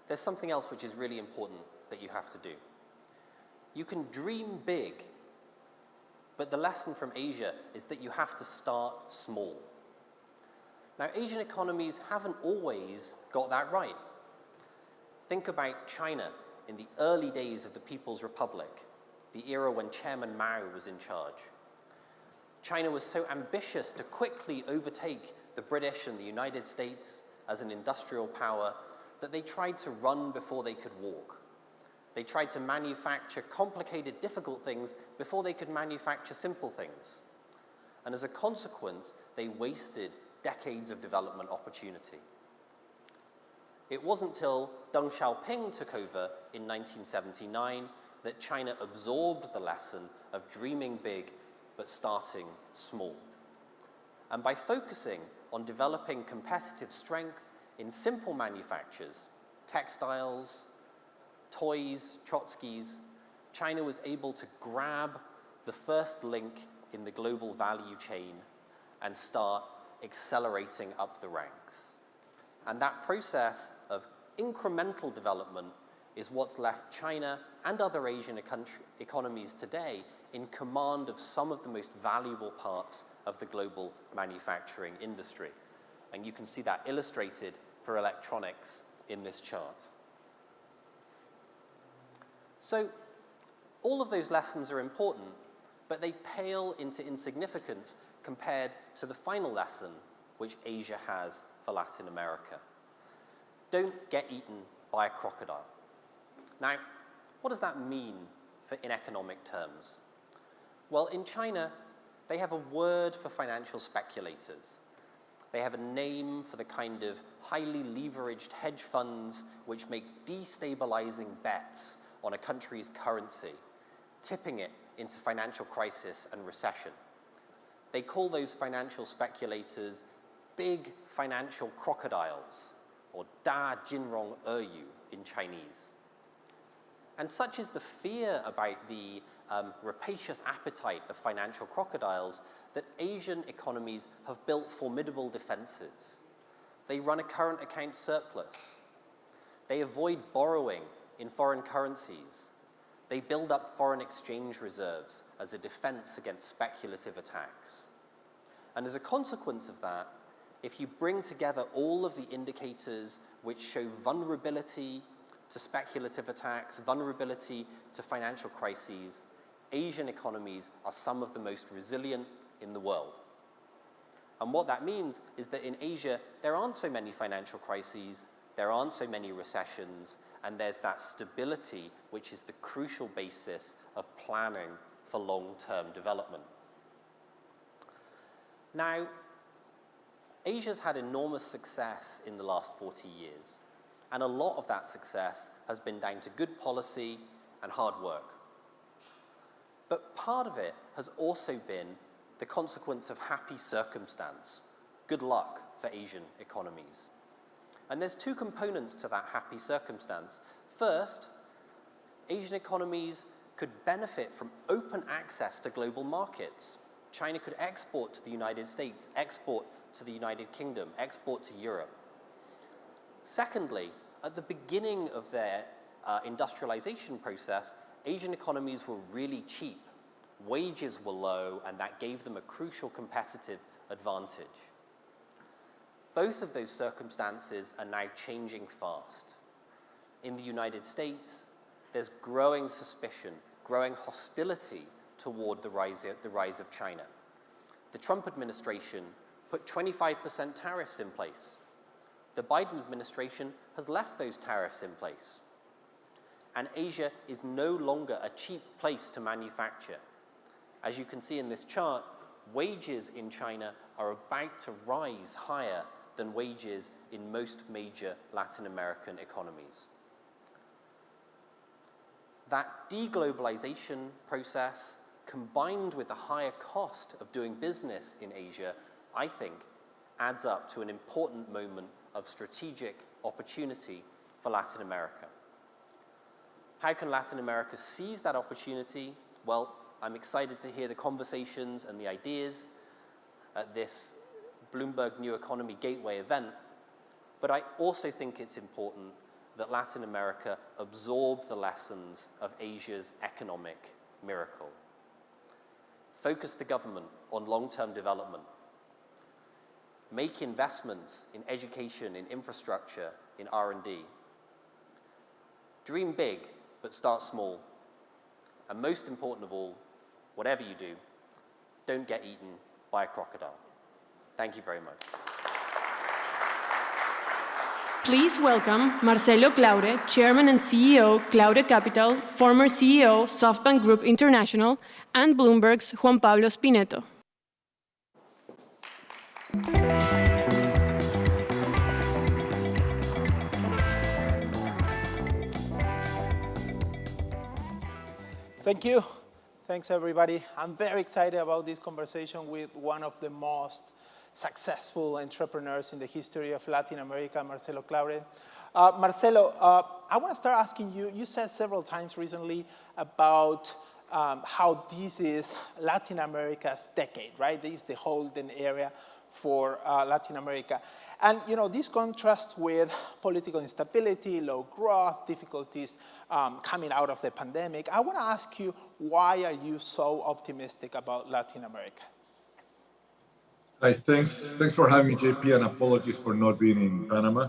there's something else which is really important that you have to do. You can dream big, but the lesson from Asia is that you have to start small. Now, Asian economies haven't always got that right. Think about China in the early days of the People's Republic, the era when Chairman Mao was in charge. China was so ambitious to quickly overtake the British and the United States as an industrial power that they tried to run before they could walk. They tried to manufacture complicated, difficult things before they could manufacture simple things. And as a consequence, they wasted decades of development opportunity. It wasn't till Deng Xiaoping took over in 1979 that China absorbed the lesson of dreaming big but starting small. And by focusing on developing competitive strength in simple manufactures, textiles, toys, Trotskys, China was able to grab the first link in the global value chain and start accelerating up the ranks. And that process of incremental development is what's left China and other Asian economies today in command of some of the most valuable parts of the global manufacturing industry. And you can see that illustrated for electronics in this chart. So all of those lessons are important, but they pale into insignificance compared to the final lesson which Asia has for Latin America. Don't get eaten by a crocodile. Now, what does that mean in economic terms? Well, in China, they have a word for financial speculators. They have a name for the kind of highly leveraged hedge funds which make destabilizing bets on a country's currency, tipping it into financial crisis and recession. They call those financial speculators big financial crocodiles, or Da Jinrong Eryu in Chinese. And such is the fear about the rapacious appetite of financial crocodiles that Asian economies have built formidable defenses. They run a current account surplus. They avoid borrowing in foreign currencies. They build up foreign exchange reserves as a defense against speculative attacks. And as a consequence of that, if you bring together all of the indicators which show vulnerability to speculative attacks, vulnerability to financial crises, Asian economies are some of the most resilient in the world. And what that means is that in Asia, there aren't so many financial crises, there aren't so many recessions, and there's that stability which is the crucial basis of planning for long-term development. Now, Asia's had enormous success in the last 40 years, and a lot of that success has been down to good policy and hard work. But part of it has also been the consequence of happy circumstance, good luck for Asian economies. And there's two components to that happy circumstance. First, Asian economies could benefit from open access to global markets. China could export to the United States, export to the United Kingdom, export to Europe. Secondly, at the beginning of their industrialization process, Asian economies were really cheap. Wages were low, and that gave them a crucial competitive advantage. Both of those circumstances are now changing fast. In the United States, there's growing suspicion, growing hostility toward the rise of China. The Trump administration put 25% tariffs in place. The Biden administration has left those tariffs in place. And Asia is no longer a cheap place to manufacture. As you can see in this chart, wages in China are about to rise higher than wages in most major Latin American economies. That deglobalization process, combined with the higher cost of doing business in Asia, I think, adds up to an important moment of strategic opportunity for Latin America. How can Latin America seize that opportunity? Well, I'm excited to hear the conversations and the ideas at this Bloomberg New Economy Gateway event, but I also think it's important that Latin America absorb the lessons of Asia's economic miracle. Focus the government on long-term development. Make investments in education, in infrastructure, in R&D. Dream big, but start small. And most important of all, whatever you do, don't get eaten by a crocodile. Thank you very much. Please welcome Marcelo Claure, Chairman and CEO, Claure Capital, former CEO, SoftBank Group International, and Bloomberg's Juan Pablo Spinetto. Thank you. Thanks, everybody. I'm very excited about this conversation with one of the most successful entrepreneurs in the history of Latin America, Marcelo Claure. Marcelo, I want to start asking you, you said several times recently about how this is Latin America's decade, right? This is the golden area for Latin America. And this contrasts with political instability, low growth, difficulties coming out of the pandemic. I want to ask you, why are you so optimistic about Latin America? Hi, thanks for having me, JP, and apologies for not being in Panama.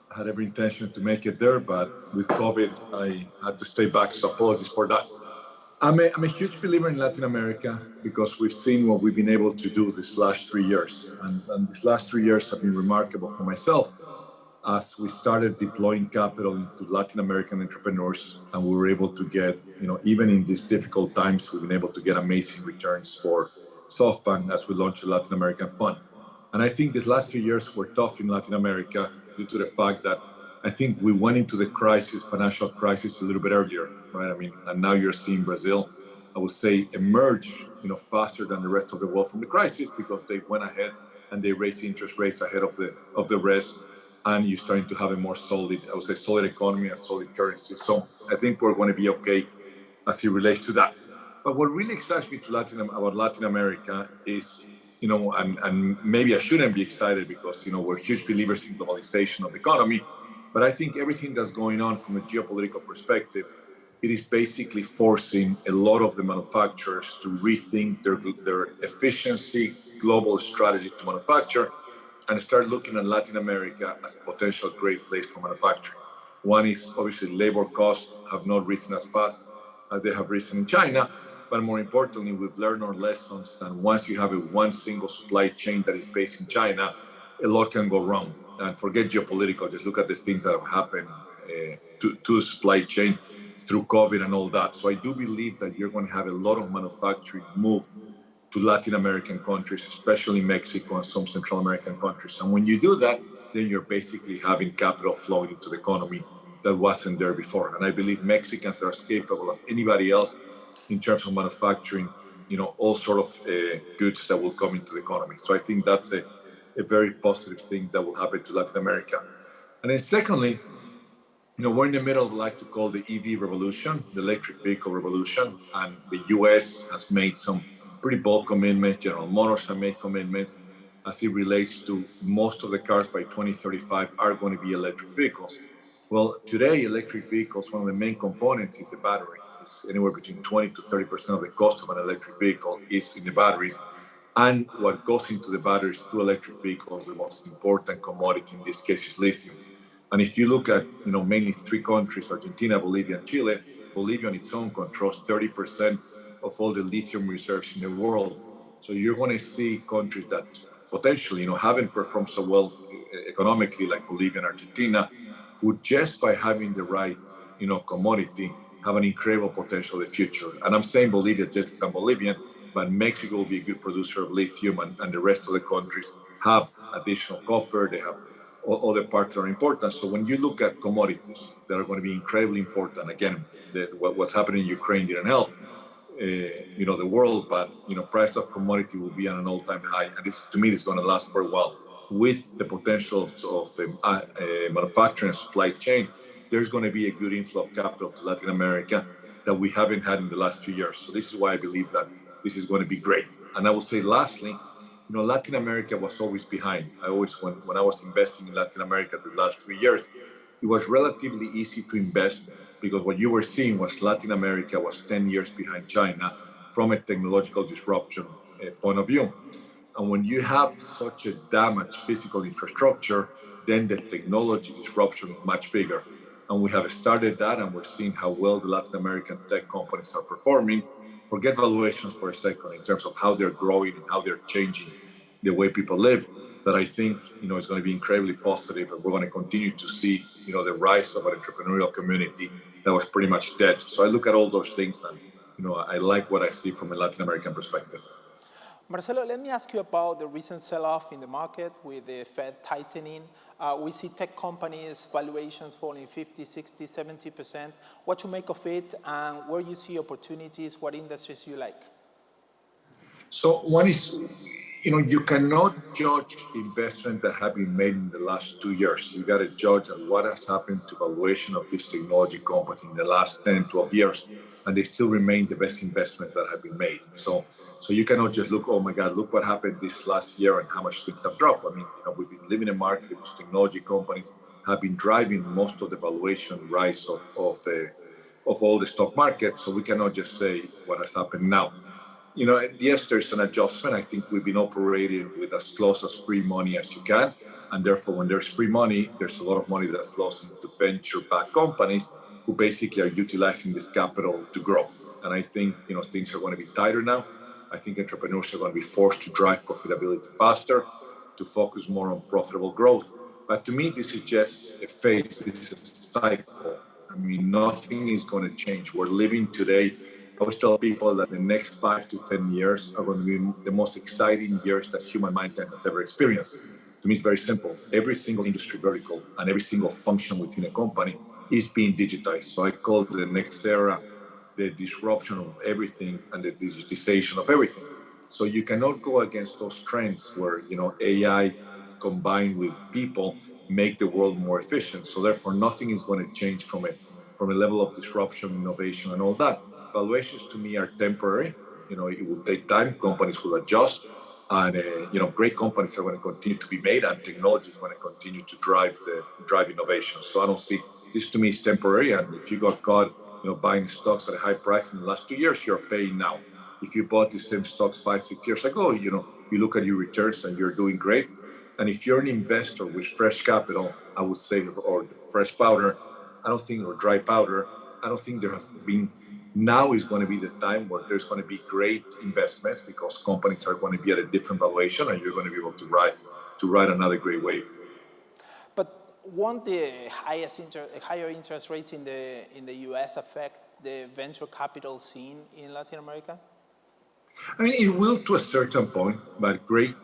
I had every intention to make it there, but with COVID, I had to stay back, so apologies for that. I'm a huge believer in Latin America because we've seen what we've been able to do these last 3 years. And these last 3 years have been remarkable for myself as we started deploying capital into Latin American entrepreneurs, and we were able to get, even in these difficult times, we've been able to get amazing returns for SoftBank as we launched a Latin American fund. And I think these last few years were tough in Latin America due to the fact that I think we went into the financial crisis a little bit earlier, right? I mean, and now you're seeing Brazil, I would say, emerge, faster than the rest of the world from the crisis because they went ahead and they raised interest rates ahead of the rest. And you're starting to have a more solid, I would say, solid economy and solid currency. So I think we're going to be okay as it relates to that. But what really excites me about Latin America is, and maybe I shouldn't be excited because, we're huge believers in globalization of the economy, but I think everything that's going on from a geopolitical perspective, it is basically forcing a lot of the manufacturers to rethink their efficiency, global strategy to manufacture, and start looking at Latin America as a potential great place for manufacturing. One is obviously labor costs have not risen as fast as they have risen in China, but more importantly, we've learned our lessons that once you have one single supply chain that is based in China, a lot can go wrong. And forget geopolitical, just look at the things that have happened to the supply chain through COVID and all that. So I do believe that you're going to have a lot of manufacturing move to Latin American countries, especially Mexico and some Central American countries. And when you do that, then you're basically having capital flowing into the economy that wasn't there before. And I believe Mexicans are as capable as anybody else in terms of manufacturing, all sort of goods that will come into the economy. So I think that's a very positive thing that will happen to Latin America. And then secondly, we're in the middle of what I like to call the EV revolution, the electric vehicle revolution. And the US has made some pretty bold commitments. General Motors have made commitments as it relates to most of the cars by 2035 are going to be electric vehicles. Well, today, electric vehicles, one of the main components is the battery. It's anywhere between 20 to 30% of the cost of an electric vehicle is in the batteries. And what goes into the batteries to electric vehicles, the most important commodity in this case is lithium. And if you look at, mainly three countries, Argentina, Bolivia, and Chile, Bolivia on its own controls 30% of all the lithium reserves in the world. So you're going to see countries that potentially, haven't performed so well economically like Bolivia and Argentina, who just by having the right, commodity, have an incredible potential in the future. And I'm saying Bolivia just because I'm Bolivian, but Mexico will be a good producer of lithium, and the rest of the countries have additional copper. They have other parts that are important. So when you look at commodities that are going to be incredibly important, again, what's happening in Ukraine didn't help, the world, but, price of commodity will be at an all-time high. And this, to me, is going to last for a while. With the potential of manufacturing and supply chain, there's going to be a good inflow of capital to Latin America that we haven't had in the last few years. So this is why I believe that this is going to be great. And I will say lastly, Latin America was always behind. When I was investing in Latin America the last 3 years, it was relatively easy to invest because what you were seeing was Latin America was 10 years behind China from a technological disruption point of view. And when you have such a damaged physical infrastructure, then the technology disruption is much bigger. And we have started that, and we're seeing how well the Latin American tech companies are performing. Forget valuations for a second in terms of how they're growing and how they're changing the way people live. That I think, is going to be incredibly positive, and we're going to continue to see, the rise of an entrepreneurial community that was pretty much dead. So I look at all those things, and, I like what I see from a Latin American perspective. Marcelo, let me ask you about the recent sell-off in the market with the Fed tightening. We see tech companies' valuations falling 50, 60, 70%. What you make of it, and where you see opportunities, what industries you like? So one is, You cannot judge investment that have been made in the last 2 years. You got to judge on what has happened to valuation of these technology companies in the last 10, 12 years, and they still remain the best investments that have been made. So you cannot just look, oh my God, look what happened this last year and how much things have dropped. I mean, we've been living in a market in which technology companies have been driving most of the valuation rise of all the stock market. So we cannot just say what has happened now. Yes, there's an adjustment. I think we've been operating with as close as free money as you can. And therefore, when there's free money, there's a lot of money that flows into venture-backed companies who basically are utilizing this capital to grow. And I think, things are going to be tighter now. I think entrepreneurs are going to be forced to drive profitability faster, to focus more on profitable growth. But to me, this is just a phase, this is a cycle. I mean, nothing is going to change. We're living today. I always tell people that the next 5 to 10 years are going to be the most exciting years that human mankind has ever experienced. To me, it's very simple. Every single industry vertical and every single function within a company is being digitized. So I call the next era the disruption of everything and the digitization of everything. So you cannot go against those trends where, AI combined with people make the world more efficient. So therefore, nothing is going to change from a level of disruption, innovation, and all that. Valuations to me are temporary. It will take time. Companies will adjust, and great companies are going to continue to be made, and technology is going to continue to drive innovation. So I don't see this. To me is temporary. And if you got caught, buying stocks at a high price in the last 2 years, you're paying now. If you bought the same stocks 5, 6 years ago, you look at your returns and you're doing great. And if you're an investor with fresh capital, I would say, or fresh powder, or dry powder, I don't think there has been. Now is going to be the time where there's going to be great investments because companies are going to be at a different valuation, and you're going to be able to ride another great wave. But won't the higher interest rates in the U.S. affect the venture capital scene in Latin America? I mean, it will to a certain point, but great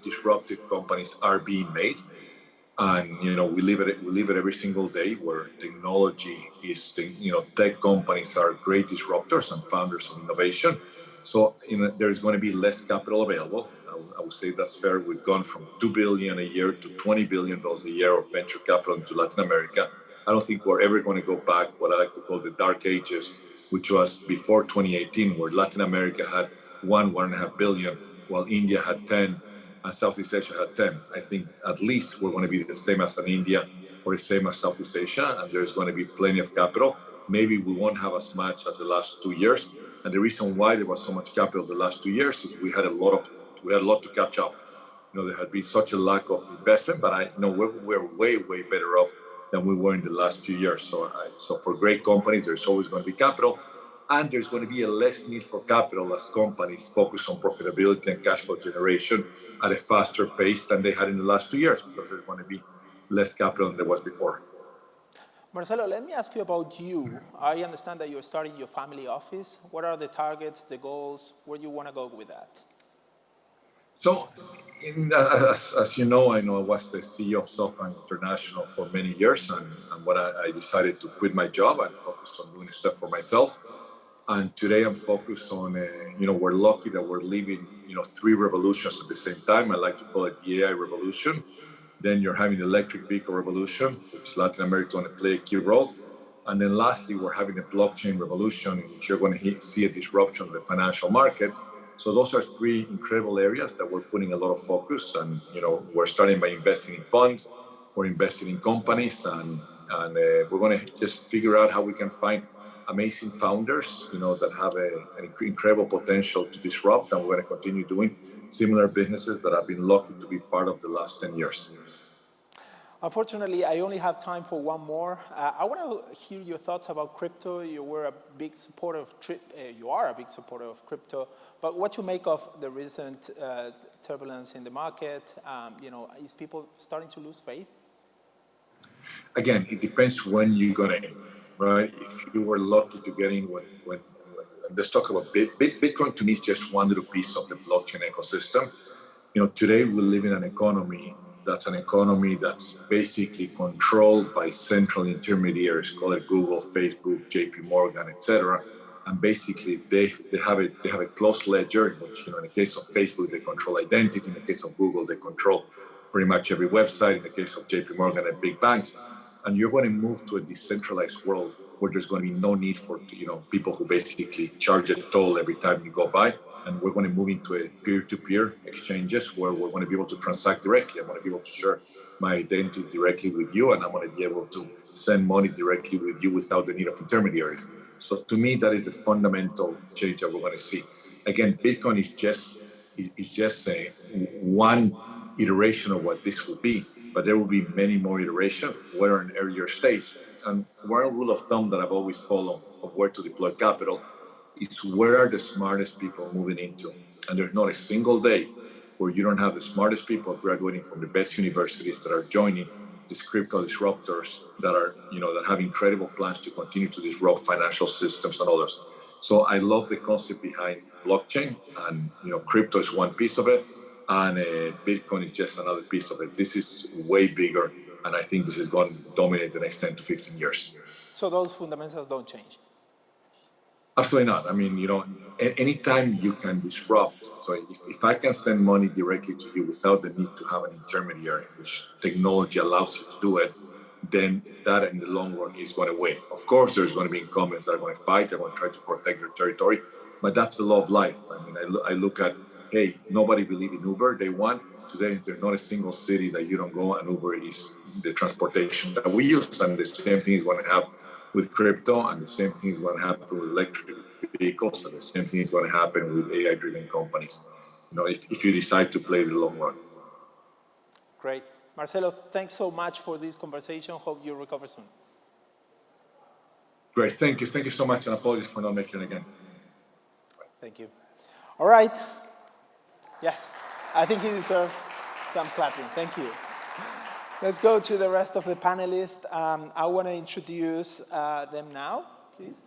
disruptive companies are being made. And we live it every single day where technology is, tech companies are great disruptors and founders of innovation. So there's going to be less capital available. I would say that's fair. We've gone from $2 billion a year to $20 billion a year of venture capital into Latin America. I don't think we're ever going to go back what I like to call the dark ages, which was before 2018, where Latin America had 1.5 billion, while India had 10. And Southeast Asia had 10. I think at least we're going to be the same as in India or the same as Southeast Asia, and there's going to be plenty of capital. Maybe we won't have as much as the last 2 years. And the reason why there was so much capital the last 2 years is we had a lot to catch up. There had been such a lack of investment, but I know we're way, way better off than we were in the last few years. So for great companies, there's always going to be capital. And there's going to be a less need for capital as companies focus on profitability and cash flow generation at a faster pace than they had in the last 2 years, because there's going to be less capital than there was before. Marcelo, let me ask you about you. I understand that you're starting your family office. What are the targets, the goals? Where do you want to go with that? So, as you know, I was the CEO of SoftBank International for many years, and when I decided to quit my job and focus on doing stuff for myself. And today I'm focused on, we're lucky that we're living, 3 revolutions at the same time. I like to call it the AI revolution. Then you're having the electric vehicle revolution, which Latin America is going to play a key role. And then lastly, we're having a blockchain revolution in which you're going to see a disruption of the financial markets. So those are 3 incredible areas that we're putting a lot of focus. And, we're starting by investing in funds, we're investing in companies, and we're going to just figure out how we can find amazing founders, that have an incredible potential to disrupt, and we're going to continue doing similar businesses that I've been lucky to be part of the last 10 years. Unfortunately, I only have time for one more. I want to hear your thoughts about crypto. You are a big supporter of crypto, but what you make of the recent turbulence in the market? Is people starting to lose faith? Again, it depends when you got in. Right? If you were lucky to get in when let's talk about Bitcoin. To me, is just one little piece of the blockchain ecosystem. Today we live in an economy that's basically controlled by central intermediaries, call it Google, Facebook, JP Morgan, etc. and basically they have a closed ledger, in which, in the case of Facebook, they control identity. In the case of Google, they control pretty much every website. In the case of JP Morgan and big banks, and you're going to move to a decentralized world where there's going to be no need for people who basically charge a toll every time you go by. And we're going to move into a peer-to-peer exchanges where we're going to be able to transact directly. I'm going to be able to share my identity directly with you, and I'm going to be able to send money directly with you without the need of intermediaries. So to me, that is the fundamental change that we're going to see. Again, Bitcoin is just one iteration of what this will be, but there will be many more iterations. We're in an earlier stage. And one rule of thumb that I've always followed of where to deploy capital is where are the smartest people moving into. And there's not a single day where you don't have the smartest people graduating from the best universities that are joining these crypto disruptors that are, that have incredible plans to continue to disrupt financial systems and others. So I love the concept behind blockchain, and crypto is one piece of it, and Bitcoin is just another piece of it. This is way bigger, and I think this is going to dominate the next 10 to 15 years. So those fundamentals don't change? Absolutely not. I mean, anytime you can disrupt, so if I can send money directly to you without the need to have an intermediary, which technology allows you to do it, then that in the long run is going to win. Of course, there's going to be incumbents that are going to fight, they're going to try to protect their territory, but that's the law of life. I mean, I look at, hey, nobody believed in Uber day one. Today, there's not a single city that you don't go and Uber is the transportation that we use. And the same thing is going to happen with crypto, and the same thing is going to happen with electric vehicles, and the same thing is going to happen with AI-driven companies, if you decide to play the long run. Great. Marcelo, thanks so much for this conversation. Hope you recover soon. Great. Thank you. Thank you so much, and apologies for not making it again. Thank you. All right. Yes, I think he deserves some clapping. Thank you. Let's go to the rest of the panelists. I want to introduce them now, please.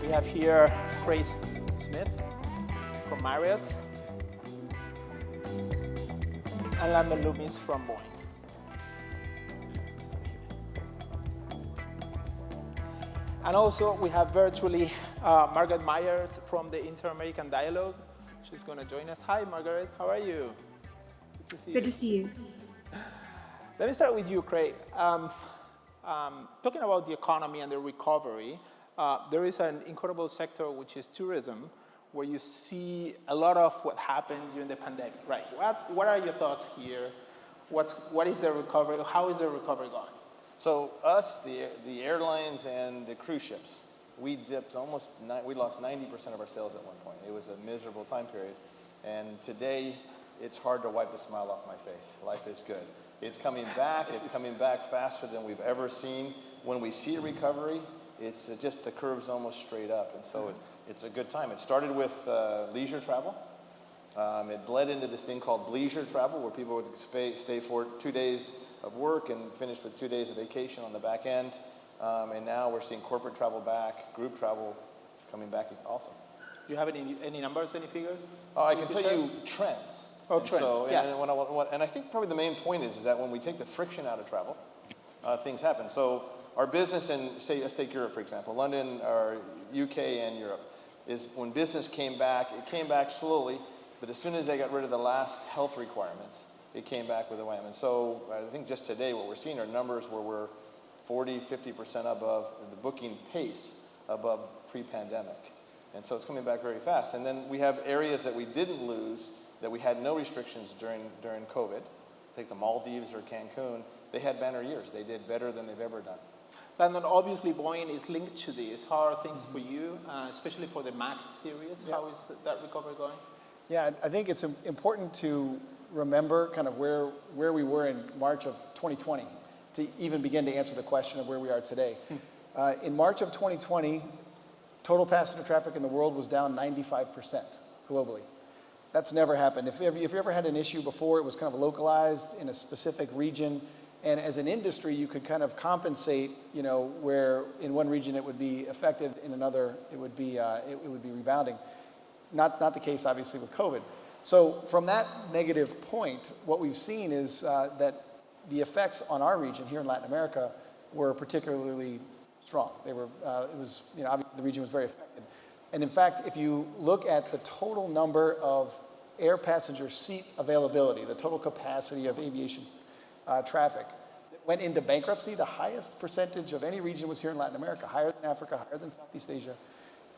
We have here Grace Smith from Marriott and Lambert Loomis from Boeing. And also, we have virtually Margaret Myers from the Inter-American Dialogue. She's going to join us. Hi, Margaret. How are you? Good to see you. Good to see you. Let me start with you, Craig. Talking about the economy and the recovery, there is an incredible sector, which is tourism, where you see a lot of what happened during the pandemic, right? What are your thoughts here? What is the recovery? How is the recovery going? So us, the airlines and the cruise ships, we dipped we lost 90% of our sales at one point. It was a miserable time period. And today, it's hard to wipe the smile off my face. Life is good. It's coming back. It's coming back faster than we've ever seen. When we see a recovery, it's just the curve's almost straight up. And so it's a good time. It started with leisure travel. It bled into this thing called bleisure travel, where people would stay for 2 days of work and finish with 2 days of vacation on the back end. And now we're seeing corporate travel back, group travel coming back also. Do you have any numbers, any figures? I can tell you trends. Oh, trends, so, yes. And I think probably the main point is that when we take the friction out of travel, things happen. So our business in, let's take Europe, for example, London, or UK and Europe, is when business came back, it came back slowly, but as soon as they got rid of the last health requirements, it came back with a wham. And so I think just today what we're seeing are numbers where we're 40, 50% above the booking pace above pre-pandemic. And so it's coming back very fast. And then we have areas that we didn't lose, that we had no restrictions during COVID. Take the Maldives or Cancun, they had banner years. They did better than they've ever done. Landon, obviously Boeing is linked to this. How are things for you, especially for the MAX series? Yeah. How is that recovery going? Yeah, I think it's important to remember kind of where we were in March of 2020 to even begin to answer the question of where we are today. In March of 2020, total passenger traffic in the world was down 95% globally. That's never happened. If you ever had an issue before, it was kind of localized in a specific region. And as an industry, you could kind of compensate, where in one region it would be affected, in another it would be rebounding. Not the case, obviously, with COVID. So from that negative point, what we've seen is that the effects on our region here in Latin America were particularly strong. They were, obviously the region was very affected. And in fact, if you look at the total number of air passenger seat availability, the total capacity of aviation traffic, went into bankruptcy, the highest percentage of any region was here in Latin America, higher than Africa, higher than Southeast Asia.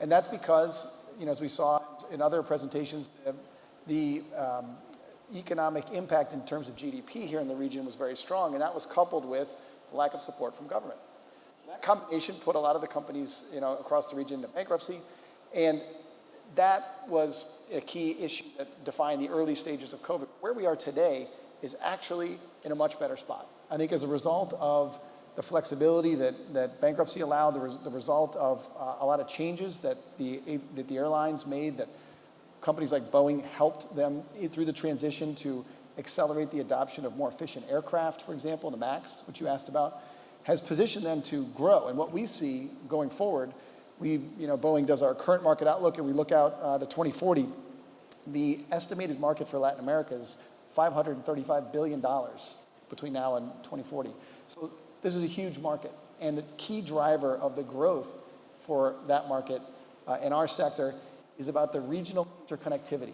And that's because, as we saw in other presentations, the economic impact in terms of GDP here in the region was very strong, and that was coupled with lack of support from government. That combination put a lot of the companies, across the region into bankruptcy, and that was a key issue that defined the early stages of COVID. Where we are today is actually in a much better spot. I think as a result of the flexibility that bankruptcy allowed, the result of a lot of changes that the airlines made, that companies like Boeing helped them through the transition to accelerate the adoption of more efficient aircraft, for example, the MAX, which you asked about, has positioned them to grow. And what we see going forward, Boeing does our current market outlook, and we look out to 2040. The estimated market for Latin America is $535 billion between now and 2040. So this is a huge market, and the key driver of the growth for that market in our sector is about the regional interconnectivity.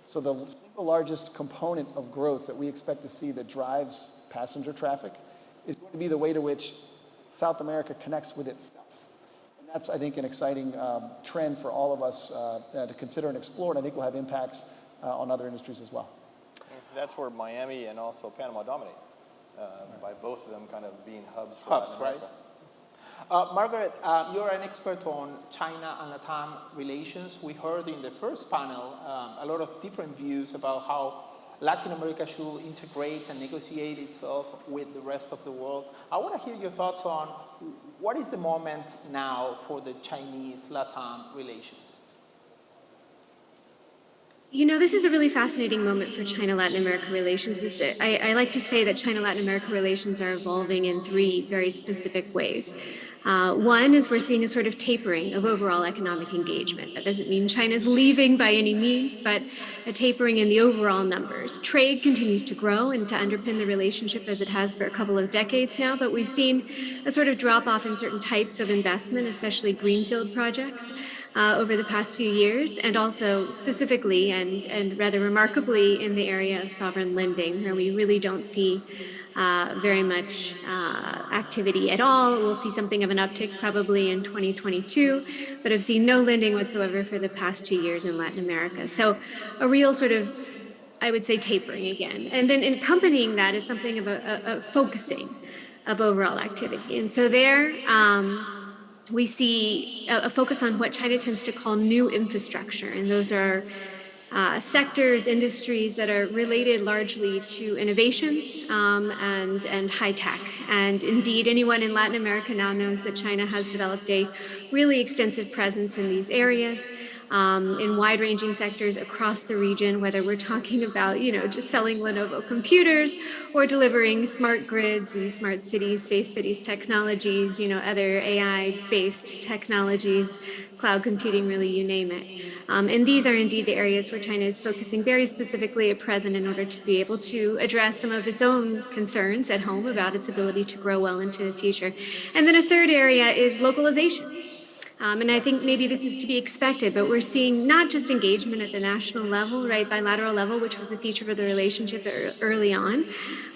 So the single largest component of growth that we expect to see that drives passenger traffic is going to be the way to which South America connects with itself. And that's, I think, an exciting trend for all of us to consider and explore, and I think will have impacts on other industries as well. That's where Miami and also Panama dominate, by both of them kind of being hubs for Latin America. Right? Margaret, you're an expert on China and LATAM relations. We heard in the first panel a lot of different views about how Latin America should integrate and negotiate itself with the rest of the world. I want to hear your thoughts on what is the moment now for the Chinese-LATAM relations? This is a really fascinating moment for China-Latin America relations. I like to say that China-Latin America relations are evolving in three very specific ways. One is we're seeing a sort of tapering of overall economic engagement. That doesn't mean China's leaving by any means, but a tapering in the overall numbers. Trade continues to grow and to underpin the relationship as it has for a couple of decades now, but we've seen a sort of drop-off in certain types of investment, especially greenfield projects, over the past few years, and also specifically and rather remarkably in the area of sovereign lending, where we really don't see very much activity at all. We'll see something of an uptick probably in 2022, but have seen no lending whatsoever for the past 2 years in Latin America. So a real sort of, I would say, tapering again. And then accompanying that is something of a focusing of overall activity. And so there, we see a focus on what China tends to call new infrastructure. And those are sectors, industries that are related largely to innovation and high tech. And indeed, anyone in Latin America now knows that China has developed a really extensive presence in these areas, in wide-ranging sectors across the region, whether we're talking about, just selling Lenovo computers or delivering smart grids and smart cities, safe cities technologies, other AI-based technologies, cloud computing, really, you name it. And these are indeed the areas where China is focusing very specifically at present in order to be able to address some of its own concerns at home about its ability to grow well into the future. And then a third area is localization. And I think maybe this is to be expected, but we're seeing not just engagement at the national level, right, bilateral level, which was a feature of the relationship early on,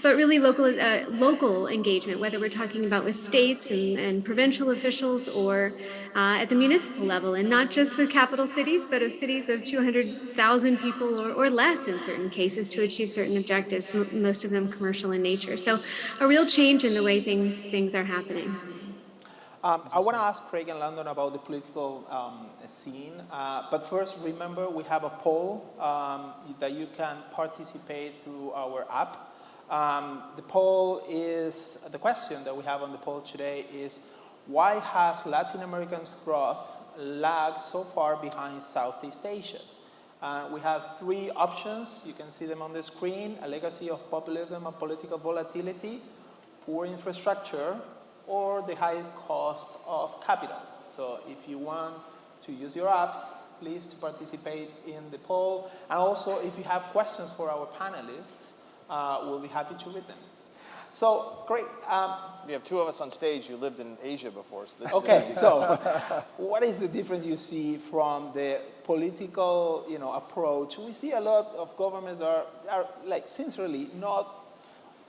but really local engagement, whether we're talking about with states and provincial officials or at the municipal level, and not just with capital cities, but of cities of 200,000 people or less in certain cases to achieve certain objectives, most of them commercial in nature. So a real change in the way things are happening. I want to ask Craig and London about the political scene, but first remember we have a poll that you can participate through our app. The question that we have on the poll today is, why has Latin America's growth lagged so far behind Southeast Asia? We have three options. You can see them on the screen: a legacy of populism and political volatility, poor infrastructure, or the high cost of capital. So if you want to use your apps, please to participate in the poll. And also, if you have questions for our panelists, we'll be happy to read them. So, great. We have two of us on stage who lived in Asia before. So this Okay, is so what is the difference you see from the political, approach? We see a lot of governments are like sincerely not,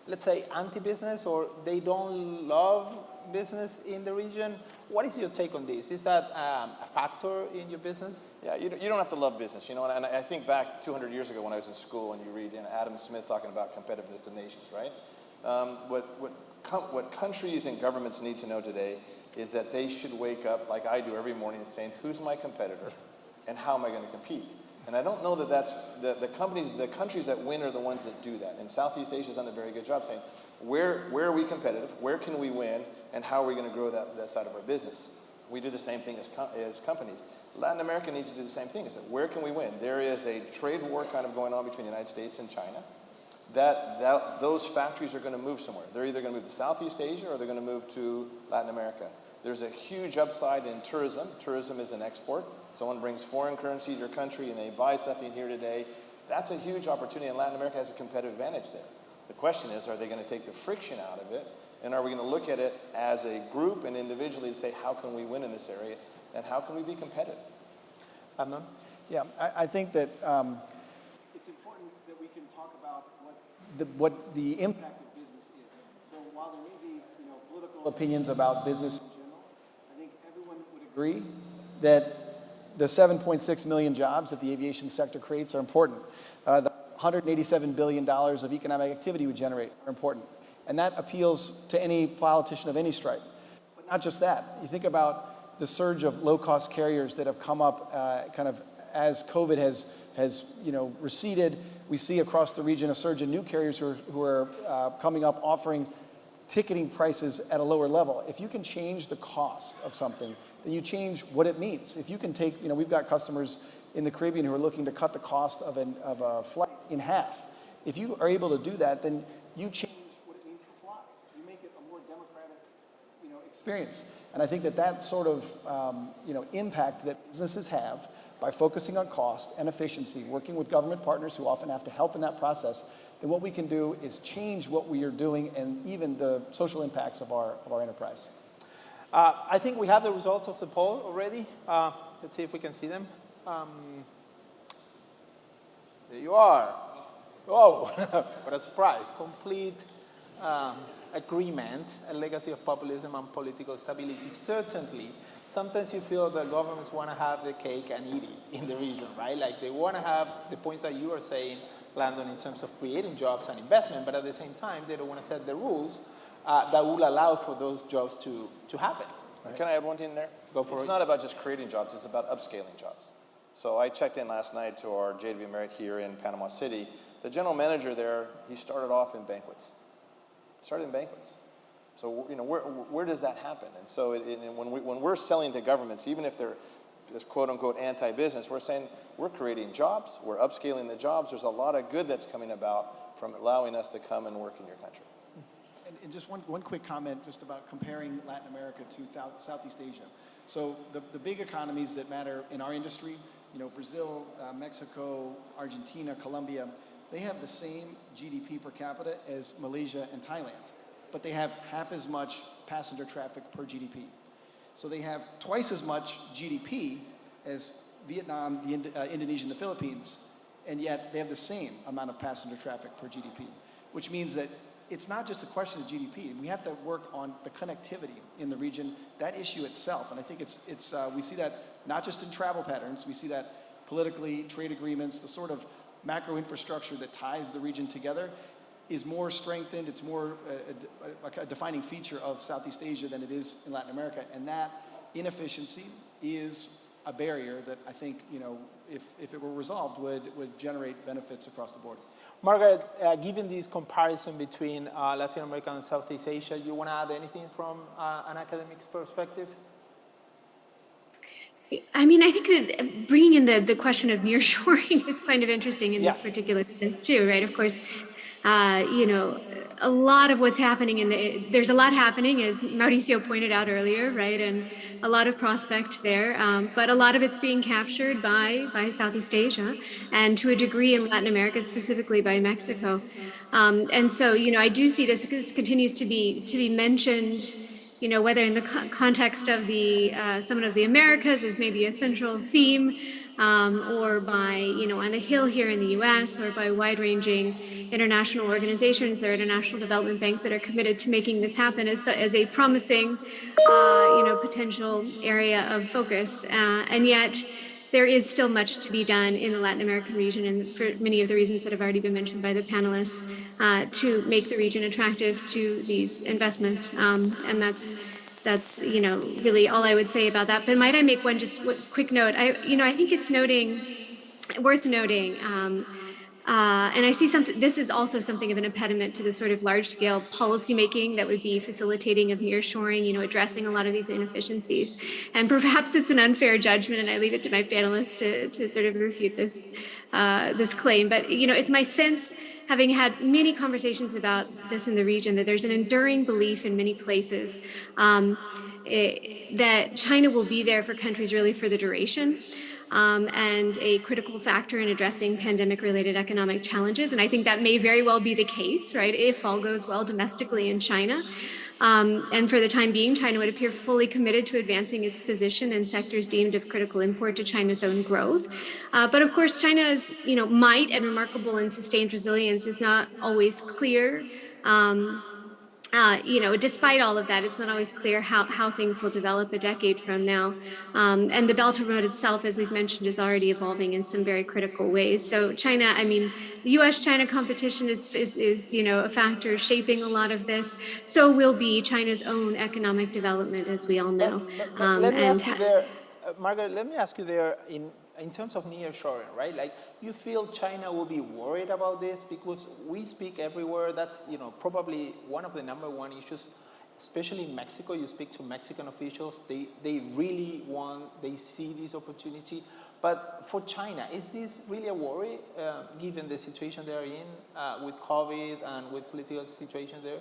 let's say, anti-business, or they don't love business in the region. What is your take on this? Is that a factor in your business? Yeah, you don't have to love business, and I think back 200 years ago when I was in school, and you read Adam Smith talking about competitiveness of nations, right? What countries and governments need to know today is that they should wake up, like I do every morning, saying, who's my competitor, and how am I going to compete? And I don't know that that's, the countries that win are the ones that do that. And Southeast Asia has done a very good job saying, where are we competitive, where can we win, and how are we going to grow that side of our business? We do the same thing as companies. Latin America needs to do the same thing. Is that where can we win? There is a trade war kind of going on between the United States and China. Those factories are going to move somewhere. They're either going to move to Southeast Asia or they're going to move to Latin America. There's a huge upside in tourism. Tourism is an export. Someone brings foreign currency to your country and they buy something here today. That's a huge opportunity, and Latin America has a competitive advantage there. The question is, are they going to take the friction out of it? And are we going to look at it as a group and individually to say, how can we win in this area? And how can we be competitive? Amnon? Yeah, I think that it's important that we can talk about what the impact of business is. So while there may be political opinions about business in general, I think everyone would agree that the 7.6 million jobs that the aviation sector creates are important. The $187 billion of economic activity we generate are important. And that appeals to any politician of any stripe. But not just that. You think about the surge of low-cost carriers that have come up kind of as COVID has receded. We see across the region a surge in new carriers who are coming up offering ticketing prices at a lower level. If you can change the cost of something, then you change what it means. If you can take, we've got customers in the Caribbean who are looking to cut the cost of a flight in half. If you are able to do that, then you change what it means to fly. You make it a more democratic, experience. And I think that sort of, impact that businesses have by focusing on cost and efficiency, working with government partners who often have to help in that process, then what we can do is change what we are doing and even the social impacts of our enterprise. I think we have the results of the poll already. Let's see if we can see them. There you are. Oh, what a surprise. Complete agreement, a legacy of populism and political stability. Certainly, sometimes you feel that governments want to have the cake and eat it in the region, right? Like they want to have the points that you are saying, Landon, in terms of creating jobs and investment, but at the same time, they don't want to set the rules that will allow for those jobs to happen. Right? Can I add one thing there? Go for it. It's not about just creating jobs, it's about upscaling jobs. So I checked in last night to our JW Marriott here in Panama City. The general manager there, he started off in banquets. So, where does that happen? And so when we're selling to governments, even if they're this quote-unquote anti-business, we're saying we're creating jobs, we're upscaling the jobs. There's a lot of good that's coming about from allowing us to come and work in your country. And just one quick comment just about comparing Latin America to Southeast Asia. So the big economies that matter in our industry, Brazil, Mexico, Argentina, Colombia, they have the same GDP per capita as Malaysia and Thailand, but they have half as much passenger traffic per GDP. So they have twice as much GDP as Vietnam, Indonesia, and the Philippines, and yet they have the same amount of passenger traffic per GDP, which means that it's not just a question of GDP. We have to work on the connectivity in the region, that issue itself. And I think we see that not just in travel patterns, we see that politically, trade agreements, the sort of macro infrastructure that ties the region together is more strengthened. It's more a defining feature of Southeast Asia than it is in Latin America. And that inefficiency is a barrier that I think, if it were resolved, would generate benefits across the board. Margaret, given this comparison between Latin America and Southeast Asia, you want to add anything from an academic perspective? I mean, I think that bringing in the question of nearshoring is kind of interesting in this particular sense too, right? Of course, a a lot of what's happening there's a lot happening, as Mauricio pointed out earlier, right? And a lot of prospect there, but a lot of it's being captured by Southeast Asia, and to a degree in Latin America, specifically by Mexico. And so, I do see this continues to be mentioned, whether in the context of the Summit of the Americas as maybe a central theme, or by, on the Hill here in the US, or by wide-ranging international organizations or international development banks that are committed to making this happen as a promising, potential area of focus. And yet, there is still much to be done in the Latin American region, and for many of the reasons that have already been mentioned by the panelists, to make the region attractive to these investments. And that's really all I would say about that. But might I make one quick note? I think it's worth noting, and I see this is also something of an impediment to the sort of large-scale policymaking that would be facilitating of nearshoring, addressing a lot of these inefficiencies. And perhaps it's an unfair judgment, and I leave it to my panelists to sort of refute this claim. But it's my sense, having had many conversations about this in the region, that there's an enduring belief in many places that China will be there for countries really for the duration. And a critical factor in addressing pandemic-related economic challenges. And I think that may very well be the case, right, if all goes well domestically in China. And for the time being, China would appear fully committed to advancing its position in sectors deemed of critical import to China's own growth. But of course, China's might and remarkable and sustained resilience is not always clear. Despite all of that, it's not always clear how things will develop a decade from now. And the Belt and Road itself, as we've mentioned, is already evolving in some very critical ways. So China, the U.S.-China competition is a factor shaping a lot of this. So will be China's own economic development, as we all know. But let me ask you there, Margaret, let me ask you there in terms of nearshoring, right? Like, you feel China will be worried about this? Because we speak everywhere. That's, probably one of the number one issues, especially in Mexico. You speak to Mexican officials. They really they see this opportunity. But for China, is this really a worry, given the situation they're in with COVID and with political situation there?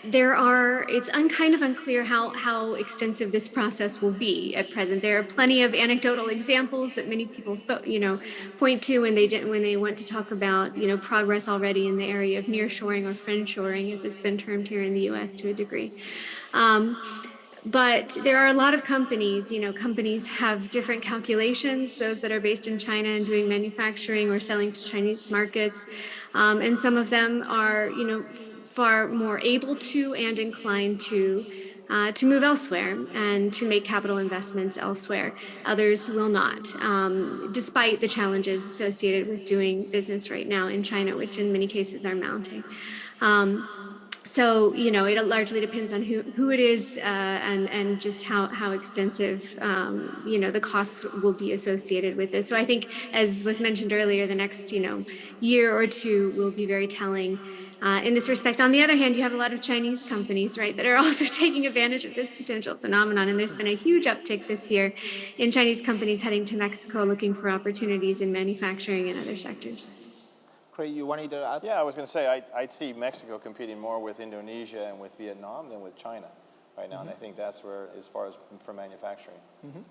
It's kind of unclear how extensive this process will be at present. There are plenty of anecdotal examples that many people point to when they want to talk about progress already in the area of nearshoring or friendshoring, as it's been termed here in the U.S. to a degree. But there are a lot of companies, companies have different calculations, those that are based in China and doing manufacturing or selling to Chinese markets. And some of them are, far more able to and inclined to move elsewhere and to make capital investments elsewhere. Others will not, despite the challenges associated with doing business right now in China, which in many cases are mounting. So, it largely depends on who it is and just how extensive, the costs will be associated with this. So I think, as was mentioned earlier, the next, year or two will be very telling in this respect. On the other hand, you have a lot of Chinese companies, right, that are also taking advantage of this potential phenomenon. And there's been a huge uptick this year in Chinese companies heading to Mexico looking for opportunities in manufacturing and other sectors. Craig, you wanted to add? Yeah, I was going to say, I'd see Mexico competing more with Indonesia and with Vietnam than with China right now. Mm-hmm. And I think that's where, as far as for manufacturing,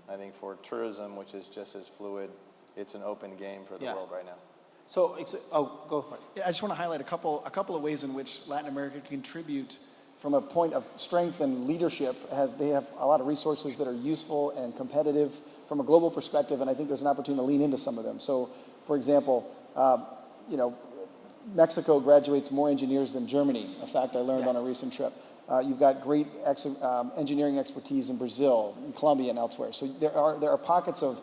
I think for tourism, which is just as fluid, it's an open game for the world right now. So, go for it. Yeah, I just want to highlight a couple of ways in which Latin America can contribute from a point of strength and leadership. They have a lot of resources that are useful and competitive from a global perspective, and I think there's an opportunity to lean into some of them. So, for example, Mexico graduates more engineers than Germany. A fact I learned on a recent trip. You've got great engineering expertise in Brazil, in Colombia, and elsewhere. So there are pockets of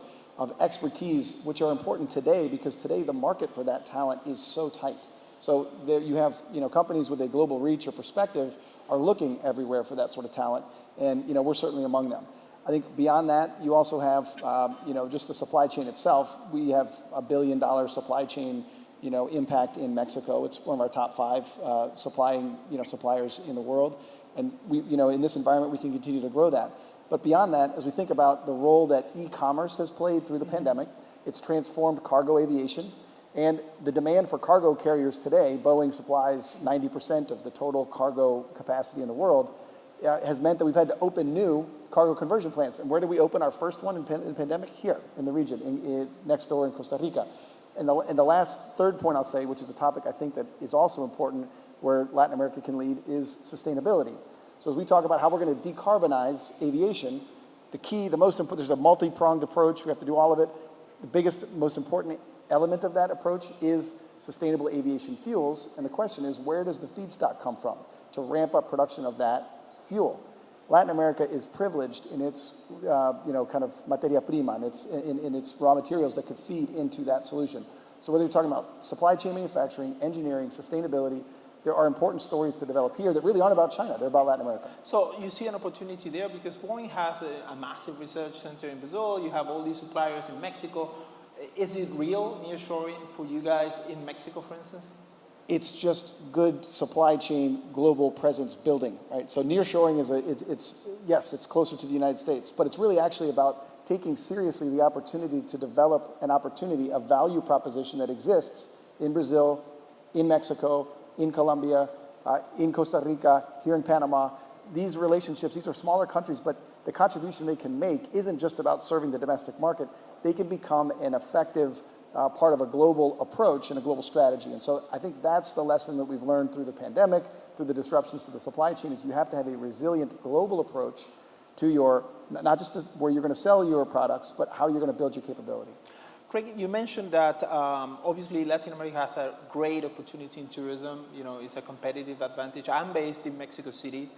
expertise which are important today, because today the market for that talent is so tight. So there you have companies with a global reach or perspective are looking everywhere for that sort of talent, and we're certainly among them. I think beyond that, you also have just the supply chain itself. We have $1 billion supply chain impact in Mexico. It's one of our top 5 suppliers in the world, and we in this environment we can continue to grow that. But beyond that, as we think about the role that e-commerce has played through the pandemic, it's transformed cargo aviation. And the demand for cargo carriers today, Boeing supplies 90% of the total cargo capacity in the world, has meant that we've had to open new cargo conversion plants. And where did we open our first one in the pandemic? Here in the region, next door in Costa Rica. And the last third point I'll say, which is a topic I think that is also important where Latin America can lead, is sustainability. So as we talk about how we're going to decarbonize aviation, the most important, there's a multi-pronged approach. We have to do all of it. The biggest, most important element of that approach is sustainable aviation fuels. And the question is, where does the feedstock come from to ramp up production of that fuel? Latin America is privileged in its, kind of materia prima, in its raw materials that could feed into that solution. So whether you're talking about supply chain manufacturing, engineering, sustainability, there are important stories to develop here that really aren't about China, they're about Latin America. So you see an opportunity there because Boeing has a massive research center in Brazil, you have all these suppliers in Mexico. Is it real nearshoring for you guys in Mexico, for instance? It's just good supply chain global presence building, right? So nearshoring yes, it's closer to the United States, but it's really actually about taking seriously the opportunity to develop a value proposition that exists in Brazil, in Mexico, in Colombia, in Costa Rica, here in Panama. These relationships, these are smaller countries, but the contribution they can make isn't just about serving the domestic market. They can become an effective part of a global approach and a global strategy. And so I think that's the lesson that we've learned through the pandemic, through the disruptions to the supply chain, is you have to have a resilient global approach to your, not just where you're going to sell your products, but how you're going to build your capability. Craig, you mentioned that obviously Latin America has a great opportunity in tourism. It's a competitive advantage. I'm based in Mexico City.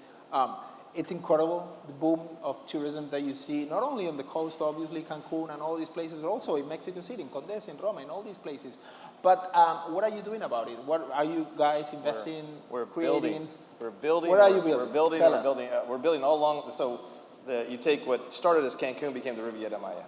It's incredible, the boom of tourism that you see, not only on the coast, obviously, Cancun and all these places, but also in Mexico City, in Condesa, in Roma, in all these places. But what are you doing about it? What are you guys investing, creating? We're building. What are you building? We're building all along. So you take what started as Cancun became the Riviera Maya.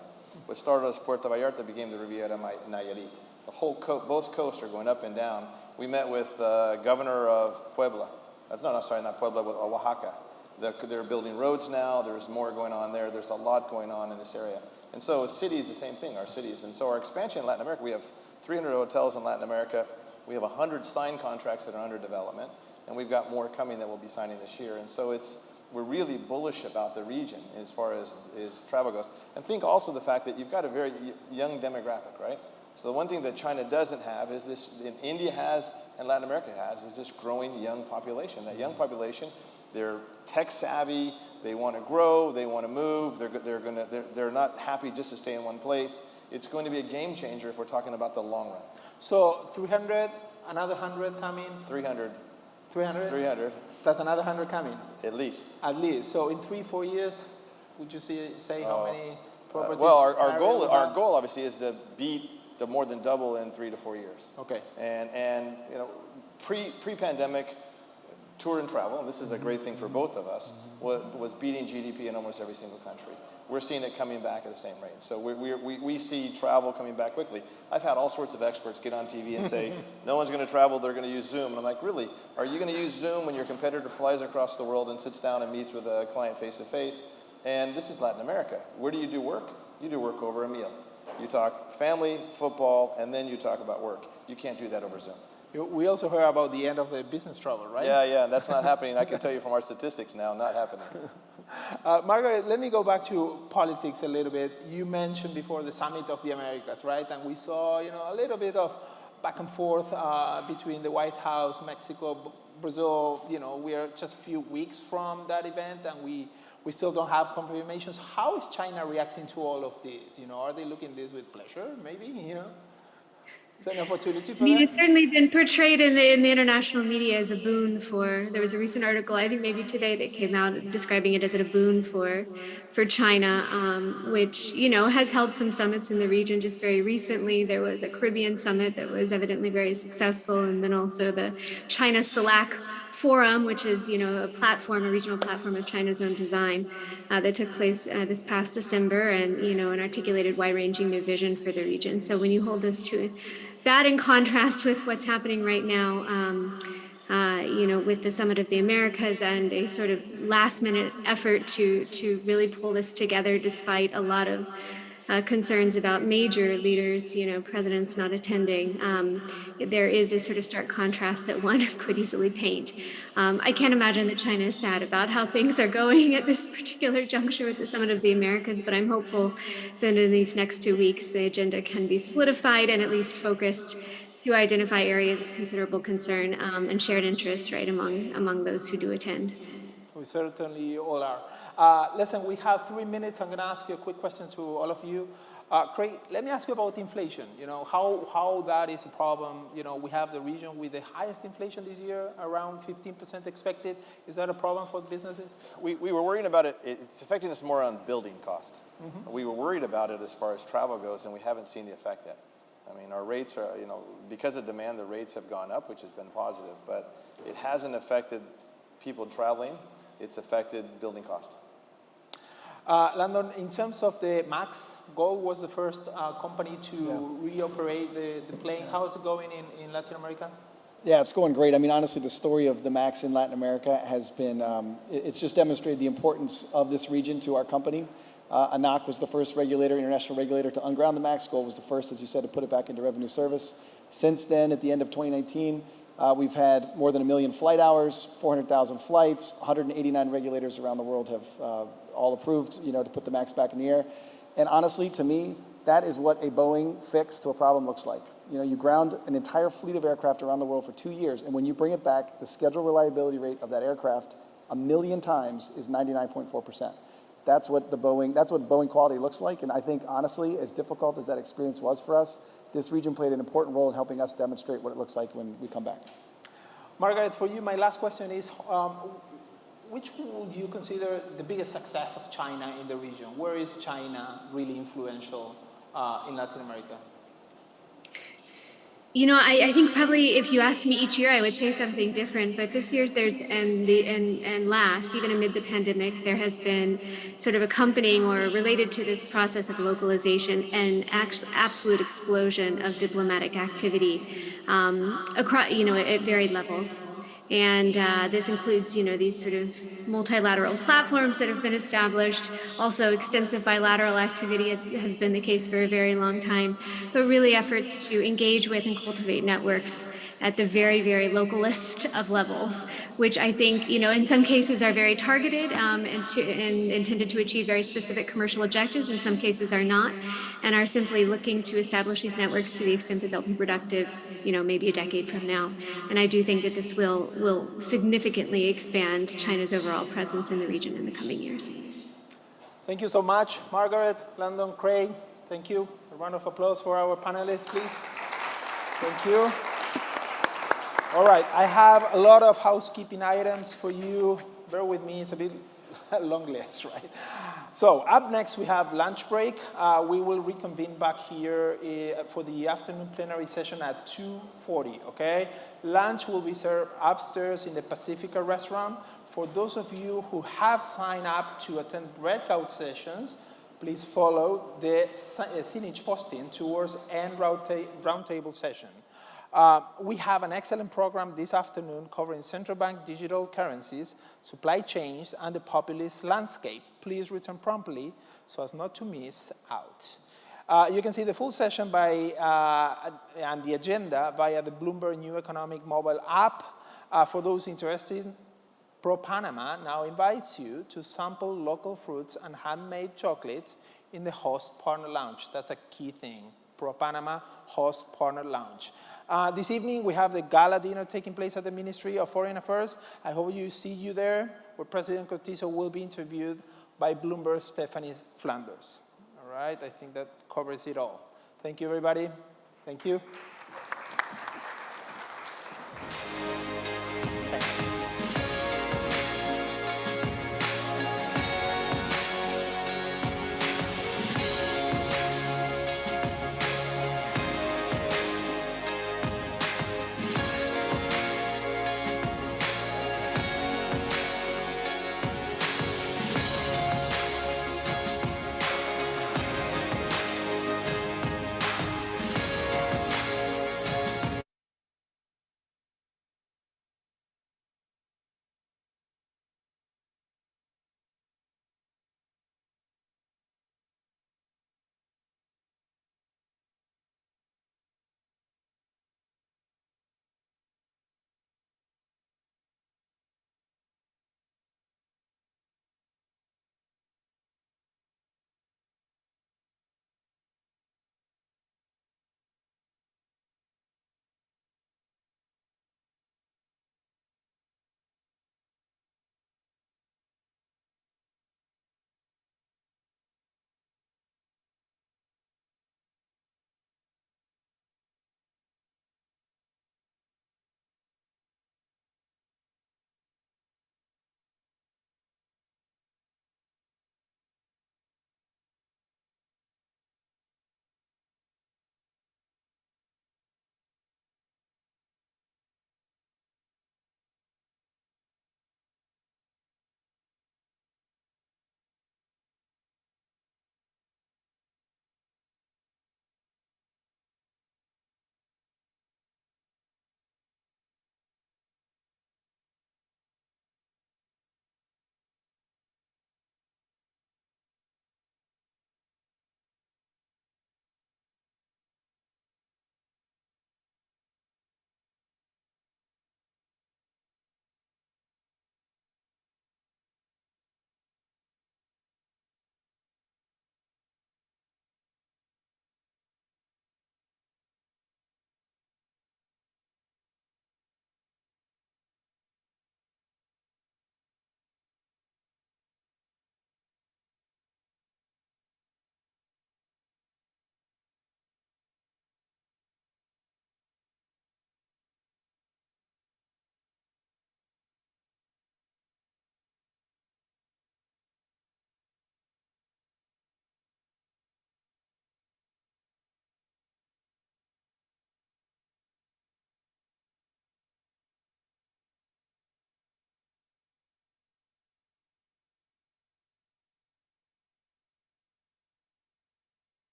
What started as Puerto Vallarta became the Riviera Nayarit. The whole both coasts are going up and down. We met with governor of Puebla. Not Puebla, with Oaxaca. They're building roads now. There's more going on there. There's a lot going on in this area. And so cities, the same thing, our cities. And so our expansion in Latin America, we have 300 hotels in Latin America. We have 100 signed contracts that are under development. And we've got more coming that we'll be signing this year. And so we're really bullish about the region as far as travel goes. And think also the fact that you've got a very young demographic, right? So the one thing that China doesn't have is this, and India has, and Latin America has, is this growing young population. That young population, they're tech savvy, they want to grow, they want to move, they're not happy just to stay in one place. It's going to be a game changer if we're talking about the long run. So 300, another 100 coming? 300. 300? 300. Plus another 100 coming? At least. At least. So in 3-4 years, would you say how many properties? Well, our goal obviously is to more than double in 3 to 4 years. Okay. And pre-pandemic, tour and travel, and this is a great thing for both of us, was beating GDP in almost every single country. We're seeing it coming back at the same rate. So we see travel coming back quickly. I've had all sorts of experts get on TV and say, no one's going to travel, they're going to use Zoom. And I'm like, really? Are you going to use Zoom when your competitor flies across the world and sits down and meets with a client face-to-face? And this is Latin America. Where do you do work? You do work over a meal. You talk family, football, and then you talk about work. You can't do that over Zoom. We also heard about the end of the business travel, right? Yeah, that's not happening. I can tell you from our statistics now, not happening. Margaret, let me go back to politics a little bit. You mentioned before the Summit of the Americas, right? And we saw, a little bit of back and forth between the White House, Mexico, Brazil. We are just a few weeks from that event, and we still don't have confirmations. How is China reacting to all of this? Are they looking at this with pleasure, maybe, Is that an opportunity for that? It's certainly been portrayed in the international media as a boon for, there was a recent article, I think maybe today, that came out describing it as a boon for China, which, has held some summits in the region just very recently. There was a Caribbean summit that was evidently very successful, and then also the China CELAC Forum, which is, a regional platform of China's own design that took place this past December, and, an articulated wide-ranging new vision for the region. So when you hold this to that in contrast with what's happening right now, with the Summit of the Americas and a sort of last-minute effort to really pull this together, despite a lot of concerns about major leaders, presidents not attending. There is a sort of stark contrast that one could easily paint. I can't imagine that China is sad about how things are going at this particular juncture with the Summit of the Americas, but I'm hopeful that in these next 2 weeks, the agenda can be solidified and at least focused to identify areas of considerable concern and shared interest, right, among those who do attend. We certainly all are. Listen, we have 3 minutes. I'm going to ask you a quick question to all of you. Craig, let me ask you about inflation. How that is a problem. We have the region with the highest inflation this year, around 15% expected. Is that a problem for businesses? We were worrying about it. It's affecting us more on building cost. We were worried about it as far as travel goes, and we haven't seen the effect yet. I mean, our rates are, because of demand, the rates have gone up, which has been positive, but it hasn't affected people traveling. It's affected building cost. Landon, in terms of the MAX, Gold was the first company to reoperate the plane. How is it going in Latin America? Yeah, it's going great. I mean, honestly, the story of the MAX in Latin America has been, it's just demonstrated the importance of this region to our company. ANAC was the first international regulator to unground the MAX. Gold was the first, as you said, to put it back into revenue service. Since then, at the end of 2019, we've had more than 1 million flight hours, 400,000 flights, 189 regulators around the world have all approved, to put the MAX back in the air. And honestly, to me, that is what a Boeing fix to a problem looks like. You ground an entire fleet of aircraft around the world for 2 years, and when you bring it back, the schedule reliability rate of that aircraft 1 million times is 99.4%. That's what Boeing quality looks like, and I think, honestly, as difficult as that experience was for us, this region played an important role in helping us demonstrate what it looks like when we come back. Margaret, for you, my last question is, which would you consider the biggest success of China in the region? Where is China really influential in Latin America? I think probably if you asked me each year, I would say something different. But this year, and last, even amid the pandemic, there has been sort of accompanying or related to this process of localization an absolute explosion of diplomatic activity across, at varied levels. And this includes, these sort of multilateral platforms that have been established. Also, extensive bilateral activity has been the case for a very long time. But really efforts to engage with and cultivate networks at the very, very localist of levels, which I think, in some cases are very targeted and intended to achieve very specific commercial objectives. In some cases are not, and are simply looking to establish these networks to the extent that they'll be productive, maybe a decade from now. And I do think that this will significantly expand China's overall presence in the region in the coming years. Thank you so much, Margaret, Landon, Craig. Thank you. A round of applause for our panelists, please. Thank you. All right, I have a lot of housekeeping items for you. Bear with me, it's a bit long list, right? So up next, we have lunch break. We will reconvene back here for the afternoon plenary session at 2:40, okay? Lunch will be served upstairs in the Pacifica restaurant. For those of you who have signed up to attend breakout sessions, please follow the signage posting towards end roundtable session. We have an excellent program this afternoon covering central bank digital currencies, supply chains, and the populist landscape. Please return promptly so as not to miss out. You can see the full session and the agenda via the Bloomberg New Economic mobile app. For those interested, Pro-Panama now invites you to sample local fruits and handmade chocolates in the host partner lounge. That's a key thing. Pro-Panama host partner lounge. This evening, we have the gala dinner taking place at the Ministry of Foreign Affairs. I hope you see you there, where President Cortizo will be interviewed by Bloomberg's Stephanie Flanders. All right, I think that covers it all. Thank you, everybody. Thank you.